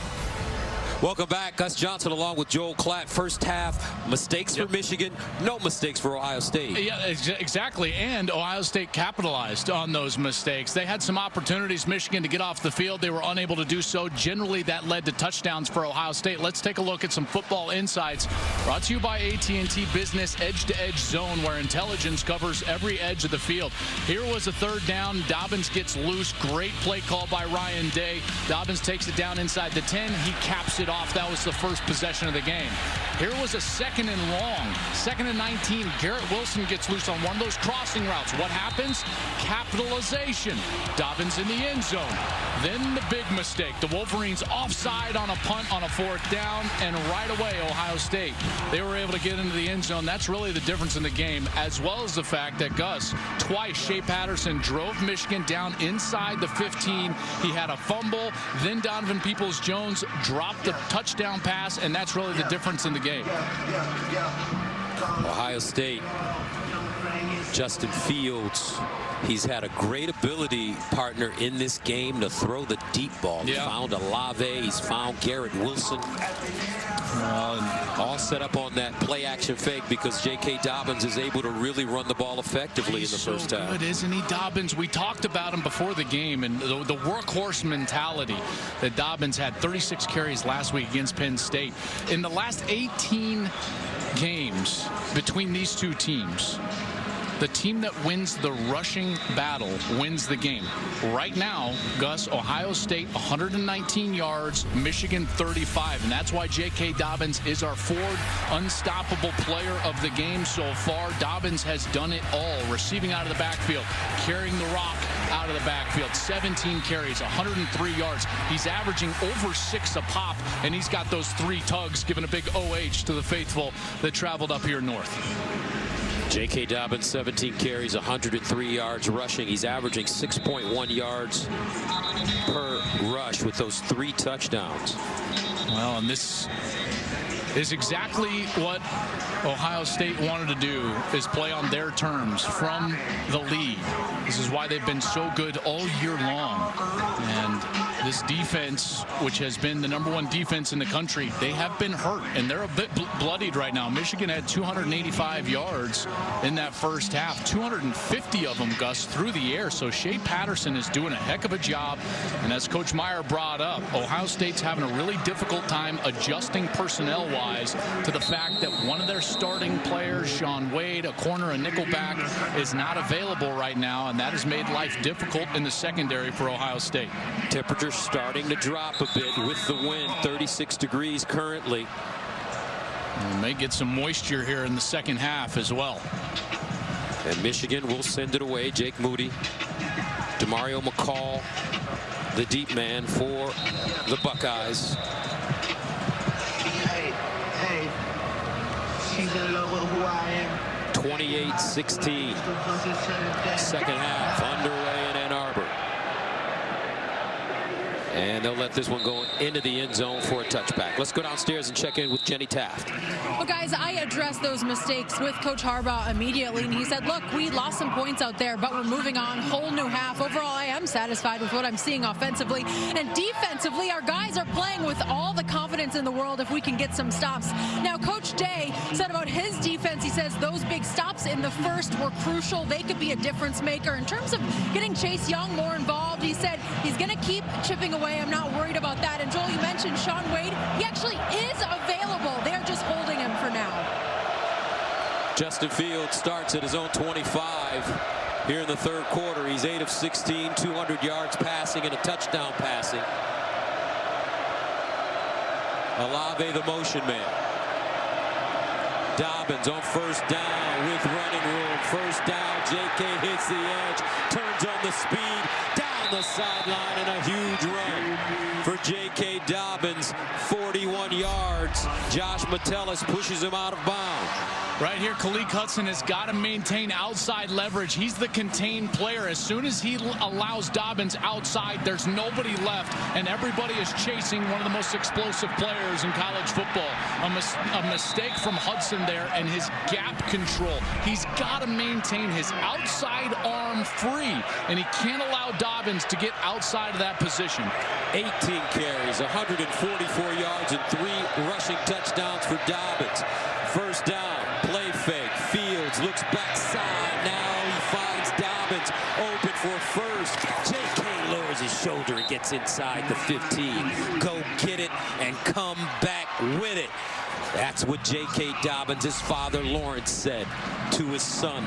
Welcome back. Gus Johnson along with Joel Klatt. First half, mistakes for Michigan, no mistakes for Ohio State. Yeah, exactly. And Ohio State capitalized on those mistakes. They had some opportunities, Michigan, to get off the field. They were unable to do so. Generally, that led to touchdowns for Ohio State. Let's take a look at some football insights brought to you by AT&T Business Edge-to-Edge Zone, where intelligence covers every edge of the field. Here was a third down. Dobbins gets loose. Great play call by Ryan Day. Dobbins takes it down inside the 10. He caps it off. That was the first possession of the game. Here was a 2nd and long. 2nd and 19. Garrett Wilson gets loose on one of those crossing routes. What happens? Capitalization. Dobbins in the end zone. Then the big mistake. The Wolverines offside on a punt on a 4th down, and right away Ohio State, they were able to get into the end zone. That's really the difference in the game, as well as the fact that Gus, twice Shea Patterson drove Michigan down inside the 15. He had a fumble. Then Donovan Peoples-Jones dropped the touchdown pass, and that's really the difference in the game. Ohio State, Justin Fields, he's had a great ability, partner, in this game to throw the deep ball. He found Olave, he's found Garrett Wilson. All set up on that play action fake because J.K. Dobbins is able to really run the ball effectively in the first half. Good, isn't he, Dobbins? We talked about him before the game, and the workhorse mentality that Dobbins had. 36 carries last week against Penn State. In the last 18 games between these two teams, the team that wins the rushing battle wins the game. Right now, Gus, Ohio State 119 yards, Michigan 35, and that's why J.K. Dobbins is our fourth unstoppable player of the game so far. Dobbins has done it all, receiving out of the backfield, carrying the rock out of the backfield, 17 carries, 103 yards. He's averaging over 6 a pop, and he's got those 3 tugs, giving a big OH to the faithful that traveled up here north. J.K. Dobbins, 17 carries, 103 yards rushing. He's averaging 6.1 yards per rush with those 3 touchdowns. Well, and this is exactly what Ohio State wanted to do, is play on their terms from the lead. This is why they've been so good all year long. And this defense, which has been the #1 defense in the country, they have been hurt, and they're a bit bloodied right now. Michigan had 285 yards in that first half, 250 of them, Gus, through the air. So Shea Patterson is doing a heck of a job. And as Coach Meyer brought up, Ohio State's having a really difficult time adjusting personnel-wise to the fact that one of their starting players, Sean Wade, a corner, a nickelback, is not available right now, and that has made life difficult in the secondary for Ohio State. Temperature starting to drop a bit with the wind, 36 degrees currently. We may get some moisture here in the second half as well. And Michigan will send it away. Jake Moody, Demario McCall, the deep man for the Buckeyes. Hey, she's in love with who I am. 28-16. Second half underway in Ann Arbor. And they'll let this one go into the end zone for a touchback. Let's go downstairs and check in with Jenny Taft. Well, guys, I addressed those mistakes with Coach Harbaugh immediately, and he said, look, we lost some points out there, but we're moving on. Whole new half. Overall, I am satisfied with what I'm seeing offensively. And defensively, our guys are playing with all the confidence in the world if we can get some stops. Now, Coach Day said about his defense, he says those big stops in the first were crucial. They could be a difference maker. In terms of getting Chase Young more involved, he said he's going to keep chipping away. I'm not worried about that. And Joel, you mentioned Sean Wade. He actually is available. They're just holding him for now. Justin Fields starts at his own 25 here in the third quarter. He's 8 of 16, 200 yards passing and a touchdown passing. Olave, the motion man. Dobbins on first down with running room. First down, J.K. hits the edge, turns on the speed, down the sideline, and a huge run for J.K. Dobbins, 41 yards. Josh Metellus pushes him out of bounds. Right here, Khaleke Hudson has got to maintain outside leverage. He's the contained player. As soon as he allows Dobbins outside, there's nobody left, and everybody is chasing one of the most explosive players in college football. A mistake from Hudson there, and his gap control. He's got to maintain his outside arm free, and he can't allow allow Dobbins to get outside of that position. 18 carries, 144 yards, and 3 rushing touchdowns for Dobbins. First down, play fake. Fields looks backside. Now he finds Dobbins open for first. J.K. lowers his shoulder and gets inside the 15. Go get it and come back with it. That's what J.K. Dobbins, his father Lawrence, said to his son.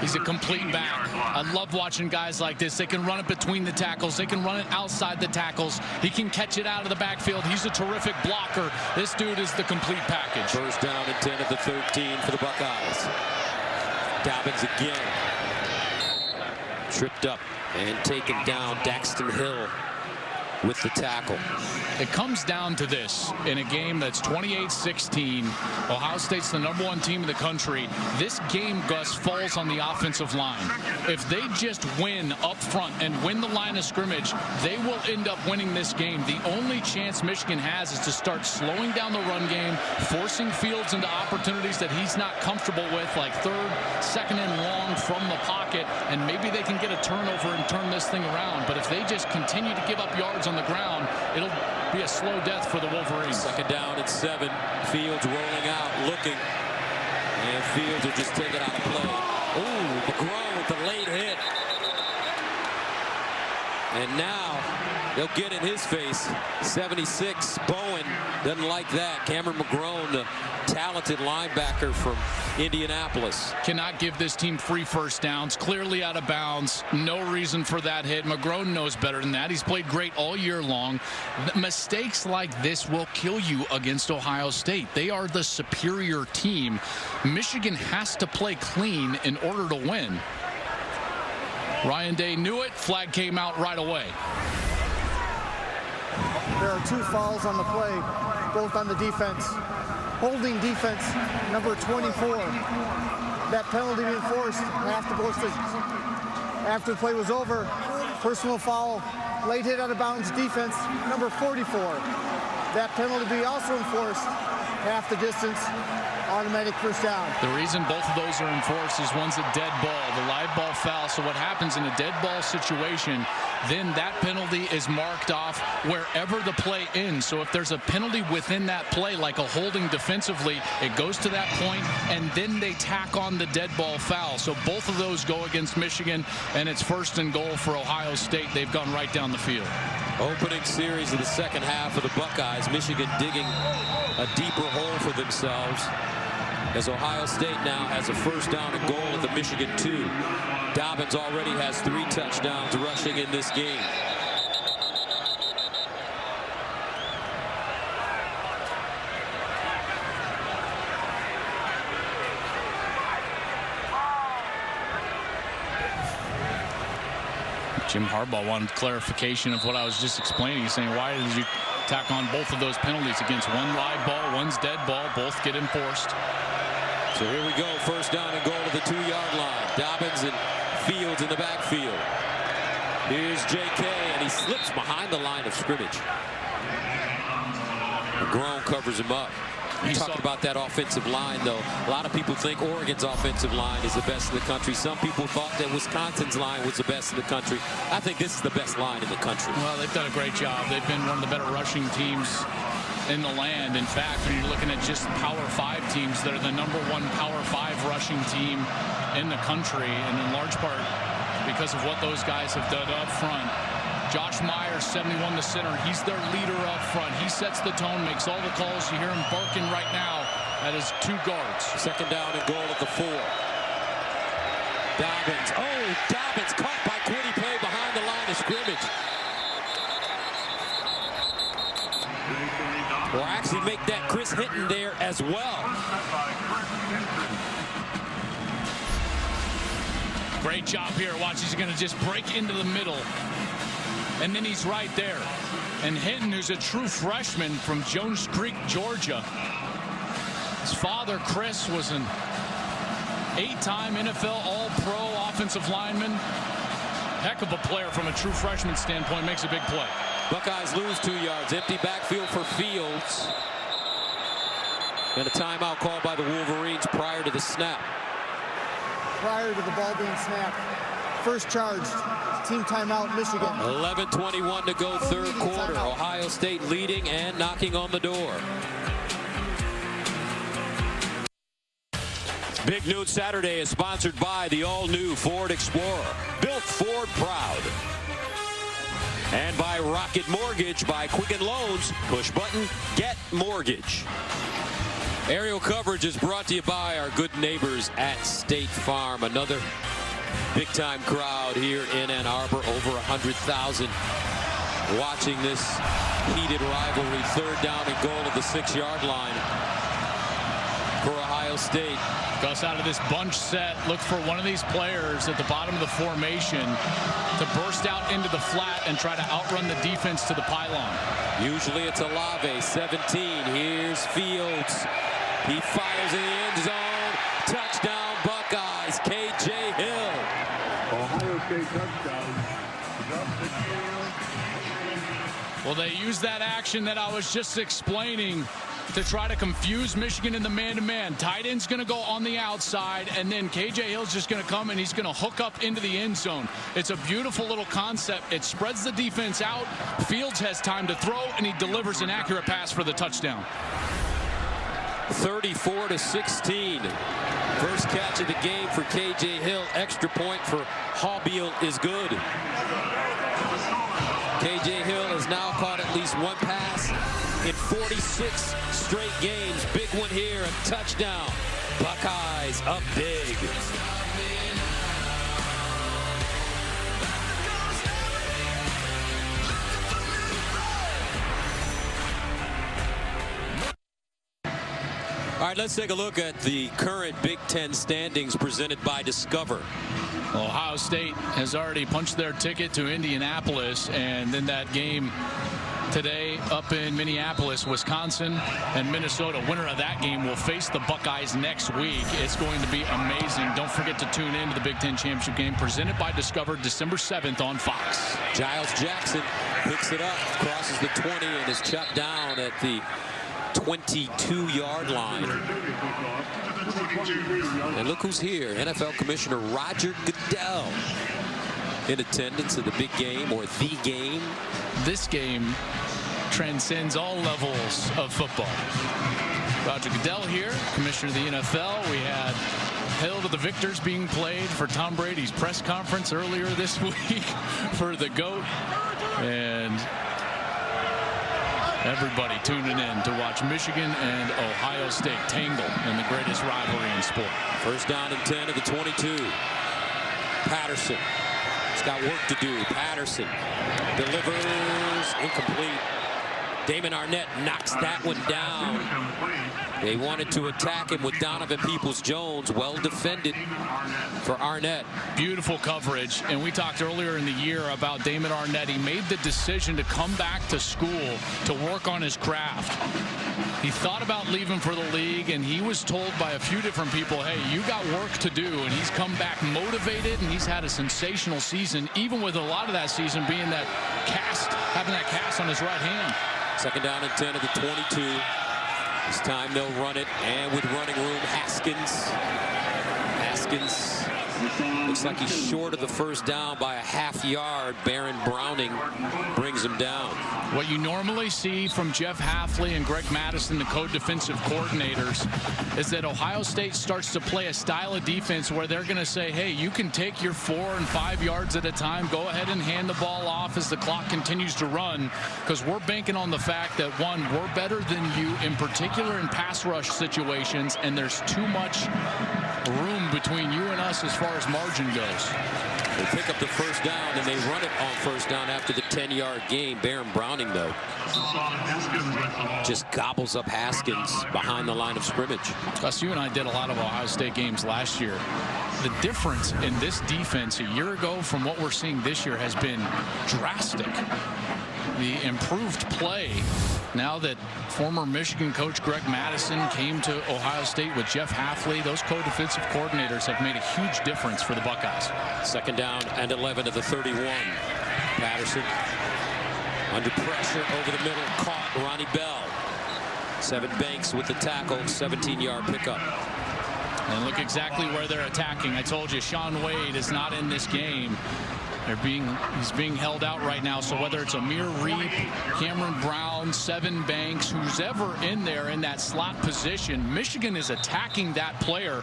He's a complete back. I love watching guys like this. They can run it between the tackles. They can run it outside the tackles. He can catch it out of the backfield. He's a terrific blocker. This dude is the complete package. First down and 10 at the 13 for the Buckeyes. Dobbins again. Tripped up and taken down. Daxton Hill with the tackle. It comes down to this. In a game that's 28-16, Ohio State's the #1 team in the country. This game, Gus, falls on the offensive line. If they just win up front and win the line of scrimmage, they will end up winning this game. The only chance Michigan has is to start slowing down the run game, forcing Fields into opportunities that he's not comfortable with, like 3rd, 2nd and long from the pocket, and maybe they can get a turnover and turn this thing around. But if they just continue to give up yards on the ground, it'll be a slow death for the Wolverines. Second down and 7. Fields rolling out, looking. And Fields will just take it out of play. Ooh, McGrone with the late hit. And now they'll get in his face. 76, Bowen doesn't like that. Cameron McGrone, the talented linebacker from Indianapolis. Cannot give this team free first downs. Clearly out of bounds. No reason for that hit. McGrone knows better than that. He's played great all year long. Mistakes like this will kill you against Ohio State. They are the superior team. Michigan has to play clean in order to win. Ryan Day knew it. Flag came out right away. There are 2 fouls on the play, both on the defense. Holding defense, number 24. That penalty being forced after the play was over. Personal foul, late hit out of bounds defense, number 44. That penalty be also enforced, half the distance, automatic first down. The reason both of those are enforced is one's a dead ball, the live ball foul. So what happens in a dead ball situation, then that penalty is marked off wherever the play ends. So if there's a penalty within that play, like a holding defensively, it goes to that point, and then they tack on the dead ball foul. So both of those go against Michigan, and it's 1st and goal for Ohio State. They've gone right down the field. Opening series of the second half of the Buckeyes. Michigan digging a deeper hole for themselves, as Ohio State now has a first down and goal at the Michigan 2. Dobbins already has 3 touchdowns rushing in this game. Jim Harbaugh wanted clarification of what I was just explaining. He's saying, why did you tack on both of those penalties against one live ball, one's dead ball, both get enforced? So here we go, first down and goal to the 2-yard line. Dobbins and Fields in the backfield. Here's J.K., and he slips behind the line of scrimmage. McGrone covers him up. You talked about that offensive line, though. A lot of people think Oregon's offensive line is the best in the country. Some people thought that Wisconsin's line was the best in the country. I think this is the best line in the country. Well, they've done a great job. They've been one of the better rushing teams in the land. In fact, when you're looking at just Power 5 teams, they're the #1 Power 5 rushing team in the country, and in large part because of what those guys have done up front. Josh Myers, 71, the center. He's their leader up front. He sets the tone, makes all the calls. You hear him barking right now at his 2 guards. Second down and goal at the 4. Dobbins. Oh, Dobbins caught by Quiddy Pay behind the line of scrimmage. Will actually make that Chris Hinton there as well. Great job here. Watch, he's going to just break into the middle. And then he's right there. And Hinton, who's a true freshman from Jones Creek, Georgia. His father, Chris, was an 8-time NFL All-Pro offensive lineman. Heck of a player from a true freshman standpoint. Makes a big play. Buckeyes lose 2 yards. Empty backfield for Fields. And a timeout called by the Wolverines prior to the snap. Prior to the ball being snapped, First charged. Team timeout, Michigan. 11:21 to go, third quarter. Ohio State leading and knocking on the door. Big Noon Saturday is sponsored by the all-new Ford Explorer. Built Ford proud. And by Rocket Mortgage by Quicken Loans. Push button, get mortgage. Aerial coverage is brought to you by our good neighbors at State Farm. Another big-time crowd here in Ann Arbor. Over 100,000 watching this heated rivalry. Third down and goal at the 6-yard line for Ohio State. Gus out of this bunch set, look for one of these players at the bottom of the formation to burst out into the flat and try to outrun the defense to the pylon. Usually it's Olave, 17. Here's Fields. He fires in the end zone. Touchdown Buckeyes. K.J. Hill. Ohio State touchdown. Well, they used that action that I was just explaining to try to confuse Michigan in the man-to-man. Tight end's going to go on the outside, and then K.J. Hill's just going to come and he's going to hook up into the end zone. It's a beautiful little concept. It spreads the defense out. Fields has time to throw, and he delivers an accurate pass for the touchdown. 34-16. First catch of the game for K.J. Hill. Extra point for Haubiel is good. K.J. Hill has now caught at least one pass in 46 straight games. Big one here, a touchdown. Buckeyes up big. All right, let's take a look at the current Big Ten standings presented by Discover. Ohio State has already punched their ticket to Indianapolis, and then that game today up in Minneapolis, Wisconsin, and Minnesota. Winner of that game will face the Buckeyes next week. It's going to be amazing. Don't forget to tune in to the Big Ten Championship game presented by Discover December 7th on Fox. Giles Jackson picks it up, crosses the 20, and is chopped down at the 22-yard line. And look who's here. NFL Commissioner Roger Goodell in attendance at the big game, or the game. This game transcends all levels of football. Roger Goodell here, Commissioner of the NFL. We had Hail to the Victors being played for Tom Brady's press conference earlier this week for the GOAT. And everybody tuning in to watch Michigan and Ohio State tangle in the greatest rivalry in sport. First down and 10 at the 22. Patterson. He's got work to do. Patterson delivers incomplete. Damon Arnett knocks that one down. They wanted to attack him with Donovan Peoples-Jones. Well defended for Arnett. Beautiful coverage. And we talked earlier in the year about Damon Arnett. He made the decision to come back to school to work on his craft. He thought about leaving for the league, and he was told by a few different people, hey, you got work to do. And he's come back motivated, and he's had a sensational season, even with a lot of that season being that cast, having that cast on his right hand. Second down and 10 at the 22. This time they'll run it, and with running room, Haskins looks like he's short of the first down by a half yard. Baron Browning brings him down. What you normally see from Jeff Hafley and Greg Madison, the co-defensive coordinators, is that Ohio State starts to play a style of defense where they're going to say, hey, you can take your 4 and 5 yards at a time, go ahead and hand the ball off as the clock continues to run, because we're banking on the fact that, one, we're better than you, in particular in pass rush situations, and there's too much room between you and us as far as margin goes. They pick up the first down, and they run it on first down after the 10-yard gain. Baron Browning, though, just gobbles up Haskins behind the line of scrimmage. Gus, you and I did a lot of Ohio State games last year. The difference in this defense a year ago from what we're seeing this year has been drastic. The improved play now that former Michigan coach Greg Madison came to Ohio State with Jeff Hafley. Those co-defensive coordinators have made a huge difference for the Buckeyes. Second down and 11 to the 31. Patterson under pressure over the middle, caught Ronnie Bell. Seven Banks with the tackle, 17-yard pickup. And look exactly where they're attacking. I told you, Shaun Wade is not in this game. He's being held out right now. So whether it's Amir Reep, Cameron Brown, Seven Banks, who's ever in there in that slot position, Michigan is attacking that player,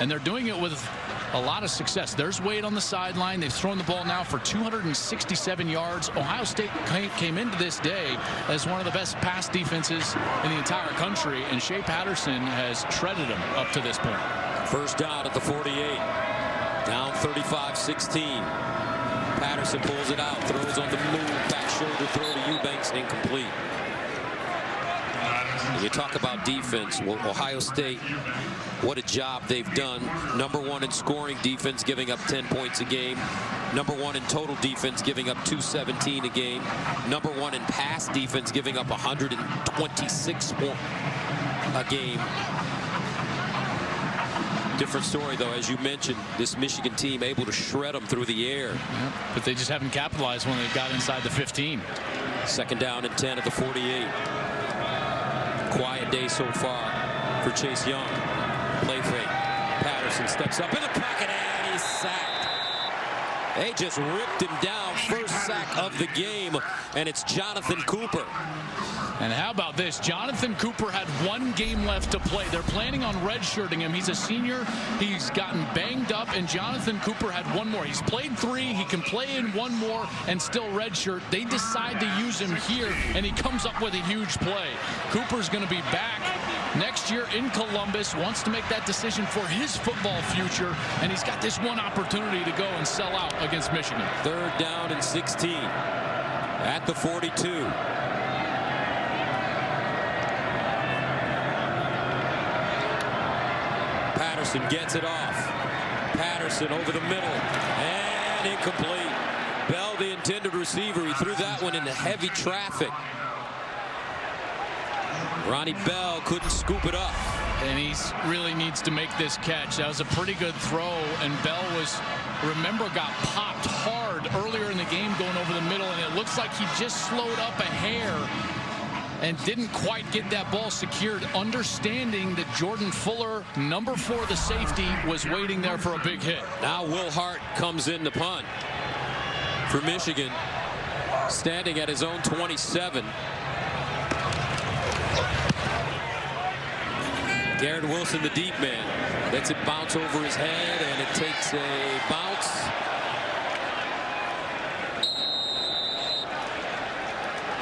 and they're doing it with a lot of success. There's Wade on the sideline. They've thrown the ball now for 267 yards. Ohio State came into this day as one of the best pass defenses in the entire country, and Shea Patterson has shredded them up to this point. First down at the 48. Down 35-16. Patterson pulls it out, throws on the move, back shoulder throw to Eubanks, incomplete. When you talk about defense, well, Ohio State, what a job they've done. #1 in scoring defense, giving up 10 points a game. #1 in total defense, giving up 217 a game. #1 in pass defense, giving up 126 a game. Different story, though, as you mentioned, this Michigan team able to shred them through the air. Yeah, but they just haven't capitalized when they got inside the 15. Second down and 10 at the 48. Quiet day so far for Chase Young. Play fake. Patterson steps up in the pocket, and he's sacked. They just ripped him down. First sack of the game, and it's Jonathan Cooper. And how about this? Jonathan Cooper had 1 game left to play. They're planning on redshirting him. He's a senior. He's gotten banged up, and Jonathan Cooper had 1 more. He's played 3. He can play in 1 more and still redshirt. They decide to use him here, and he comes up with a huge play. Cooper's going to be back next year in Columbus, wants to make that decision for his football future, and he's got this 1 opportunity to go and sell out against Michigan. Third down and 16 at the 42. Patterson gets it off. Patterson over the middle and incomplete. Bell, the intended receiver, he threw that one into heavy traffic. Ronnie Bell couldn't scoop it up. And he really needs to make this catch. That was a pretty good throw, and Bell got popped hard earlier in the game going over the middle, and it looks like he just slowed up a hair and didn't quite get that ball secured, understanding that Jordan Fuller, #4, the safety, was waiting there for a big hit. Now Will Hart comes in to punt for Michigan, standing at his own 27. Garrett Wilson, the deep man, lets it bounce over his head, and it takes a bounce.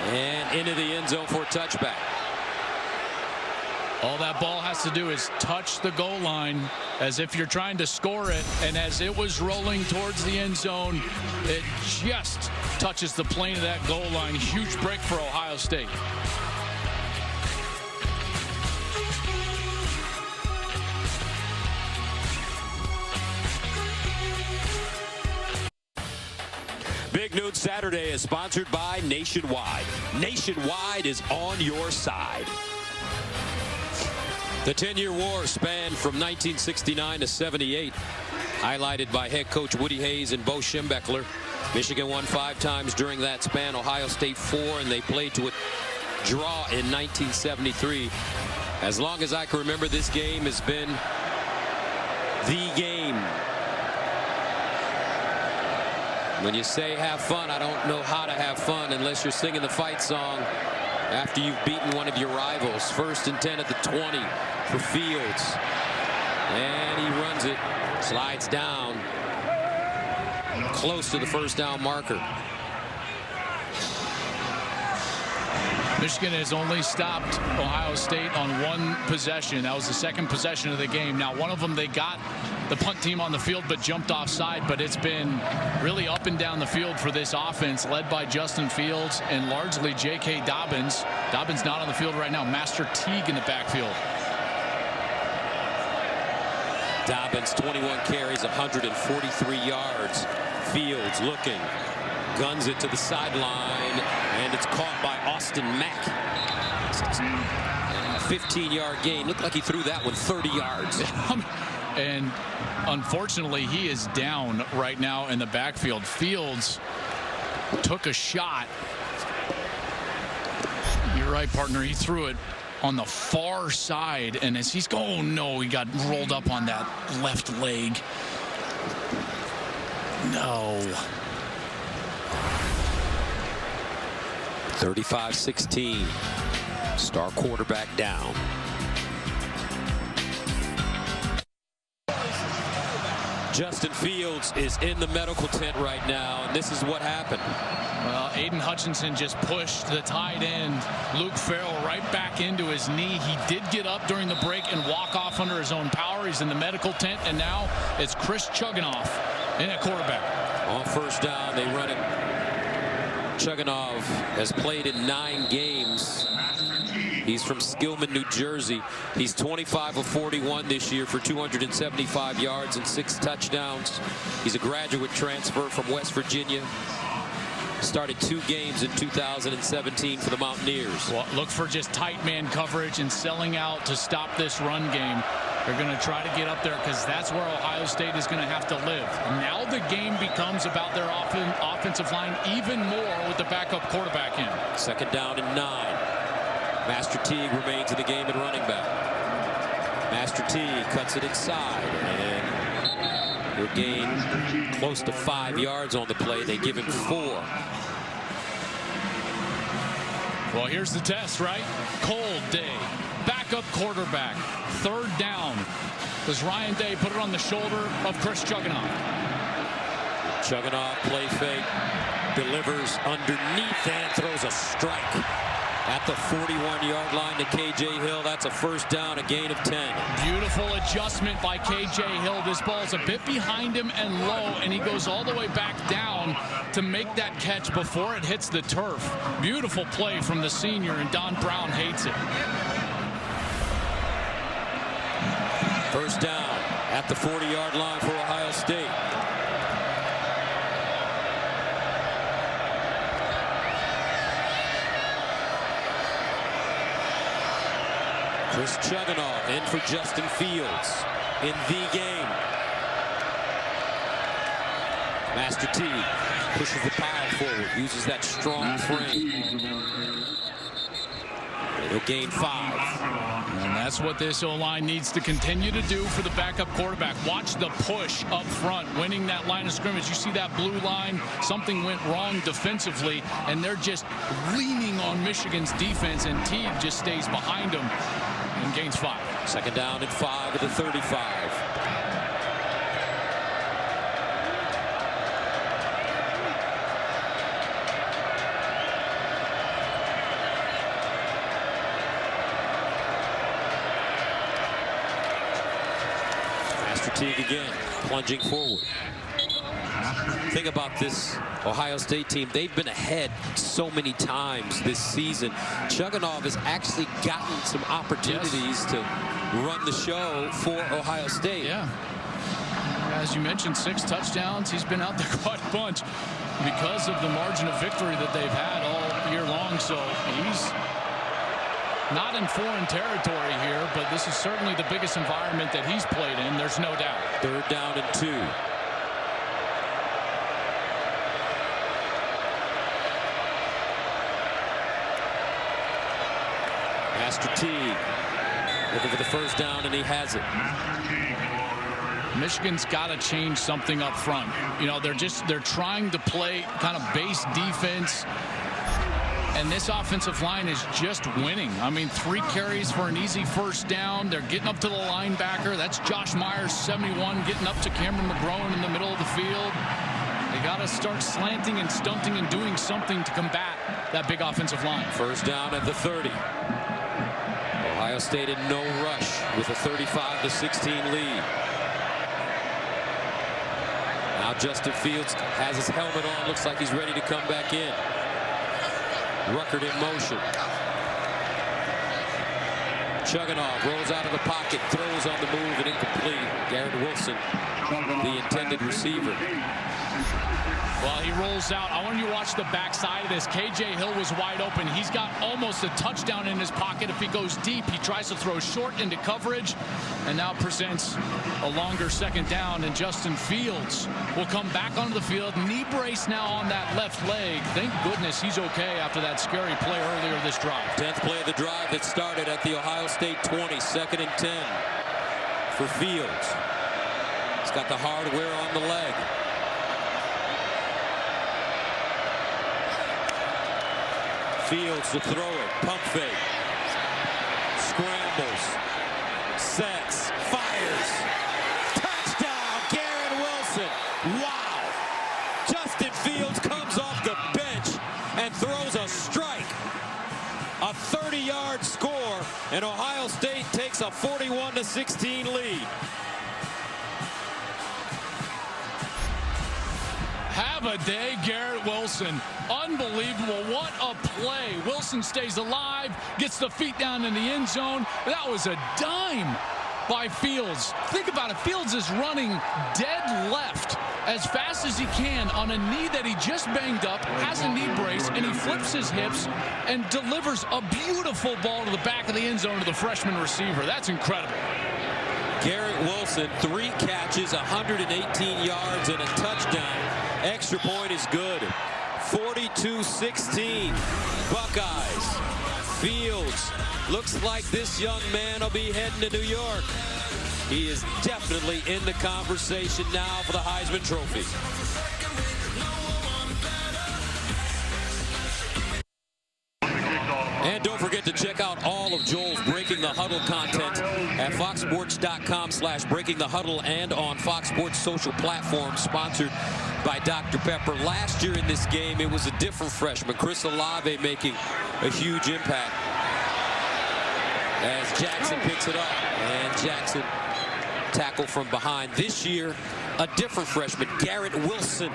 And into the end zone for a touchback. All that ball has to do is touch the goal line as if you're trying to score it, and as it was rolling towards the end zone, it just touches the plane of that goal line. Huge break for Ohio State. Big Noon Saturday is sponsored by Nationwide. Nationwide is on your side. The 10-year war spanned from 1969 to 78, highlighted by head coach Woody Hayes and Bo Schembechler. Michigan won 5 times during that span, Ohio State 4, and they played to a draw in 1973. As long as I can remember, this game has been the game. When you say have fun, I don't know how to have fun unless you're singing the fight song after you've beaten one of your rivals. 1st and 10 at the 20 for Fields. And he runs it, slides down, close to the first down marker. Michigan has only stopped Ohio State on 1 possession. That was the 2nd possession of the game. Now, one of them they got the punt team on the field but jumped offside, but it's been really up and down the field for this offense, led by Justin Fields and largely J.K. Dobbins. Dobbins not on the field right now. Master Teague in the backfield. Dobbins, 21 carries, 143 yards. Fields looking, guns it to the sideline, and it's caught by Austin Mack. A 15-yard gain. Looked like he threw that one 30 yards. And unfortunately, he is down right now in the backfield. Fields took a shot. You're right, partner. He threw it on the far side, and as he's going, oh no, he got rolled up on that left leg. No. 35-16. Star quarterback down. Justin Fields is in the medical tent right now, and this is what happened. Well, Aiden Hutchinson just pushed the tight end, Luke Farrell, right back into his knee. He did get up during the break and walk off under his own power. He's in the medical tent, and now it's Chris Chugginoff in at quarterback. On first down, they run it. Chugginoff has played in 9 games. He's from Skillman, New Jersey. He's 25 of 41 this year for 275 yards and 6 touchdowns. He's a graduate transfer from West Virginia. Started 2 games in 2017 for the Mountaineers. Well, look for just tight man coverage and selling out to stop this run game. They're going to try to get up there because that's where Ohio State is going to have to live. Now the game becomes about their offensive line even more with the backup quarterback in. Second down and 9. Master Teague remains in the game at running back. Master Teague cuts it inside, and he'll gain close to 5 yards on the play. They give him 4. Well, here's the test, right? Cold day. Backup quarterback. Third down. Does Ryan Day put it on the shoulder of Chris Chugginoff? Chugginoff play fake. Delivers underneath and throws a strike at the 41-yard line to K.J. Hill. That's a first down, a gain of 10. Beautiful adjustment by K.J. Hill. This ball's a bit behind him and low, and he goes all the way back down to make that catch before it hits the turf. Beautiful play from the senior, and Don Brown hates it. First down at the 40-yard line for Ohio State. Chris Chugginoff in for Justin Fields in the game. Master Teague pushes the pile forward, uses that strong frame. He'll gain 5. And that's what this O-line needs to continue to do for the backup quarterback. Watch the push up front, winning that line of scrimmage. You see that blue line, something went wrong defensively, and they're just leaning on Michigan's defense, and Teague just stays behind them and gains 5. Second down and 5 at the 35. Teague again, plunging forward. Think about this Ohio State team. They've been ahead so many times this season. Chugginoff has actually gotten some opportunities to run the show for Ohio State. Yeah. As you mentioned, 6 touchdowns. He's been out there quite a bunch because of the margin of victory that they've had all year long. So he's not in foreign territory here, but this is certainly the biggest environment that he's played in. There's no doubt. Third down and 2. Master Teague looking for the first down, and he has it. Michigan's got to change something up front. You know, they're trying to play kind of base defense. And this offensive line is just winning. I mean, 3 carries for an easy first down. They're getting up to the linebacker. That's Josh Myers, 71, getting up to Cameron McGrone in the middle of the field. They got to start slanting and stunting and doing something to combat that big offensive line. First down at the 30. Ohio State in no rush with a 35-16 lead. Now Justin Fields has his helmet on. Looks like he's ready to come back in. Ruckert in motion. Chugginoff rolls out of the pocket, throws on the move, and incomplete. Garrett Wilson, the intended receiver. Well, he rolls out. I want you to watch the backside of this. KJ Hill was wide open. He's got almost a touchdown in his pocket. If he goes deep, he tries to throw short into coverage and now presents a longer second down. And Justin Fields will come back onto the field. Knee brace now on that left leg. Thank goodness he's okay after that scary play earlier this drive. 10th play of the drive that started at the Ohio State 20. 2nd and 10 for Fields. He's got the hardware on the leg. Fields to throw it. Pump fake. Scrambles. Sets. Fires. Touchdown, Garrett Wilson. Wow. Justin Fields comes off the bench and throws a strike. A 30-yard score, and Ohio State takes a 41-16 lead. Have a day, Garrett Wilson. Unbelievable. What a play. Wilson stays alive, gets the feet down in the end zone. That was a dime by Fields. Think about it. Fields is running dead left as fast as he can on a knee that he just banged up, has a knee brace, and he flips his hips and delivers a beautiful ball to the back of the end zone to the freshman receiver. That's incredible. Garrett Wilson, 3 catches, 118 yards, and a touchdown. Extra point is good. 42-16. Buckeyes. Fields. Looks like this young man will be heading to New York. He is definitely in the conversation now for the Heisman Trophy. And don't forget to check out all of Joel's Breaking the Huddle content at foxsports.com/breakingthehuddle and on Fox Sports social platforms, sponsored by Dr. Pepper. Last year in this game, it was a different freshman, Chris Olave, making a huge impact as Jackson picks it up, and Jackson tackle from behind. This year, a different freshman, Garrett Wilson,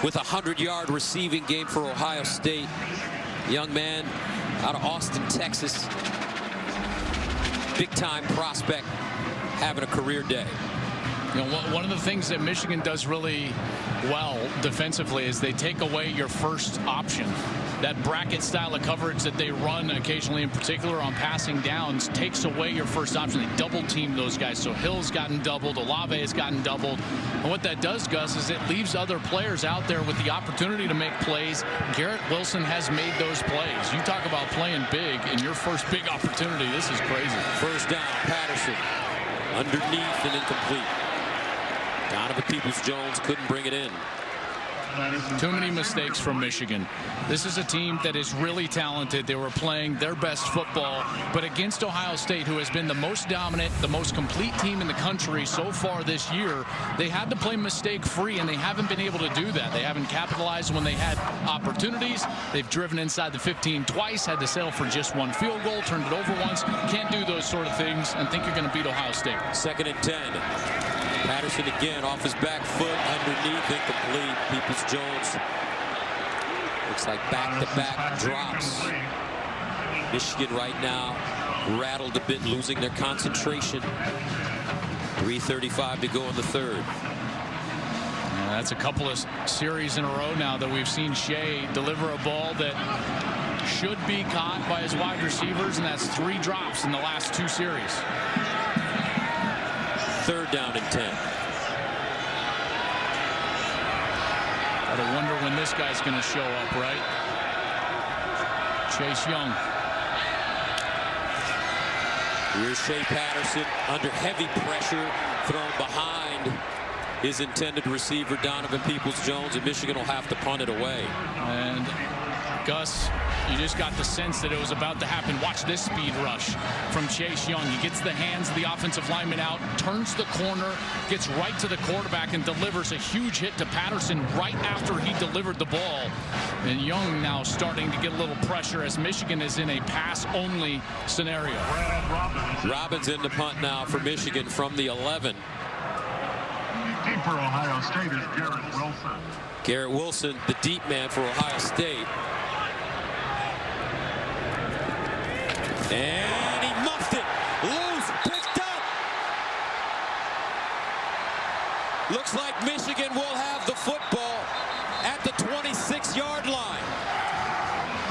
with a 100-yard receiving game for Ohio State. Young man out of Austin, Texas. Big-time prospect, having a career day. You know, one of the things that Michigan does really well defensively is they take away your first option. That bracket style of coverage that they run occasionally, in particular on passing downs, takes away your first option. They double team those guys. So Hill's gotten doubled, Olave has gotten doubled. And what that does, Gus, is it leaves other players out there with the opportunity to make plays. Garrett Wilson has made those plays. You talk about playing big in your first big opportunity. This is crazy. First down, Patterson. Underneath and incomplete. Donovan Peoples-Jones couldn't bring it in. Too many mistakes from Michigan. This is a team that is really talented. They were playing their best football, but against Ohio State, who has been the most dominant, the most complete team in the country so far this year, they had to play mistake-free, and they haven't been able to do that. They haven't capitalized when they had opportunities. They've driven inside the 15 twice, had to settle for just 1 field goal, turned it over once. Can't do those sort of things and think you're going to beat Ohio State. 2nd and 10. Patterson again off his back foot, underneath, incomplete. Peoples-Jones looks like back-to-back drops. Michigan right now rattled a bit, losing their concentration. 3:35 to go in the third. That's a couple of series in a row now that we've seen Shea deliver a ball that should be caught by his wide receivers, and that's 3 drops in the last 2 series. 3rd down and 10. Gotta wonder when this guy's going to show up, right? Chase Young. Here's Shea Patterson under heavy pressure, thrown behind his intended receiver, Donovan Peoples-Jones, and Michigan will have to punt it away. And Gus, you just got the sense that it was about to happen. Watch this speed rush from Chase Young. He gets the hands of the offensive lineman out, turns the corner, gets right to the quarterback, and delivers a huge hit to Patterson right after he delivered the ball. And Young now starting to get a little pressure as Michigan is in a pass-only scenario. Robbins in the punt now for Michigan from the 11. Deep for Ohio State is Garrett Wilson. Garrett Wilson, the deep man for Ohio State. And he muffed it. Loose, picked up. Looks like Michigan Michigan will have the football at the 26-yard line.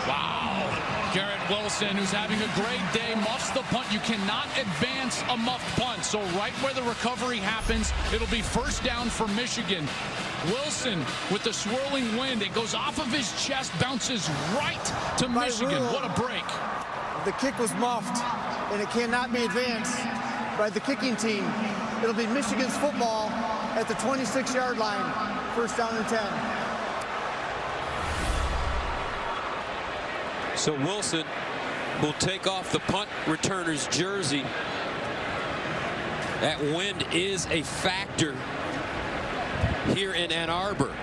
Wow. Garrett Wilson, who's having a great day, muffs the punt. You cannot advance a muffed punt. So right where the recovery happens, it'll be first down for Michigan. Wilson with the swirling wind. It goes off of his chest, bounces right to Michigan. What a break. The kick was muffed, and it cannot be advanced by the kicking team. It'll be Michigan's football at the 26-yard line, first down and 10. So Wilson will take off the punt returner's jersey. That wind is a factor here in Ann Arbor.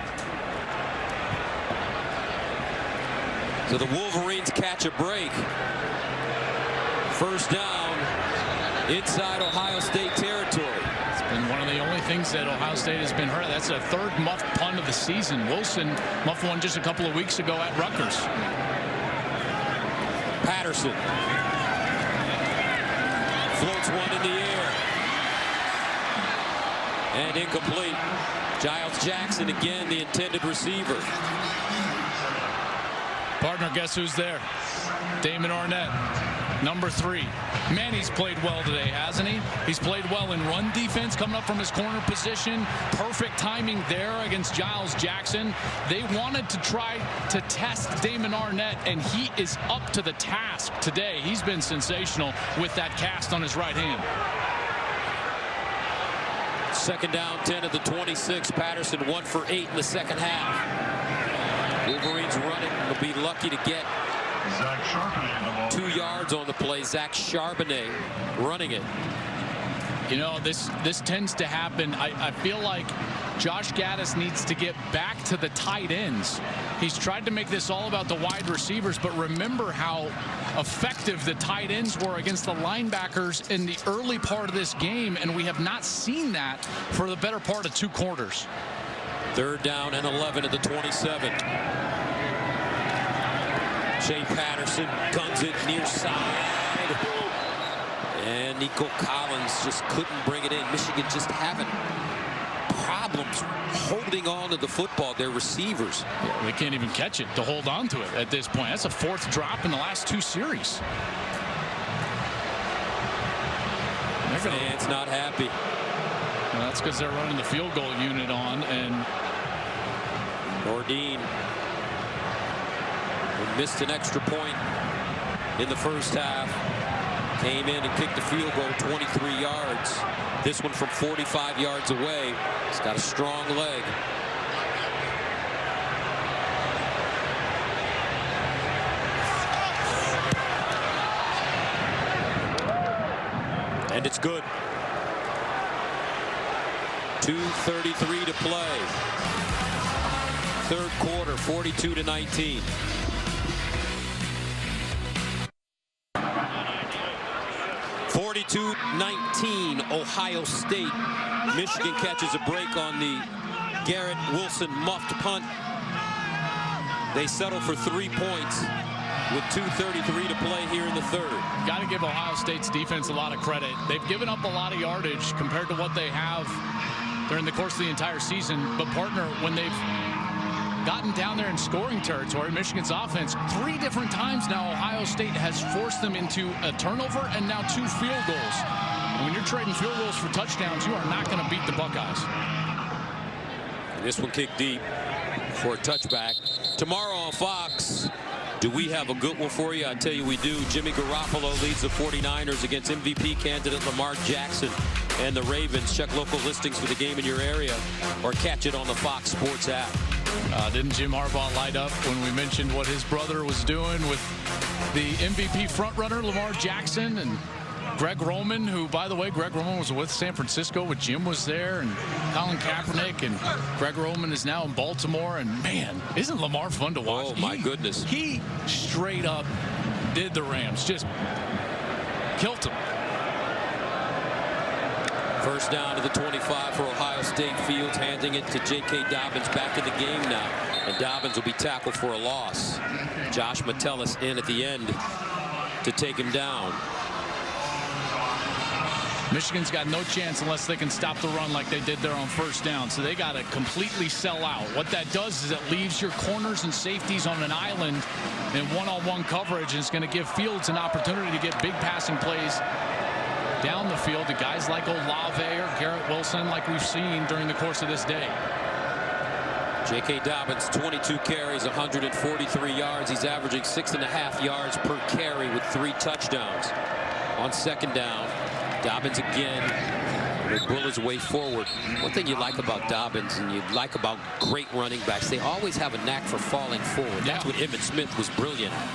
So the Wolverines catch a break. First down inside Ohio State territory. It's been one of the only things that Ohio State has been hurt. That's a third muffed punt of the season. Wilson muffed one just a couple of weeks ago at Rutgers. Patterson floats one in the air. And incomplete. Giles Jackson again, the intended receiver. Partner, guess who's there? Damon Arnett, number 3. Man, he's played well today, hasn't he? He's played well in run defense, coming up from his corner position. Perfect timing there against Giles Jackson. They wanted to try to test Damon Arnett, and he is up to the task today. He's been sensational with that cast on his right hand. Second down, 10 at the 26. Patterson 1 for 8 in the second half. Wolverines running. Will be lucky to get 2 yards on the play. Zach Charbonnet running it. You know, this tends to happen. I feel like Josh Gaddis needs to get back to the tight ends. He's tried to make this all about the wide receivers, but remember how effective the tight ends were against the linebackers in the early part of this game, and we have not seen that for the better part of 2 quarters. Third down and 11 at the 27. Shea Patterson guns it near side. And Nico Collins just couldn't bring it in. Michigan just having problems holding on to the football. Their receivers. They can't even catch it to hold on to it at this point. That's a 4th drop in the last 2 series. Fans not happy. Well, that's because they're running the field goal unit on, and Nordine missed an extra point in the first half. Came in and kicked the field goal 23 yards. This one from 45 yards away. He's got a strong leg. And it's good. 2:33 to play. Third quarter, 42-19. Ohio State. Michigan catches a break on the Garrett Wilson muffed punt. They settle for 3 points with 2:33 to play here in the third. Got to give Ohio State's defense a lot of credit. They've given up a lot of yardage compared to what they have during the course of the entire season. But partner, when they've gotten down there in scoring territory, Michigan's offense, 3 different times now Ohio State has forced them into a turnover and now 2 field goals. And when you're trading field goals for touchdowns, you are not going to beat the Buckeyes. This one kicked deep for a touchback. Tomorrow on Fox, do we have a good one for you? I tell you we do. Jimmy Garoppolo leads the 49ers against MVP candidate Lamar Jackson and the Ravens. Check local listings for the game in your area or catch it on the Fox Sports app. Didn't Jim Harbaugh light up when we mentioned what his brother was doing with the MVP frontrunner Lamar Jackson and Greg Roman, who, by the way, Greg Roman was with San Francisco when Jim was there, and Colin Kaepernick, and Greg Roman is now in Baltimore. And man, isn't Lamar fun to watch? Oh my goodness. He straight up did the Rams, just killed them. First down to the 25 for Ohio State. Fields handing it to J.K. Dobbins back in the game now. And Dobbins will be tackled for a loss. Josh Metellus in at the end to take him down. Michigan's got no chance unless they can stop the run like they did there on first down. So they got to completely sell out. What that does is it leaves your corners and safeties on an island in one-on-one coverage, and it's going to give Fields an opportunity to get big passing plays down the field to guys like Olave or Garrett Wilson, like we've seen during the course of this day. J.K. Dobbins, 22 carries, 143 yards. He's averaging 6.5 yards per carry with 3 touchdowns. On second down, Dobbins again will bull his way forward. One thing you like about Dobbins and you like about great running backs, they always have a knack for falling forward. That's what Emmitt Smith was brilliant at.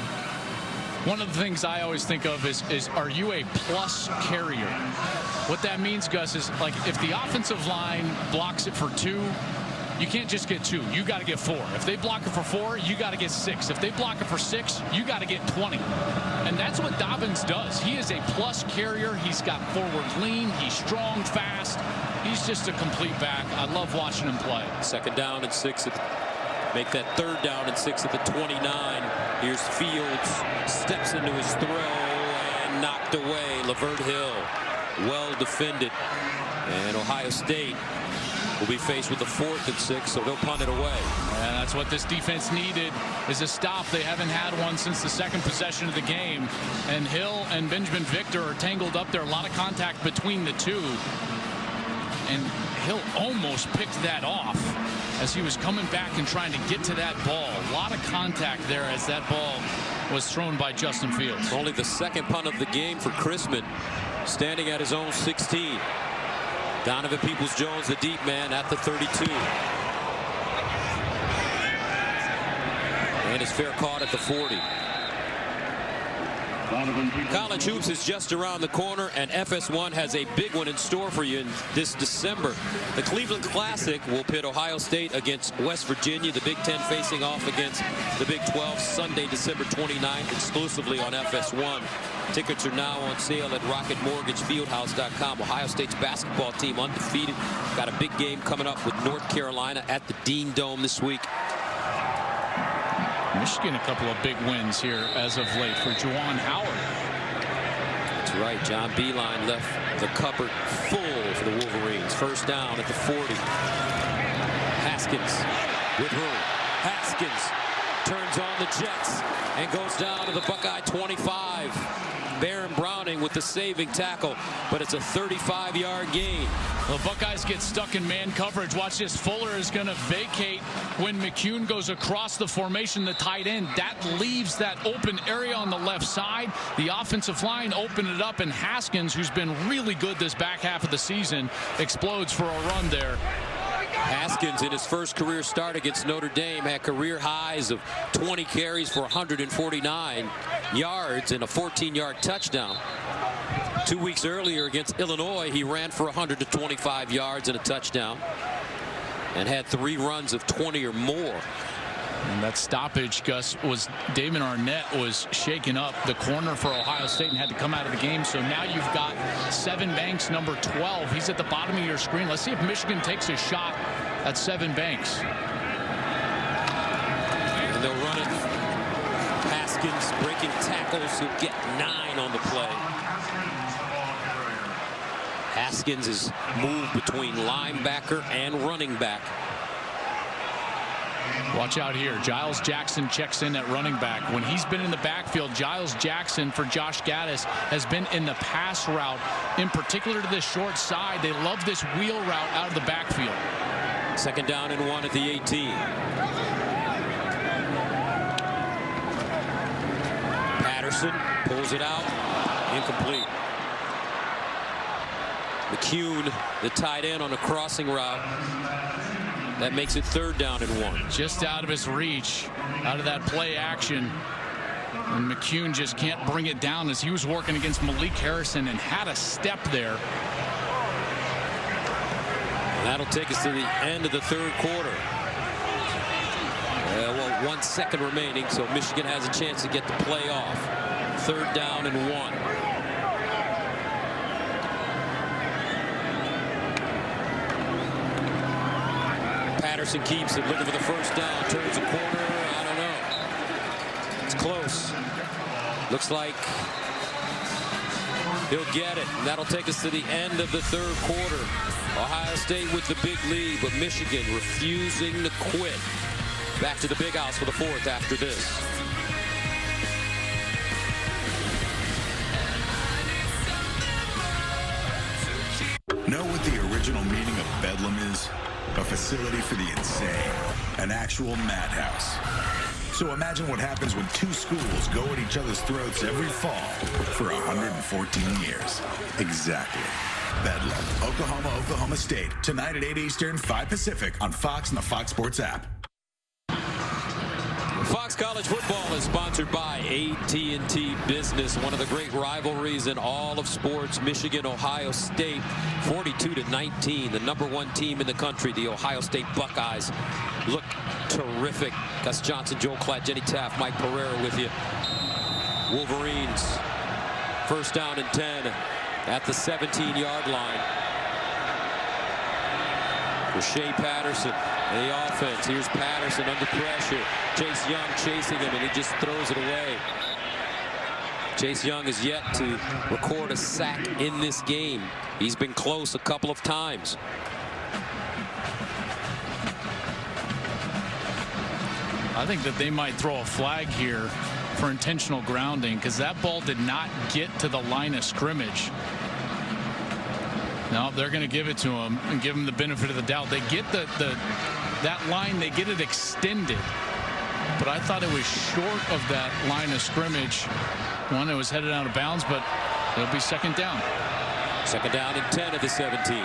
One of the things I always think of is are you a plus carrier? What that means, Gus, is like if the offensive line blocks it for 2, you can't just get 2. You got to get 4. If they block it for 4, you got to get 6. If they block it for 6, you got to get 20. And that's what Dobbins does. He is a plus carrier. He's got forward lean. He's strong, fast. He's just a complete back. I love watching him play. Second down and 6. Make that third down and 6 at the 29. Here's Fields. Steps into his throw and knocked away. Lavert Hill. Well defended. And Ohio State will be faced with a 4th and 6, so they'll punt it away. And that's what this defense needed, is a stop. They haven't had one since the second possession of the game. And Hill and Benjamin Victor are tangled up there. A lot of contact between the two. And Hill almost picked that off as he was coming back and trying to get to that ball. A lot of contact there as that ball was thrown by Justin Fields. Only the second punt of the game for Chrisman, standing at his own 16. Donovan Peoples-Jones, the deep man, at the 32. And his fair caught at the 40. College hoops is just around the corner, and FS1 has a big one in store for you in this December. The Cleveland Classic will pit Ohio State against West Virginia, the Big Ten facing off against the Big 12 Sunday, December 29th, exclusively on FS1. Tickets are now on sale at RocketMortgageFieldhouse.com. Ohio State's basketball team undefeated. Got a big game coming up with North Carolina at the Dean Dome this week. Michigan, a couple of big wins here as of late for Juwan Howard. That's right. John Beilein left the cupboard full for the Wolverines. First down at the 40. Haskins with room. Haskins turns on the Jets and goes down to the Buckeye 25. Baron Browning with the saving tackle, but it's a 35-yard gain. The Buckeyes get stuck in man coverage. Watch this. Fuller is going to vacate when McCune goes across the formation, the tight end. That leaves that open area on the left side. The offensive line opened it up, and Haskins, who's been really good this back half of the season, explodes for a run there. Haskins, in his first career start against Notre Dame, had career highs of 20 carries for 149 yards and a 14-yard touchdown. 2 weeks earlier against Illinois, he ran for 125 yards and a touchdown and had 3 runs of 20 or more. And that stoppage, Gus, was Damon Arnett was shaken up, the corner for Ohio State, and had to come out of the game. So now you've got Sevyn Banks, number 12. He's at the bottom of your screen. Let's see if Michigan takes a shot at Sevyn Banks. And they'll run it. Haskins breaking tackles. He'll get 9 on the play. Haskins is moved between linebacker and running back. Watch out here. Giles Jackson checks in at running back. When he's been in the backfield, Giles Jackson for Josh Gaddis has been in the pass route, in particular to the short side. They love this wheel route out of the backfield. Second down and 1 at the 18. Patterson pulls it out. Incomplete. McCune, the tight end, on a crossing route. That makes it third down and 1. Just out of his reach, out of that play action. And McCune just can't bring it down as he was working against Malik Harrison and had a step there. And that'll take us to the end of the third quarter. Well, 1 second remaining, so Michigan has a chance to get the play off. Third down and 1. Patterson keeps it, looking for the first down, turns the corner. I don't know. It's close. Looks like He'll get it, and that'll take us to the end of the third quarter. Ohio State with the big lead, but Michigan refusing to quit. Back to the Big House for the fourth after this. Know what the original meaning of Bedlam is? A facility for the insane. An actual madhouse. So imagine what happens when two schools go at each other's throats every fall for 114 years. Exactly. Bedlam, Oklahoma State. Tonight at 8 Eastern, 5 Pacific on Fox and the Fox Sports app. Fox College Football is sponsored by AT&T Business, one of the great rivalries in all of sports. Michigan, Ohio State, 42-19, the #1 team in the country. The Ohio State Buckeyes look terrific. Gus Johnson, Joel Klatt, Jenny Taft, Mike Pereira with you. Wolverines, first down and 10 at the 17-yard line. For Shea Patterson, the offense. Here's Patterson under pressure. Chase Young chasing him, and he just throws it away. Chase Young is yet to record a sack in this game. He's been close a couple of times. I think that they might throw a flag here for intentional grounding because that ball did not get to the line of scrimmage. No, they're going to give it to him and give him the benefit of the doubt. They get that line, they get it extended. But I thought it was short of that line of scrimmage. One that was headed out of bounds, but it'll be second down. Second down and 10 at the 17.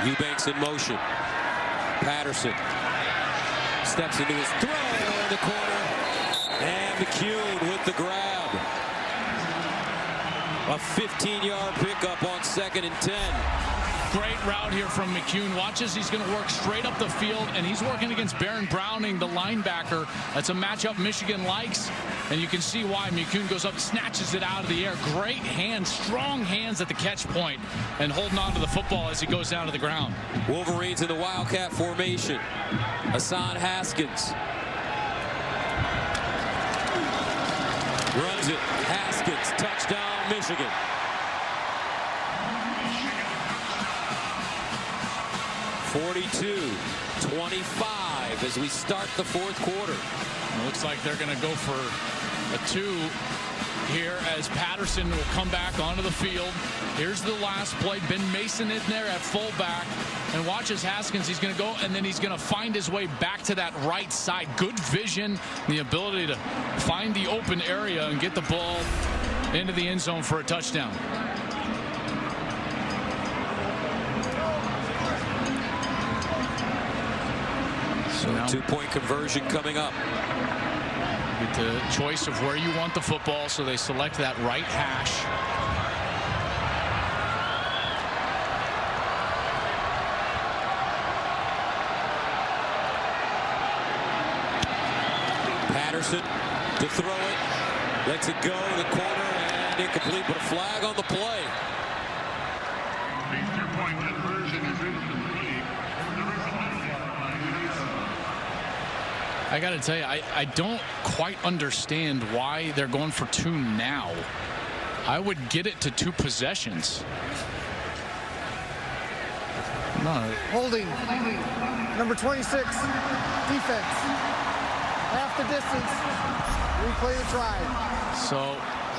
Eubanks in motion. Patterson steps into his throw in the corner. And McCune with the grab. A 15-yard pickup on 2nd and 10. Great route here from McCune. Watch as he's going to work straight up the field, and he's working against Baron Browning, the linebacker. That's a matchup Michigan likes, and you can see why. McCune goes up, snatches it out of the air. Great hands, strong hands at the catch point, and holding on to the football as he goes down to the ground. Wolverines in the Wildcat formation. Hassan Haskins runs it. Haskins, touchdown, Michigan. (42-25) as we start the fourth quarter. It looks like they're going to go for a 2 here as Patterson will come back onto the field. Here's the last play. Ben Mason in there at fullback. And watch as Haskins, he's going to go, and then he's going to find his way back to that right side. Good vision, the ability to find the open area and get the ball into the end zone for a touchdown. So a 2-point conversion coming up. Get the choice of where you want the football, so they select that right hash. Patterson to throw it. Lets it go in the corner and incomplete, but a flag on the play. The 2-point conversion is incomplete. I got to tell you, I don't quite understand why they're going for 2 now. I would get it to 2 possessions. No. Holding. Number 26. Defense. Half the distance. Replay the try. So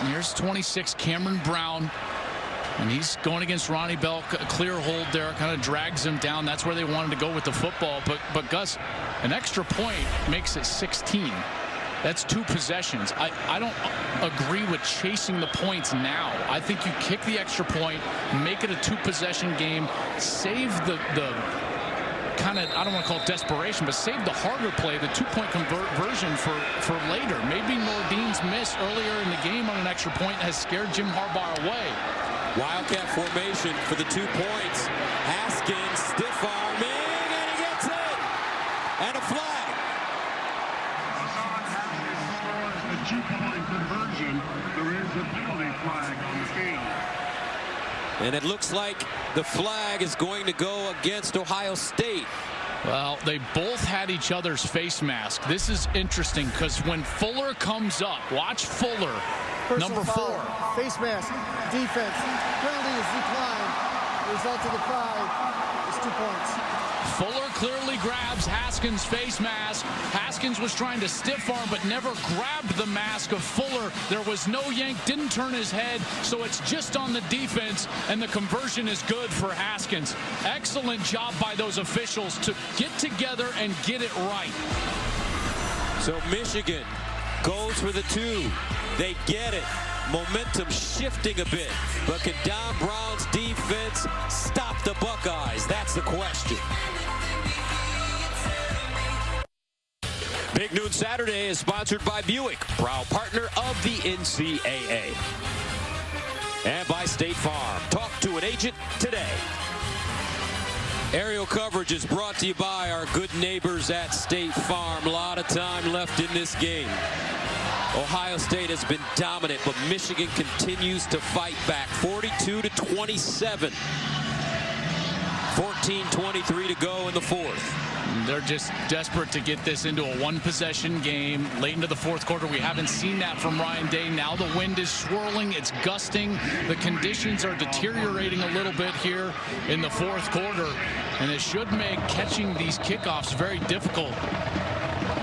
here's 26, Cameron Brown. And he's going against Ronnie Bell. A clear hold there, kind of drags him down. That's where they wanted to go with the football. But Gus, an extra point makes it 16. That's 2 possessions. I don't agree with chasing the points now. I think you kick the extra point, make it a 2-possession game, save the kind of, I don't want to call it desperation, but save the harder play, the 2-point conversion for later. Maybe Nordin's miss earlier in the game on an extra point has scared Jim Harbaugh away. Wildcat formation for the 2 points. Haskins stiff arming, and he gets it. And a flag. The 2-point conversion. There is a penalty flag on the field. And it looks like the flag is going to go against Ohio State. Well, they both had each other's face mask. This is interesting because when Fuller comes up, watch Fuller. Personal Number foul, 4. face mask, defense. Penalty is declined. The result of the try is 2 points. Fuller clearly grabs Haskins' face mask. Haskins was trying to stiff arm but never grabbed the mask of Fuller. There was no yank, didn't turn his head, so it's just on the defense, and the conversion is good for Haskins. Excellent job by those officials to get together and get it right. So Michigan goes for the 2. They get it. Momentum shifting a bit. But can Don Brown's defense stop the Buckeyes? That's the question. Big Noon Saturday is sponsored by Buick, proud partner of the NCAA. And by State Farm. Talk to an agent today. Aerial coverage is brought to you by our good neighbors at State Farm. A lot of time left in this game. Ohio State has been dominant, but Michigan continues to fight back. 42-27. 14:23 to go in the fourth. They're just desperate to get this into a one-possession game late into the fourth quarter. We haven't seen that from Ryan Day. Now the wind is swirling. It's gusting. The conditions are deteriorating a little bit here in the fourth quarter, and it should make catching these kickoffs very difficult.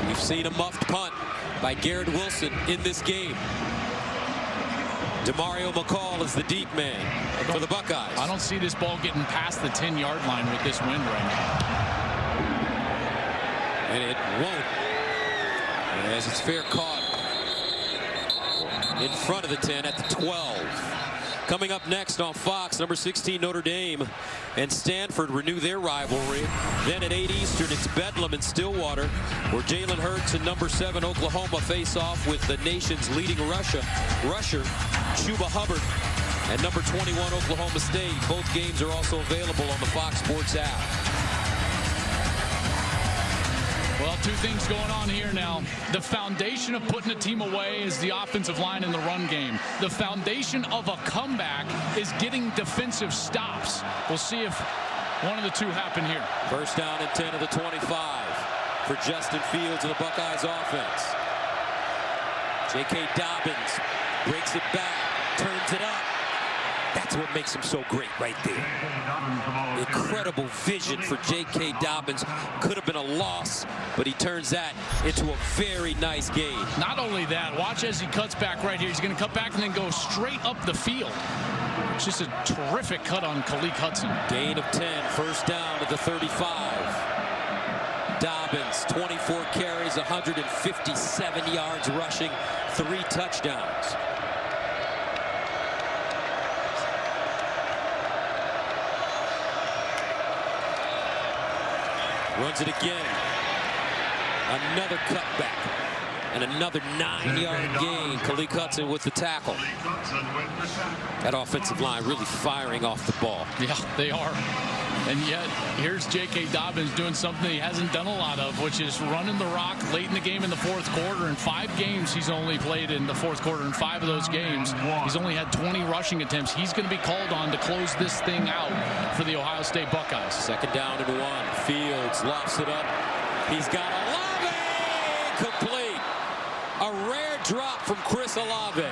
We've seen a muffed punt by Garrett Wilson in this game. DeMario McCall is the deep man for the Buckeyes. I don't see this ball getting past the 10-yard line with this wind right now. And it won't, as it's fair caught in front of the 10 at the 12. Coming up next on Fox, number 16 Notre Dame and Stanford renew their rivalry. Then at 8 Eastern, it's Bedlam and Stillwater, where Jalen Hurts and number 7 Oklahoma face off with the nation's leading rusher Chuba Hubbard, and number 21 Oklahoma State. Both games are also available on the Fox Sports app. Well, 2 things going on here now. The foundation of putting a team away is the offensive line in the run game. The foundation of a comeback is getting defensive stops. We'll see if one of the 2 happen here. First down and 10 of the 25 for Justin Fields and the Buckeyes offense. J.K. Dobbins breaks it back, turns it up. That's what makes him so great right there. Incredible vision for J.K. Dobbins. Could have been a loss, but he turns that into a very nice gain. Not only that, watch as he cuts back right here. He's going to cut back and then go straight up the field. It's just a terrific cut on Khaleke Hudson. Gain of 10, first down at the 35. Dobbins, 24 carries, 157 yards rushing, 3 touchdowns. Runs it again. Another cutback. And another 9-yard gain. Khaleke Hudson with the tackle. That offensive line really firing off the ball. Yeah, they are. And yet, here's J.K. Dobbins doing something he hasn't done a lot of, which is running the rock late in the game in the fourth quarter. In 5 games, he's only played in the fourth quarter. In 5 of those games, he's only had 20 rushing attempts. He's going to be called on to close this thing out for the Ohio State Buckeyes. Second down and 1. Fields lofts it up. He's got Olave complete. A rare drop from Chris Olave.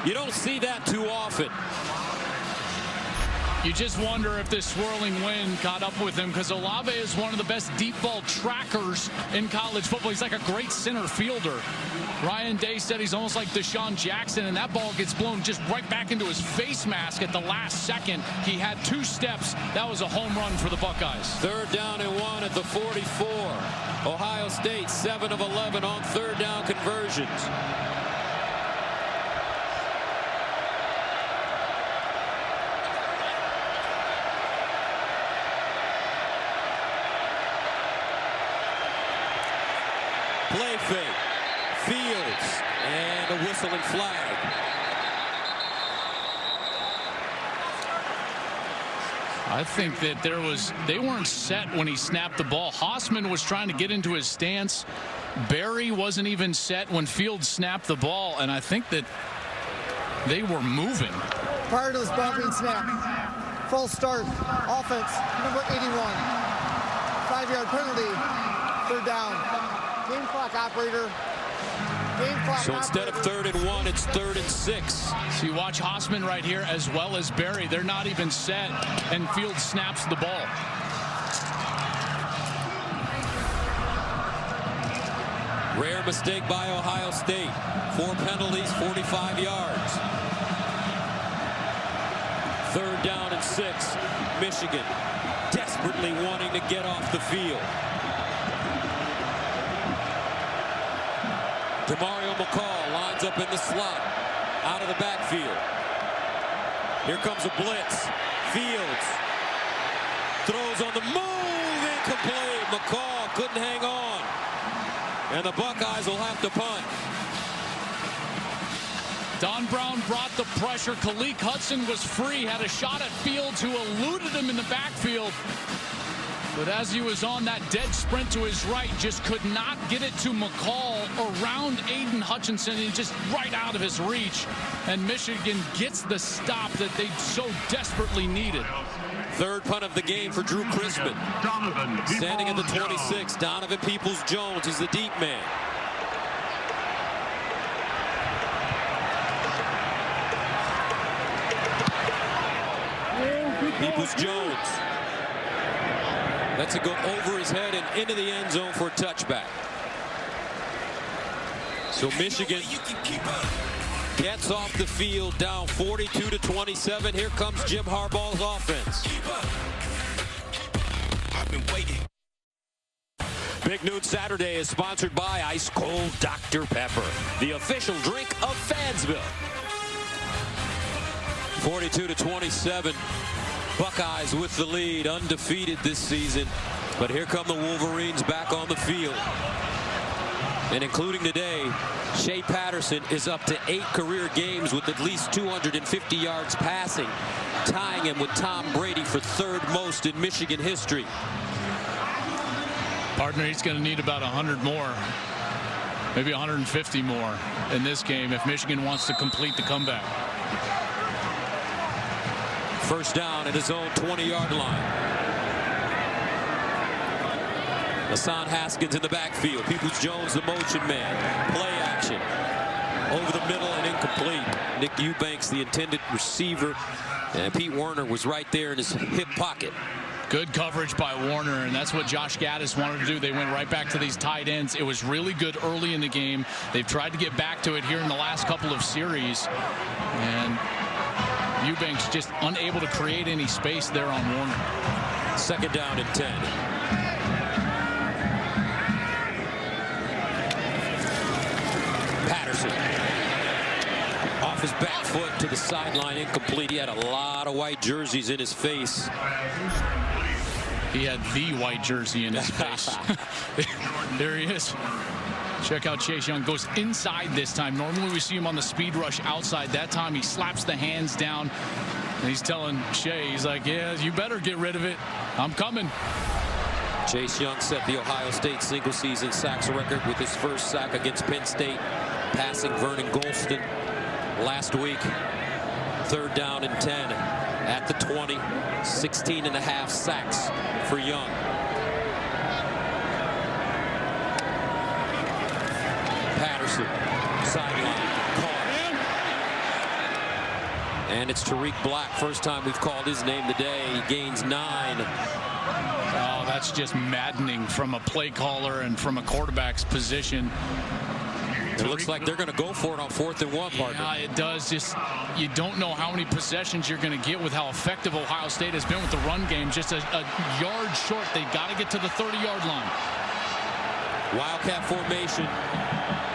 You don't see that too often. You just wonder if this swirling wind caught up with him, because Olave is one of the best deep ball trackers in college football. He's like a great center fielder. Ryan Day said he's almost like Deshaun Jackson, and that ball gets blown just right back into his face mask at the last second. He had 2 steps. That was a home run for the Buckeyes. Third down and 1 at the 44. Ohio State 7 of 11 on third down conversions. Play fake. Fields. And a whistle and flag. I think that they weren't set when he snapped the ball. Hausman was trying to get into his stance. Barry wasn't even set when Fields snapped the ball, and I think that they were moving. Prior to this ball being snapped, false start, offense, number 81. 5-yard penalty, third down. Game clock operator, So instead of 3rd and 1, it's 3rd and 6. So you watch Hausman right here as well as Barry. They're not even set, and Field snaps the ball. Rare mistake by Ohio State. 4 penalties, 45 yards. 3rd down and 6. Michigan desperately wanting to get off the field. DeMario McCall lines up in the slot, out of the backfield. Here comes a blitz. Fields throws on the move, incomplete. McCall couldn't hang on, and the Buckeyes will have to punt. Don Brown brought the pressure. Khaleke Hudson was free, had a shot at Fields, who eluded him in the backfield. But as he was on that dead sprint to his right, just could not get it to McCall around Aiden Hutchinson, and just right out of his reach. And Michigan gets the stop that they so desperately needed. 3rd punt of the game for Drew Crispin. Standing at the 26, Donovan Peoples-Jones. He's the deep man. Peoples-Jones lets it go over his head and into the end zone for a touchback. So Michigan gets off the field down 42-27. Here comes Jim Harbaugh's offense. I've been waiting. Big Noon Saturday is sponsored by Ice Cold Dr. Pepper, the official drink of Fansville. 42-27. Buckeyes with the lead, undefeated this season. But here come the Wolverines back on the field. And including today, Shea Patterson is up to 8 career games with at least 250 yards passing, tying him with Tom Brady for 3rd most in Michigan history. Partner, he's going to need about 100 more, maybe 150 more in this game if Michigan wants to complete the comeback. 1st down at his own 20-yard line. Hassan Haskins in the backfield. Peoples-Jones, the motion man. Play action. Over the middle and incomplete. Nick Eubanks, the intended receiver. And Pete Werner was right there in his hip pocket. Good coverage by Warner, and that's what Josh Gaddis wanted to do. They went right back to these tight ends. It was really good early in the game. They've tried to get back to it here in the last couple of series. And Eubanks just unable to create any space there on Warner. 2nd down and 10. Patterson off his back foot to the sideline, incomplete. He had a lot of white jerseys in his face. He had the white jersey in his face. There he is. Check out Chase Young. Goes inside this time. Normally we see him on the speed rush outside. That time he slaps the hands down. And he's telling Shea, he's like, yeah, you better get rid of it. I'm coming. Chase Young set the Ohio State single-season sacks record with his 1st sack against Penn State, passing Vernon Golston last week. 3rd down and 10 at the 20. 16.5 sacks for Young. Patterson, sideline, caught. And it's Tariq Black. First time we've called his name today. He gains 9. Oh, that's just maddening from a play caller and from a quarterback's position. It looks like they're going to go for it on 4th and 1, partner. Yeah, it does. Just, you don't know how many possessions you're going to get with how effective Ohio State has been with the run game. Just a yard short. They got to get to the 30-yard line. Wildcat formation.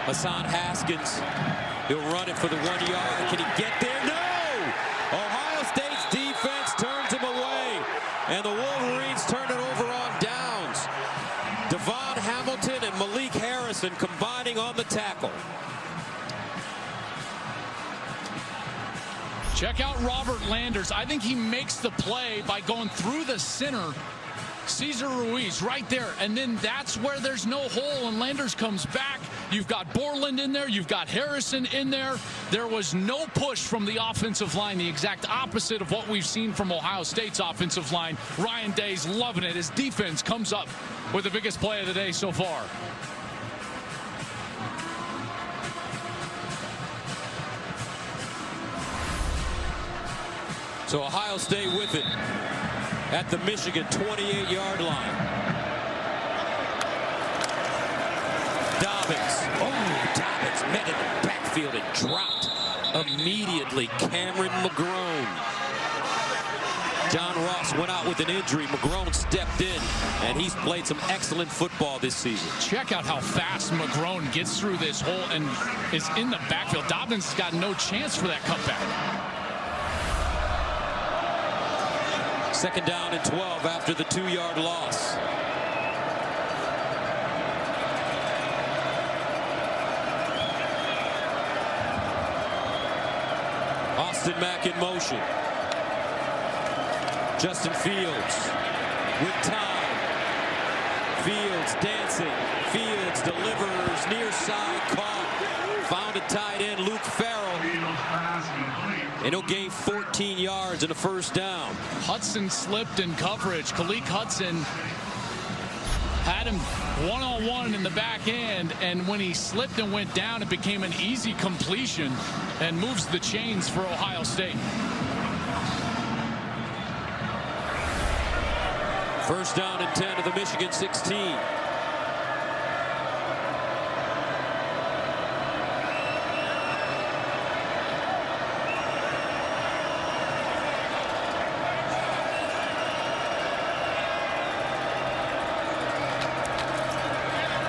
Hassan Haskins. He'll run it for the 1 yard. Can he get there? No! Ohio State's defense turns him away. And the Wolverines turn it over on downs. Devon Hamilton and Malik Harrison combining on the tackle. Check out Robert Landers. I think he makes the play by going through the center. Cesar Ruiz right there, and then that's where there's no hole, and Landers comes back. You've got Borland in there. You've got Harrison in there. There was no push from the offensive line, the exact opposite of what we've seen from Ohio State's offensive line. Ryan Day's loving it. His defense comes up with the biggest play of the day so far. So Ohio State with it at the Michigan 28-yard line. Dobbins. Oh, Dobbins met in the backfield and dropped immediately. Cameron McGrone. John Ross went out with an injury. McGrone stepped in, and he's played some excellent football this season. Check out how fast McGrone gets through this hole and is in the backfield. Dobbins got no chance for that cutback. 2nd down and 12 after the 2-yard loss. Austin Mack in motion. Justin Fields with time. Fields dancing. Fields delivers near side, caught. Found a tight end, Luke Farrell. And he'll gain 14 yards and a 1st down. Hudson slipped in coverage. Khaleke Hudson had him one-on-one in the back end, and when he slipped and went down, it became an easy completion and moves the chains for Ohio State. 1st down and 10 to the Michigan 16.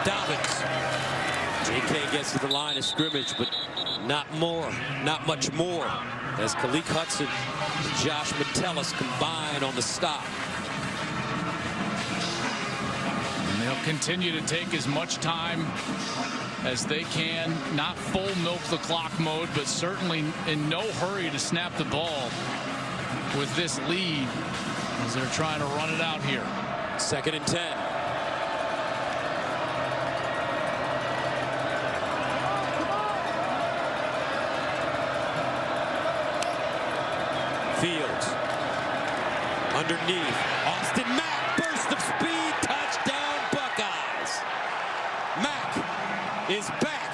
Dobbins. JK gets to the line of scrimmage, but not much more, as Khaleke Hudson and Josh Metellus combine on the stop. And they'll continue to take as much time as they can, not full milk the clock mode, but certainly in no hurry to snap the ball with this lead as they're trying to run it out here. 2nd and 10. Fields underneath. Austin Mack, burst of speed, touchdown Buckeyes. Mack is back.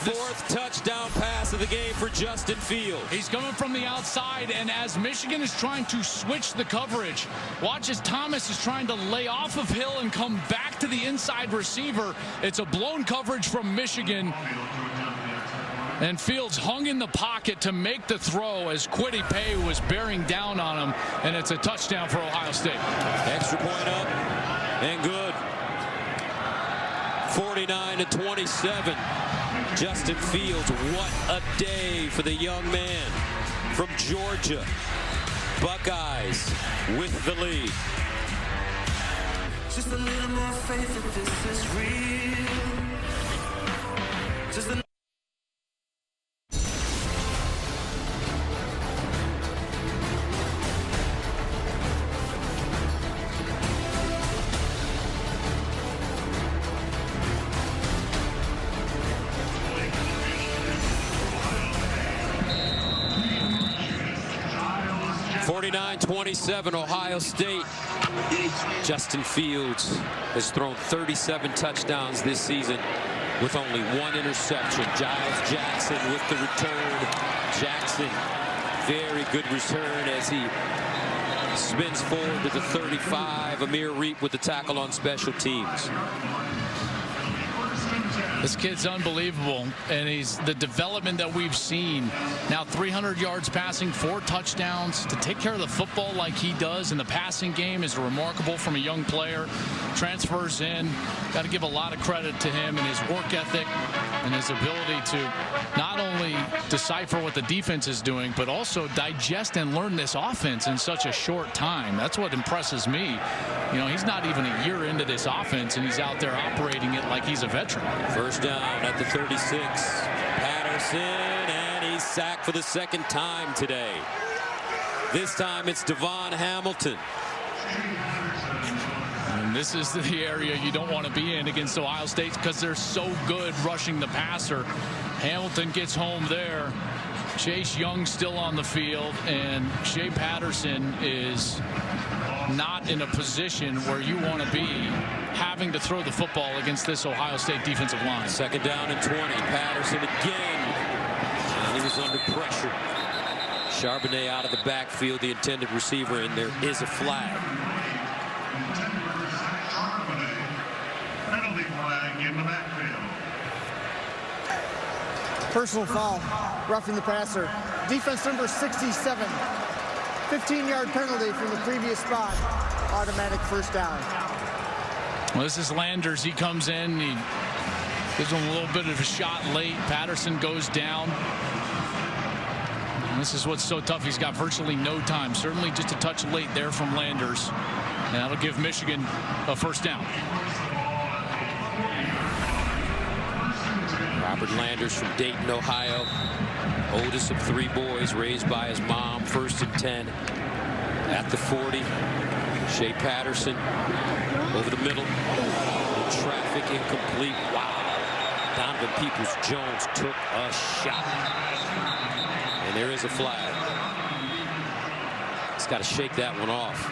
Fourth touchdown pass of the game for Justin Fields. He's coming from the outside, and as Michigan is trying to switch the coverage, watch as Thomas is trying to lay off of Hill and come back to the inside receiver. It's a blown coverage from Michigan, and Fields hung in the pocket to make the throw as Kwity Paye was bearing down on him, and it's a touchdown for Ohio State. Extra point up and good. 49-27. Justin Fields, what a day for the young man from Georgia. Buckeyes with the lead. Just a little more faith that this is real. Just a 49-27, Ohio State. Justin Fields has thrown 37 touchdowns this season with only 1 interception. Giles Jackson with the return. Jackson, very good return as he spins forward to the 35. Amir Reep with the tackle on special teams. This kid's unbelievable, and he's the development that we've seen. Now 300 yards passing, 4 touchdowns. To take care of the football like he does in the passing game is remarkable from a young player. Transfers in. Got to give a lot of credit to him and his work ethic and his ability to not only decipher what the defense is doing, but also digest and learn this offense in such a short time. That's what impresses me. You know, he's not even a year into this offense, and he's out there operating it like he's a veteran. First down at the 36. Patterson, and he's sacked for the 2nd time today. This time it's Devon Hamilton. And this is the area you don't want to be in against Ohio State because they're so good rushing the passer. Hamilton gets home there. Chase Young still on the field, and Shea Patterson is not in a position where you want to be having to to throw the football against this Ohio State defensive line. 2nd down and 20. Patterson again. And he was under pressure. Charbonnet out of the backfield, the intended receiver, and there is a flag. Penalty flag in the backfield. Personal foul, roughing the passer. Defense number 67. 15-yard penalty from the previous spot. Automatic first down. Well, this is Landers. He comes in. He gives him a little bit of a shot late. Patterson goes down. And this is what's so tough. He's got virtually no time. Certainly just a touch late there from Landers. And that'll give Michigan a first down. Robert Landers from Dayton, Ohio. Oldest of 3 boys, raised by his mom. 1st and 10 at the 40. Shea Patterson over the middle. Traffic incomplete. Wow. Donovan Peoples-Jones took a shot. And there is a flag. He's got to shake that one off.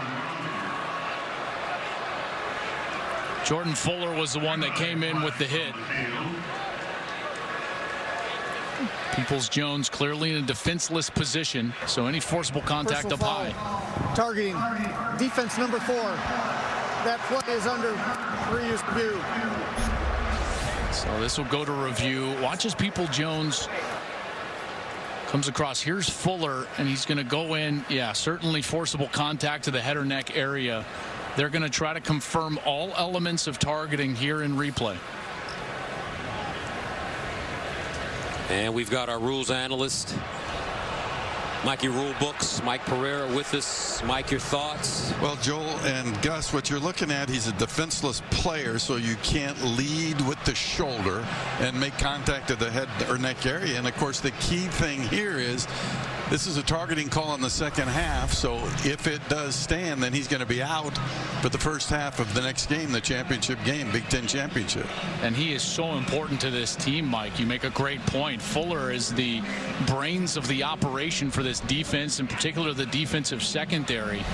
Jordan Fuller was the one that came in with the hit. Peoples-Jones clearly in a defenseless position, so any forcible contact up high. Targeting defense number 4. That play is under review. So this will go to review. Watch as Peoples-Jones comes across. Here's Fuller, and he's going to go in. Yeah, certainly forcible contact to the head or neck area. They're going to try to confirm all elements of targeting here in replay. And we've got our rules analyst, Mikey Rulebooks, Mike Pereira with us. Mike, your thoughts? Well, Joel and Gus, what you're looking at, he's a defenseless player, so you can't lead with the shoulder and make contact at the head or neck area. And, of course, the key thing here is this is a targeting call in the second half, so if it does stand, then he's going to be out for the first half of the next game, the championship game, Big Ten championship. And he is so important to this team, Mike. You make a great point. Fuller is the brains of the operation for this defense, in particular the defensive secondary.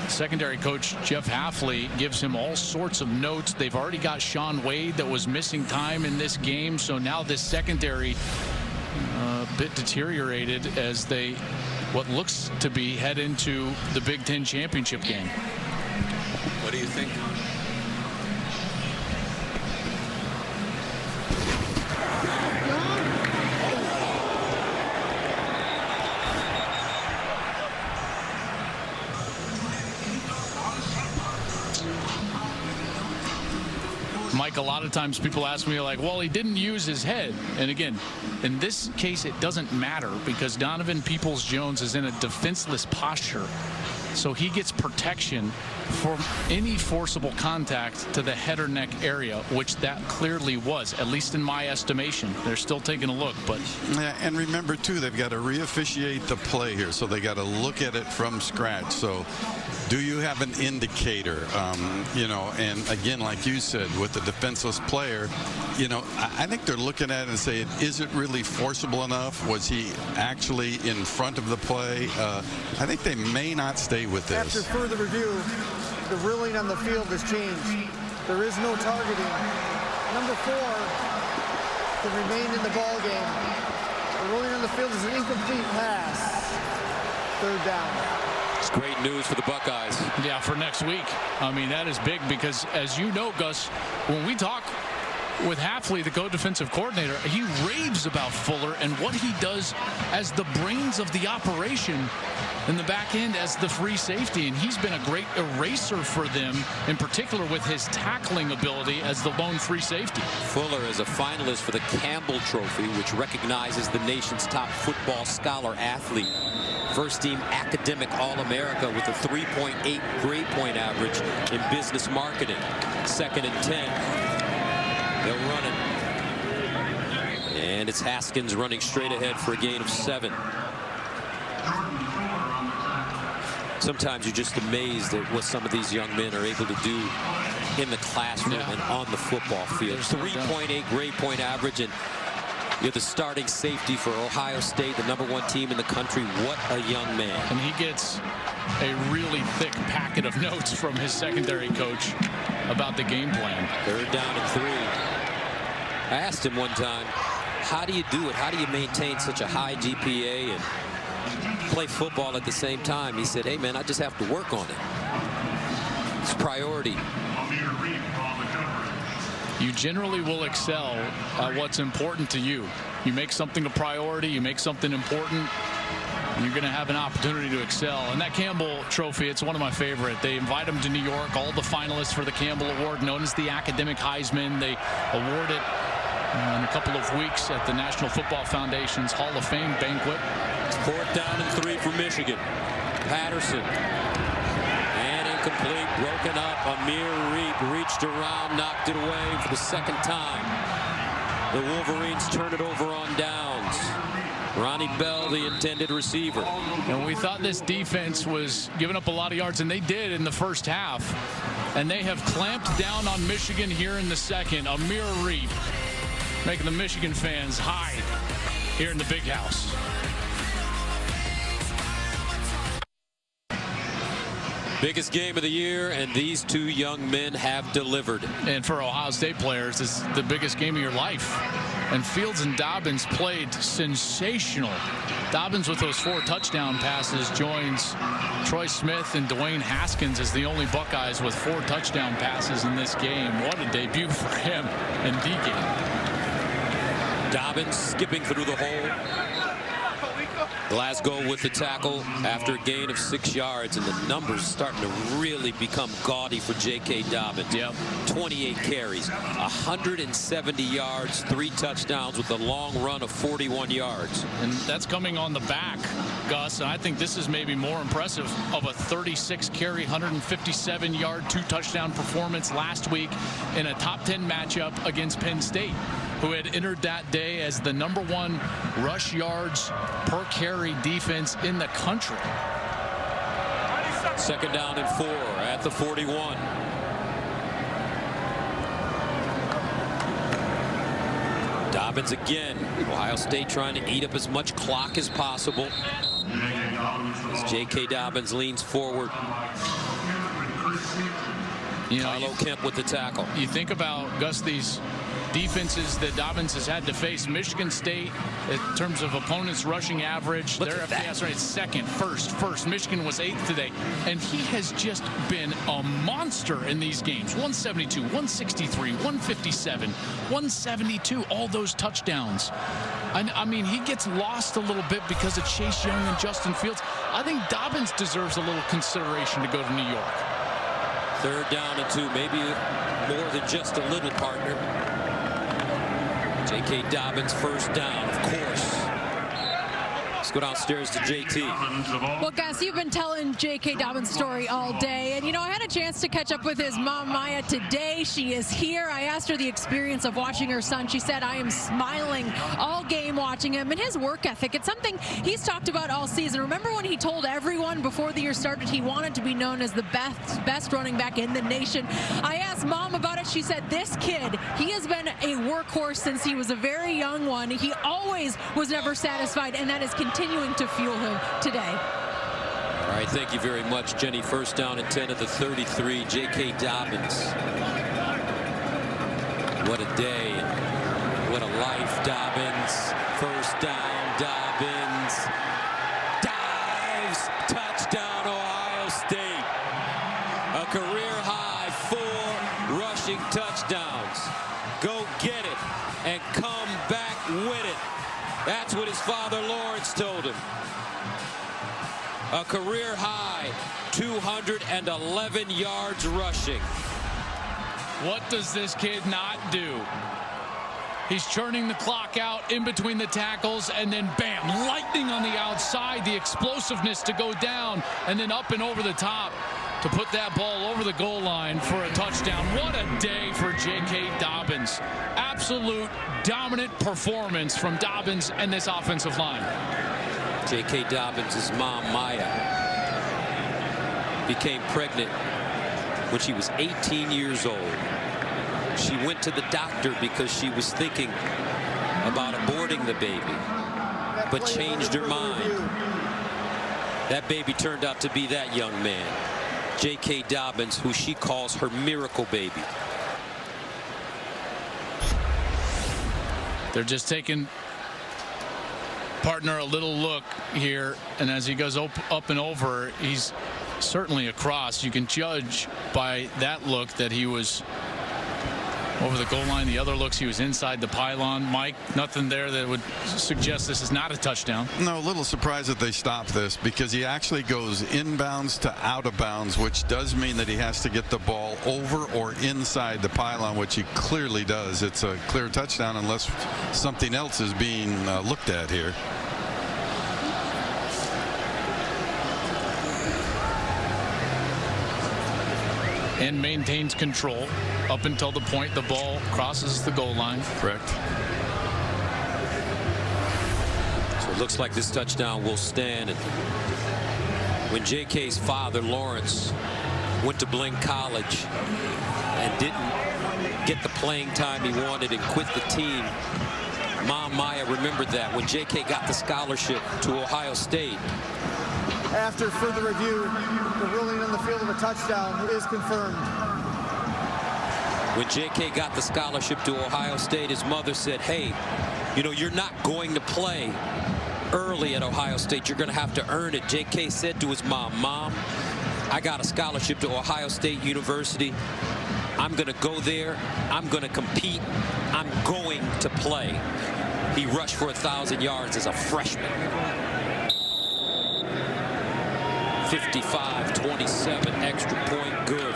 Secondary coach Jeff Hafley gives him all sorts of notes. They've already got Sean Wade that was missing time in this game, so now this secondary a bit deteriorated as they, what looks to be, head into the Big Ten championship game. What do you think? Mike, a lot of times people ask me, like, well, he didn't use his head. And again, in this case, it doesn't matter because Donovan Peoples-Jones is in a defenseless posture. So he gets protection for any forcible contact to the head or neck area, which that clearly was, at least in my estimation. They're still taking a look, but. Yeah, and remember, too, they've got to re-officiate the play here, so they got to look at it from scratch. So do you have an indicator? You know, and again, like you said, with the defenseless player, you know, I think they're looking at it and saying, is it really forcible enough? Was he actually in front of the play? I think they may not stay with this. After further review, the ruling on the field has changed. There is no targeting. Number 4 can remain in the ball game. The ruling on the field is an incomplete pass. 3rd down. It's great news for the Buckeyes. Yeah, for next week. I mean, that is big because, as you know, Gus, when we talk with Hafley, the co-defensive coordinator, he raves about Fuller and what he does as the brains of the operation in the back end as the free safety. And he's been a great eraser for them, in particular with his tackling ability as the lone free safety. Fuller is a finalist for the Campbell Trophy, which recognizes the nation's top football scholar athlete. First team academic All-America with a 3.8 grade point average in business marketing. 2nd and 10. They'll run it. And it's Haskins running straight ahead for a gain of 7. Sometimes you're just amazed at what some of these young men are able to do in the classroom and on the football field. 3.8 grade point average, and you're the starting safety for Ohio State, the #1 team in the country. What a young man. And he gets a really thick packet of notes from his secondary coach. about the game plan. 3rd down and 3. I asked him one time, how do you do it? How do you maintain such a high GPA and play football at the same time? He said, hey, man, I just have to work on it. It's priority. You generally will excel at what's important to you. You make something a priority, you make something important, and you're going to have an opportunity to excel. And that Campbell Trophy, it's one of my favorite. They invite them to New York, all the finalists for the Campbell Award, known as the Academic Heisman. They award it in a couple of weeks at the National Football Foundation's Hall of Fame banquet. It's 4th down and 3 for Michigan. Patterson. And incomplete, broken up. Amir Reep reached around, knocked it away for the 2nd time. The Wolverines turn it over on downs. Ronnie Bell, the intended receiver. And we thought this defense was giving up a lot of yards, and they did in the first half. And they have clamped down on Michigan here in the second. Amir Reep making the Michigan fans hide here in the big house. Biggest game of the year, and these 2 young men have delivered. And for Ohio State players, it's the biggest game of your life. And Fields and Dobbins played sensational. Dobbins with those 4 touchdown passes joins Troy Smith and Dwayne Haskins as the only Buckeyes with 4 touchdown passes in this game. What a debut for him and Deacon. Dobbins skipping through the hole. Glasgow with the tackle after a gain of 6 yards, and the numbers starting to really become gaudy for J.K. Dobbins. 28 carries, 170 yards, 3 touchdowns with a long run of 41 yards. And that's coming on the back, Gus. And I think this is maybe more impressive of a 36-carry, 157-yard, 2-touchdown performance last week in a top 10 matchup against Penn State, who had entered that day as the #1 rush yards per carry defense in the country. 2nd down and 4 at the 41. Dobbins again. Ohio State trying to eat up as much clock as possible. As J.K. Dobbins leans forward. Carlo Kemp with the tackle. You think about, Gus, these defenses that Dobbins has had to face. Michigan State, in terms of opponents' rushing average, their FBS rate is 2nd, first. Michigan was 8th today. And he has just been a monster in these games. 172, 163, 157, 172, all those touchdowns. I mean, he gets lost a little bit because of Chase Young and Justin Fields. I think Dobbins deserves a little consideration to go to New York. 3rd down and 2, maybe more than just a little, partner. J.K. Dobbins 1st down, of course. Let's go downstairs to JT. Well, Gus, you've been telling J.K. Dobbins' story all day. And, you know, I had a chance to catch up with his mom, Maya, today. She is here. I asked her the experience of watching her son. She said, I am smiling all game watching him. And his work ethic, it's something he's talked about all season. Remember when he told everyone before the year started he wanted to be known as the best running back in the nation? I asked Mom about it. She said, this kid, he has been a workhorse since he was a very young one. He always was never satisfied, and that is continuing to fuel him today. All right, thank you very much, Jenny. 1st down and 10 at the 33. J.K. Dobbins. What a day. What a life, Dobbins. 1st down, Dobbins. Dives. Touchdown, Ohio State. A career-high 4 rushing touchdowns. Go get it and come back with it. That's what his father Lawrence told him. A career high 211 yards rushing. What does this kid not do? He's churning the clock out in between the tackles, and then bam, lightning on the outside, the explosiveness to go down and then up and over the top to put that ball over the goal line for a touchdown. What a day for J.K. Dobbins. Absolute dominant performance from Dobbins and this offensive line. J.K. Dobbins' mom, Maya, became pregnant when she was 18 years old. She went to the doctor because she was thinking about aborting the baby, but changed her mind. That baby turned out to be that young man. J.K. Dobbins, who she calls her miracle baby. They're just taking partner a little look here, and as he goes up and over, he's certainly across. You can judge by that look that he was over the goal line. The other looks, he was inside the pylon. Mike, nothing there that would suggest this is not a touchdown. No, a little surprised that they stopped this, because he actually goes inbounds to out of bounds, which does mean that he has to get the ball over or inside the pylon, which he clearly does. It's a clear touchdown unless something else is being looked at here. And maintains control up until the point the ball crosses the goal line. Correct. So it looks like this touchdown will stand. And when J.K.'s father, Lawrence, went to Blinn College and didn't get the playing time he wanted and quit the team, Mom Maya remembered that when J.K. got the scholarship to Ohio State. After further review, the ruling on the field of a touchdown is confirmed. When J.K. got the scholarship to Ohio State, his mother said, hey, you know, you're not going to play early at Ohio State. You're going to have to earn it. J.K. said to his mom, Mom, I got a scholarship to Ohio State University. I'm going to go there. I'm going to compete. I'm going to play. He rushed for 1,000 yards as a freshman. 55-27, extra point, good.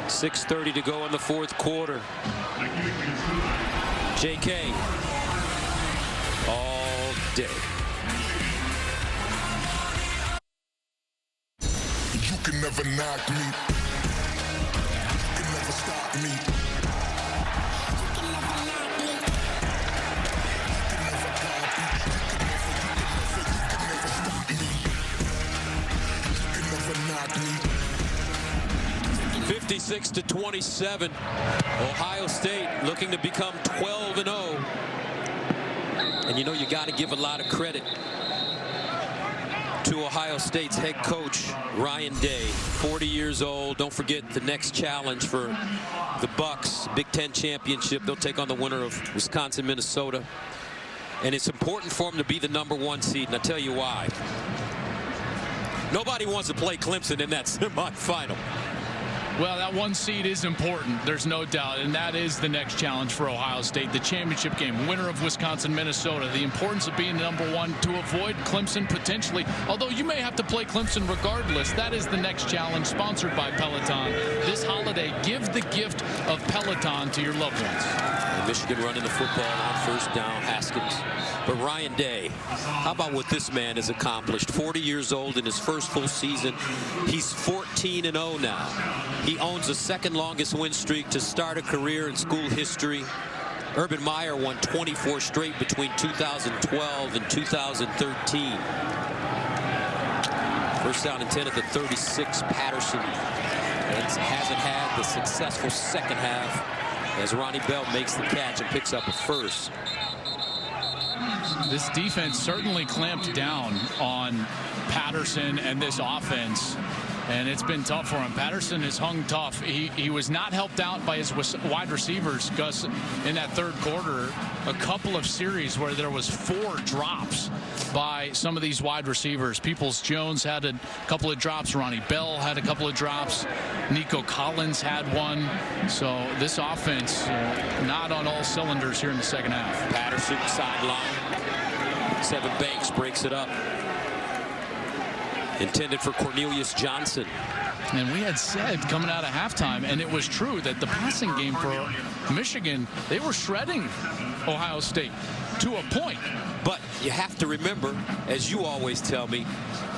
6:30 to go in the fourth quarter. J.K. all day. You can never knock me. You can never stop me. You can never knock me. You can never copy. You can never stop me. 56-27. Ohio State looking to become 12-0. And you know, you got to give a lot of credit to Ohio State's head coach, Ryan Day, 40 years old. Don't forget the next challenge for the Bucks, Big Ten championship. They'll take on the winner of Wisconsin, Minnesota. And it's important for them to be the #1 seed, and I'll tell you why. Nobody wants to play Clemson in that semifinal. Well, that 1 seed is important, there's no doubt, and that is the next challenge for Ohio State, the championship game, winner of Wisconsin, Minnesota. The importance of being #1 to avoid Clemson potentially, although you may have to play Clemson regardless. That is the next challenge, sponsored by Peloton. This holiday, give the gift of Peloton to your loved ones. And Michigan running the football on first down, Haskins. But Ryan Day, how about what this man has accomplished? 40 years old in his first full season. He's 14-0 now. He owns the second longest win streak to start a career in school history. Urban Meyer won 24 straight between 2012 and 2013. First down and 10 at the 36. Patterson hasn't had the successful second half as Ronnie Bell makes the catch and picks up a first. This defense certainly clamped down on Patterson and this offense, and it's been tough for him. Patterson has hung tough. He was not helped out by his wide receivers, Gus, in that third quarter. A couple of series where there was 4 drops by some of these wide receivers. Peoples-Jones had a couple of drops. Ronnie Bell had a couple of drops. Nico Collins had one. So this offense not on all cylinders here in the second half. Patterson sideline. Seven Banks breaks it up. Intended for Cornelius Johnson. And we had said coming out of halftime, and it was true, that the passing game for Michigan, they were shredding Ohio State to a point. But you have to remember, as you always tell me,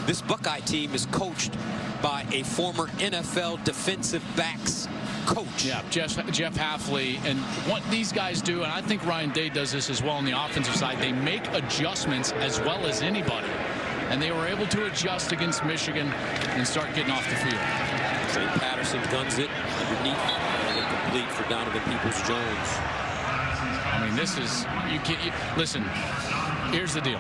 this Buckeye team is coached by a former NFL defensive backs coach. Yeah, Jeff Hafley. And what these guys do, and I think Ryan Day does this as well on the offensive side, they make adjustments as well as anybody. And they were able to adjust against Michigan and start getting off the field. St. Patterson guns it underneath and incomplete for Donovan Peoples-Jones. I mean, this is, listen, here's the deal.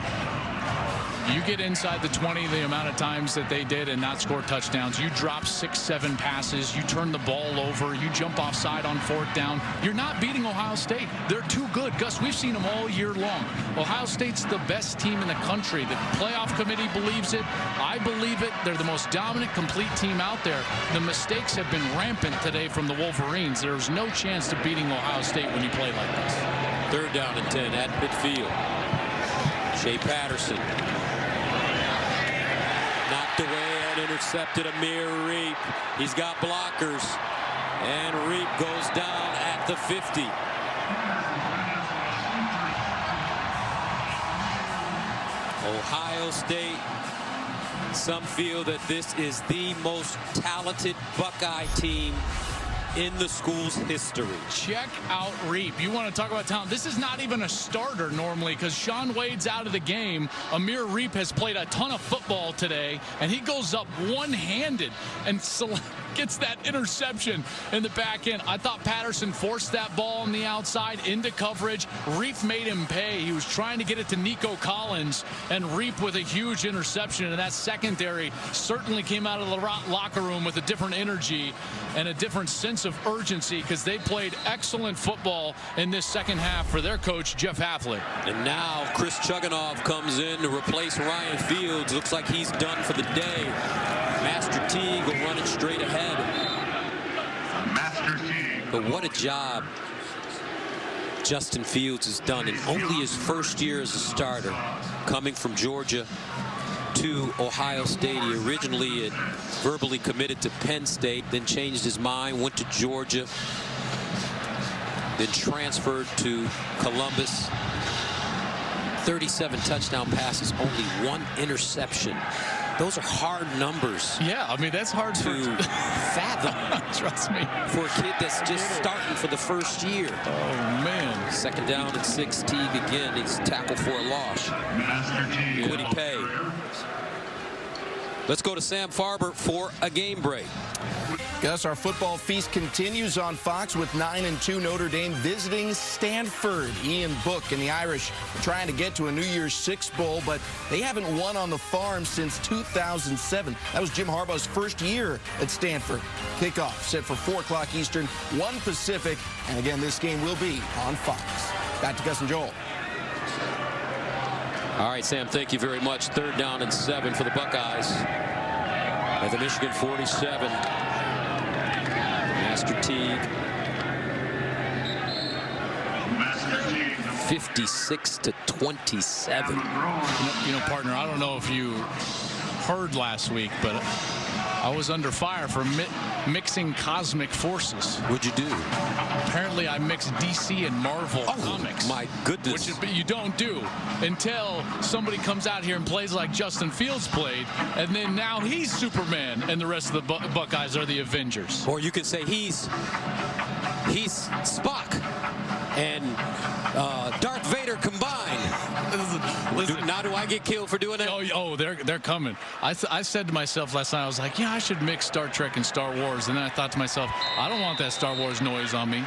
You get inside the 20 the amount of times that they did and not score touchdowns. You drop 6-7 passes. You turn the ball over. You jump offside on 4th down. You're not beating Ohio State. They're too good. Gus, we've seen them all year long. Ohio State's the best team in the country. The playoff committee believes it. I believe it. They're the most dominant, complete team out there. The mistakes have been rampant today from the Wolverines. There's no chance to beating Ohio State when you play like this. 3rd down and 10 at midfield. Shea Patterson. Knocked away and intercepted Amir Reep. He's got blockers. And Reep goes down at the 50. Ohio State. Some feel that this is the most talented Buckeye team in the school's history. Check out Reep. You want to talk about talent? This is not even a starter normally because Shaun Wade's out of the game. Amir Reep has played a ton of football today, and he goes up one-handed and gets that interception in the back end. I thought Patterson forced that ball on the outside into coverage. Reep made him pay. He was trying to get it to Nico Collins, and Reep with a huge interception. And that secondary certainly came out of the locker room with a different energy and a different sense of urgency because they played excellent football in this second half for their coach, Jeff Hafley. And now Chris Chugunov comes in to replace Ryan Fields. Looks like he's done for the day. Master Teague will run it straight ahead. Master Teague. But what a job Justin Fields has done in only his first year as a starter, coming from Georgia to Ohio State. He originally had verbally committed to Penn State, then changed his mind, went to Georgia, then transferred to Columbus. 37 touchdown passes, only 1 interception. Those are hard numbers. Yeah, I mean, that's hard to fathom. Trust me. For a kid that's just starting for the first year. Oh, man. 2nd down and 6. Teague again. He's tackled for a loss. Quiddy Pay. Let's go to Sam Farber for a game break. Gus, our football feast continues on Fox with 9-2 Notre Dame visiting Stanford. Ian Book and the Irish are trying to get to a New Year's Six bowl, but they haven't won on the farm since 2007. That was Jim Harbaugh's first year at Stanford. Kickoff set for 4 o'clock Eastern, 1 Pacific, and again, this game will be on Fox. Back to Gus and Joel. All right, Sam, thank you very much. 3rd down and 7 for the Buckeyes at the Michigan 47. Master Teague. 56-27. You know, partner, I don't know if you heard last week, but I was under fire for mixing cosmic forces. What'd you do? Apparently, I mixed DC and Marvel comics. My goodness. Which you don't do until somebody comes out here and plays like Justin Fields played, and then now he's Superman, and the rest of the Buckeyes are the Avengers. Or you could say he's Spock and Darth Vader combined. Listen, now do I get killed for doing that? Oh, they're coming. I said to myself last night, I was like, yeah, I should mix Star Trek and Star Wars. And then I thought to myself, I don't want that Star Wars noise on me.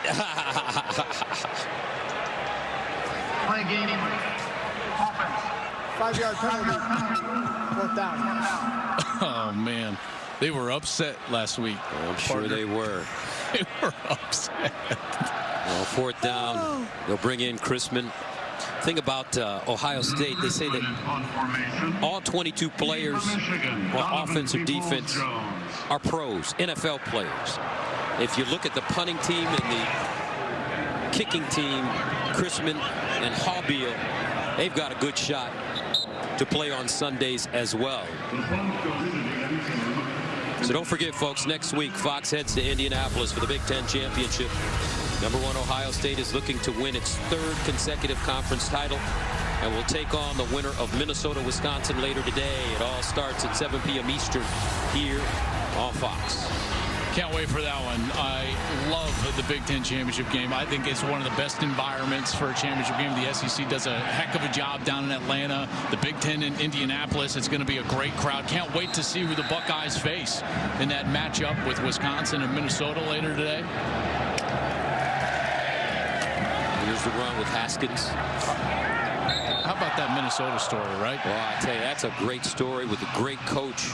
Play game. Offense. 5-yard penalty. 4th down. Oh, man. They were upset last week. I'm sure they were. They were upset. Well, 4th down. They'll bring in Chrisman. Thing about Ohio State, they say that all 22 players on offense or defense are pros, NFL players. If you look at the punting team and the kicking team, Chrisman and Haubeil, they've got a good shot to play on Sundays as well. So don't forget, folks, next week, Fox heads to Indianapolis for the Big Ten Championship. Number 1 Ohio State is looking to win its 3rd consecutive conference title and will take on the winner of Minnesota-Wisconsin later today. It all starts at 7 p.m. Eastern here on Fox. Can't wait for that one. I love the Big Ten championship game. I think it's one of the best environments for a championship game. The SEC does a heck of a job down in Atlanta. The Big Ten in Indianapolis. It's going to be a great crowd. Can't wait to see who the Buckeyes face in that matchup with Wisconsin and Minnesota later today. Here's the run with Haskins. How about that Minnesota story, right? Well, I tell you, that's a great story with a great coach.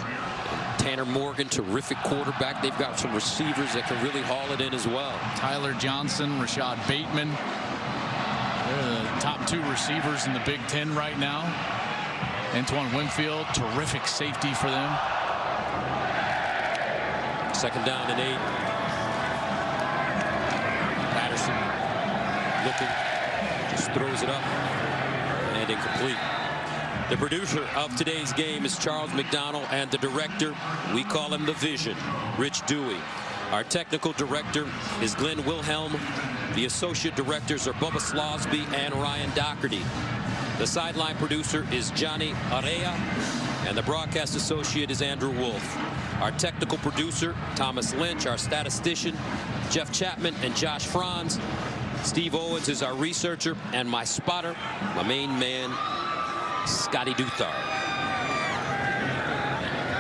Tanner Morgan, terrific quarterback. They've got some receivers that can really haul it in as well. Tyler Johnson, Rashad Bateman. They're the top 2 receivers in the Big Ten right now. Antoine Winfield, terrific safety for them. 2nd down and 8. Patterson looking, just throws it up and incomplete. The producer of today's game is Charles McDonald, and the director, we call him the Vision, Rich Dewey. Our technical director is Glenn Wilhelm. The associate directors are Bubba Slosby and Ryan Doherty. The sideline producer is Johnny Area, and the broadcast associate is Andrew Wolf. Our technical producer, Thomas Lynch. Our statistician, Jeff Chapman and Josh Franz. Steve Owens is our researcher, and my spotter, my main man, Scotty Duthar.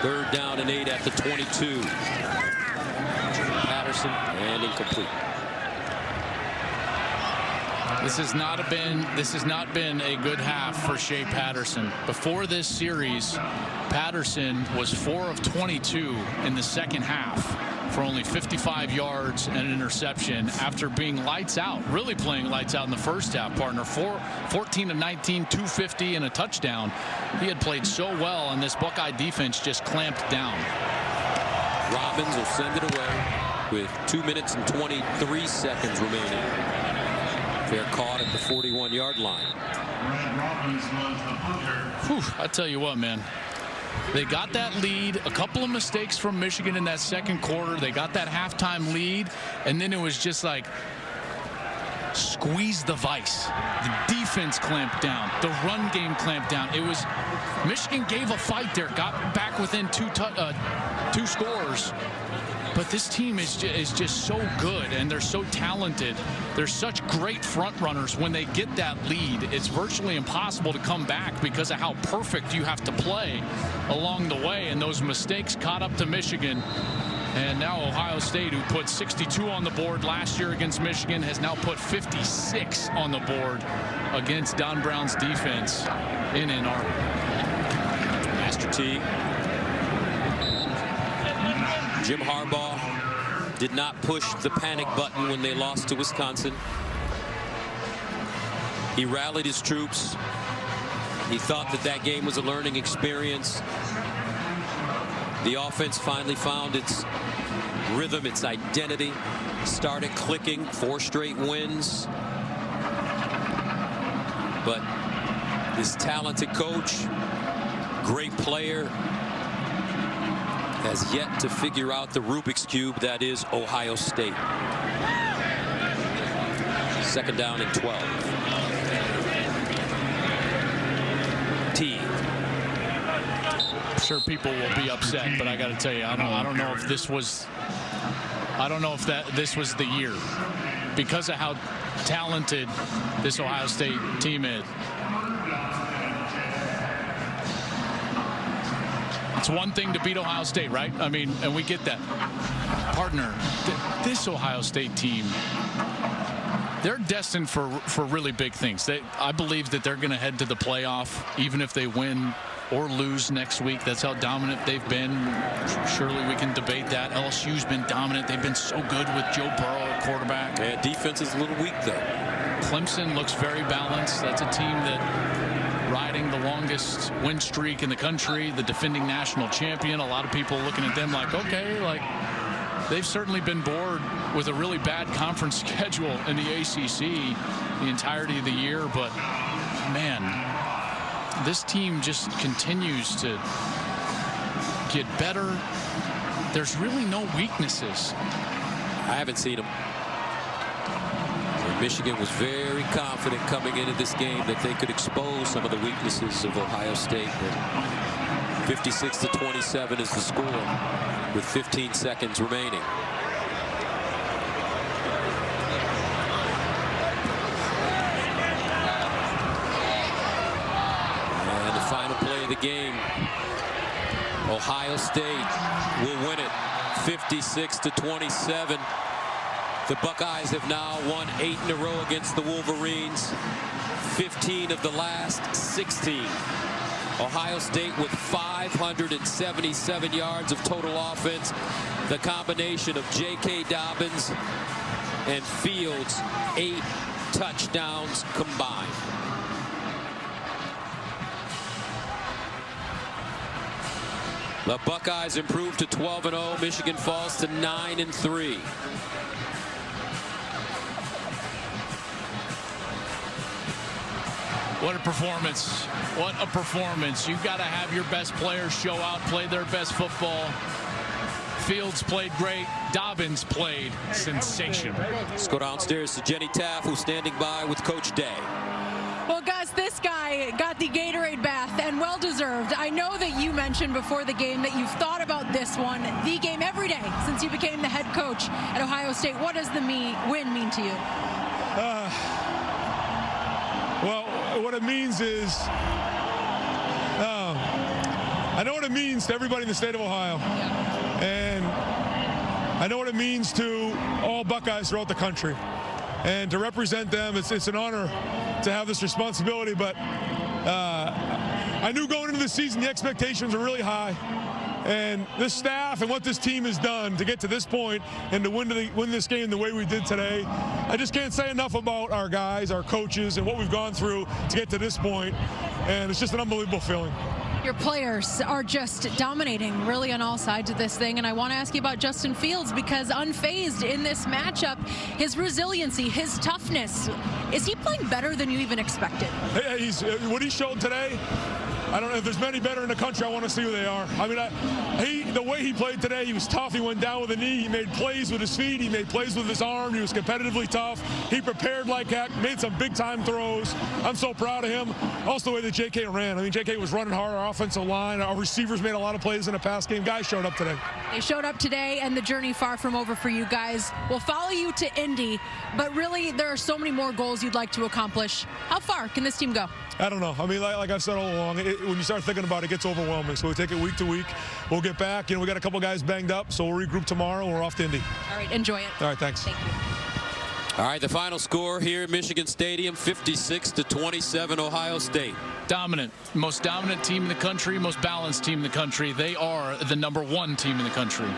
3rd down and 8 at the 22. Patterson and incomplete. This has not been a good half for Shea Patterson. Before this series, Patterson was 4 of 22 in the second half for only 55 yards and an interception after being lights out, really playing lights out in the first half, partner. 14 of 19, 250 and a touchdown. He had played so well, and this Buckeye defense just clamped down. Robbins will send it away with 2 minutes and 23 seconds remaining. They're caught at the 41-yard line. Whew, I tell you what, man. They got that lead, a couple of mistakes from Michigan in that second quarter. They got that halftime lead, and then it was just like squeeze the vice. The defense clamped down. The run game clamped down. It was Michigan gave a fight there, got back within two scores. But this team is just so good, and they're so talented. They're such great front runners. When they get that lead, it's virtually impossible to come back because of how perfect you have to play along the way. And those mistakes caught up to Michigan. And now Ohio State, who put 62 on the board last year against Michigan, has now put 56 on the board against Don Brown's defense in Ann Arbor. Master T. Jim Harbaugh did not push the panic button when they lost to Wisconsin. He rallied his troops. He thought that game was a learning experience. The offense finally found its rhythm, its identity, started clicking, 4 straight wins. But this talented coach, great player, has yet to figure out the Rubik's Cube that is Ohio State. 2nd down and 12. T. I'm sure people will be upset, but I got to tell you, I don't know if this was this was the year because of how talented this Ohio State team is. It's one thing to beat Ohio State, right? I mean, and we get that. Partner, this Ohio State team, they're destined for really big things. I believe that they're going to head to the playoff, even if they win or lose next week. That's how dominant they've been. Surely we can debate that. LSU's been dominant. They've been so good with Joe Burrow at quarterback. Yeah, defense is a little weak, though. Clemson looks very balanced. That's a team that riding the longest win streak in the country, the defending national champion. A lot of people looking at them like, okay, like they've certainly been bored with a really bad conference schedule in the ACC the entirety of the year. But man, this team just continues to get better. There's really no weaknesses. I haven't seen them. Michigan was very confident coming into this game that they could expose some of the weaknesses of Ohio State. 56-27 is the score with 15 seconds remaining. And the final play of the game, Ohio State will win it 56-27. The Buckeyes have now won 8 in a row against the Wolverines, 15 of the last 16. Ohio State with 577 yards of total offense. The combination of J.K. Dobbins and Fields, 8 touchdowns combined. The Buckeyes improve to 12-0. Michigan falls to 9-3. What a performance. What a performance. You've got to have your best players show out, play their best football. Fields played great. Dobbins played sensational. Let's go downstairs to Jenny Taff, who's standing by with Coach Day. Well, Gus, this guy got the Gatorade bath, and well-deserved. I know that you mentioned before the game that you've thought about this one, the game, every day since you became the head coach at Ohio State. What does the win mean to you? Well, what it means is, I know what it means to everybody in the state of Ohio. Yeah. And I know what it means to all Buckeyes throughout the country. And to represent them, it's an honor to have this responsibility. But I knew going into the season the expectations were really high. And this staff and what this team has done to get to this point and to win this game the way we did today, I just can't say enough about our guys, our coaches, and what we've gone through to get to this point. And it's just an unbelievable feeling. Your players are just dominating really on all sides of this thing. And I want to ask you about Justin Fields, because unfazed in this matchup, his resiliency, his toughness, is he playing better than you even expected? What he showed today, I don't know if there's many better in the country. I want to see who they are. I mean, the way he played today, he was tough. He went down with a knee. He made plays with his feet. He made plays with his arm. He was competitively tough. He prepared like heck, made some big-time throws. I'm so proud of him. Also, the way that J.K. ran. I mean, J.K. was running hard. Our offensive line, our receivers made a lot of plays in the pass game. Guys showed up today. They showed up today, and the journey far from over for you guys. We'll follow you to Indy, but really, there are so many more goals you'd like to accomplish. How far can this team go? I don't know. I mean, like I've said all along, when you start thinking about it, it gets overwhelming. So we take it week to week. We'll get back. We got a couple guys banged up, so we'll regroup tomorrow, and we're off to Indy. All right, enjoy it. All right, thanks. Thank you. All right, the final score here at Michigan Stadium, 56-27, Ohio State. Dominant. Most dominant team in the country, most balanced team in the country. They are the #1 team in the country.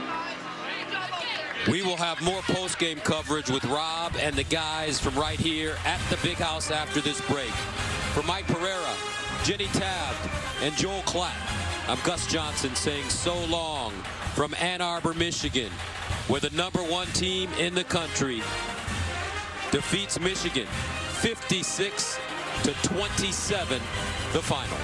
We will have more post-game coverage with Rob and the guys from right here at the Big House after this break. For Mike Pereira, Jenny Taft, and Joel Klatt, I'm Gus Johnson saying so long from Ann Arbor, Michigan, where the #1 team in the country defeats Michigan 56-27, the final.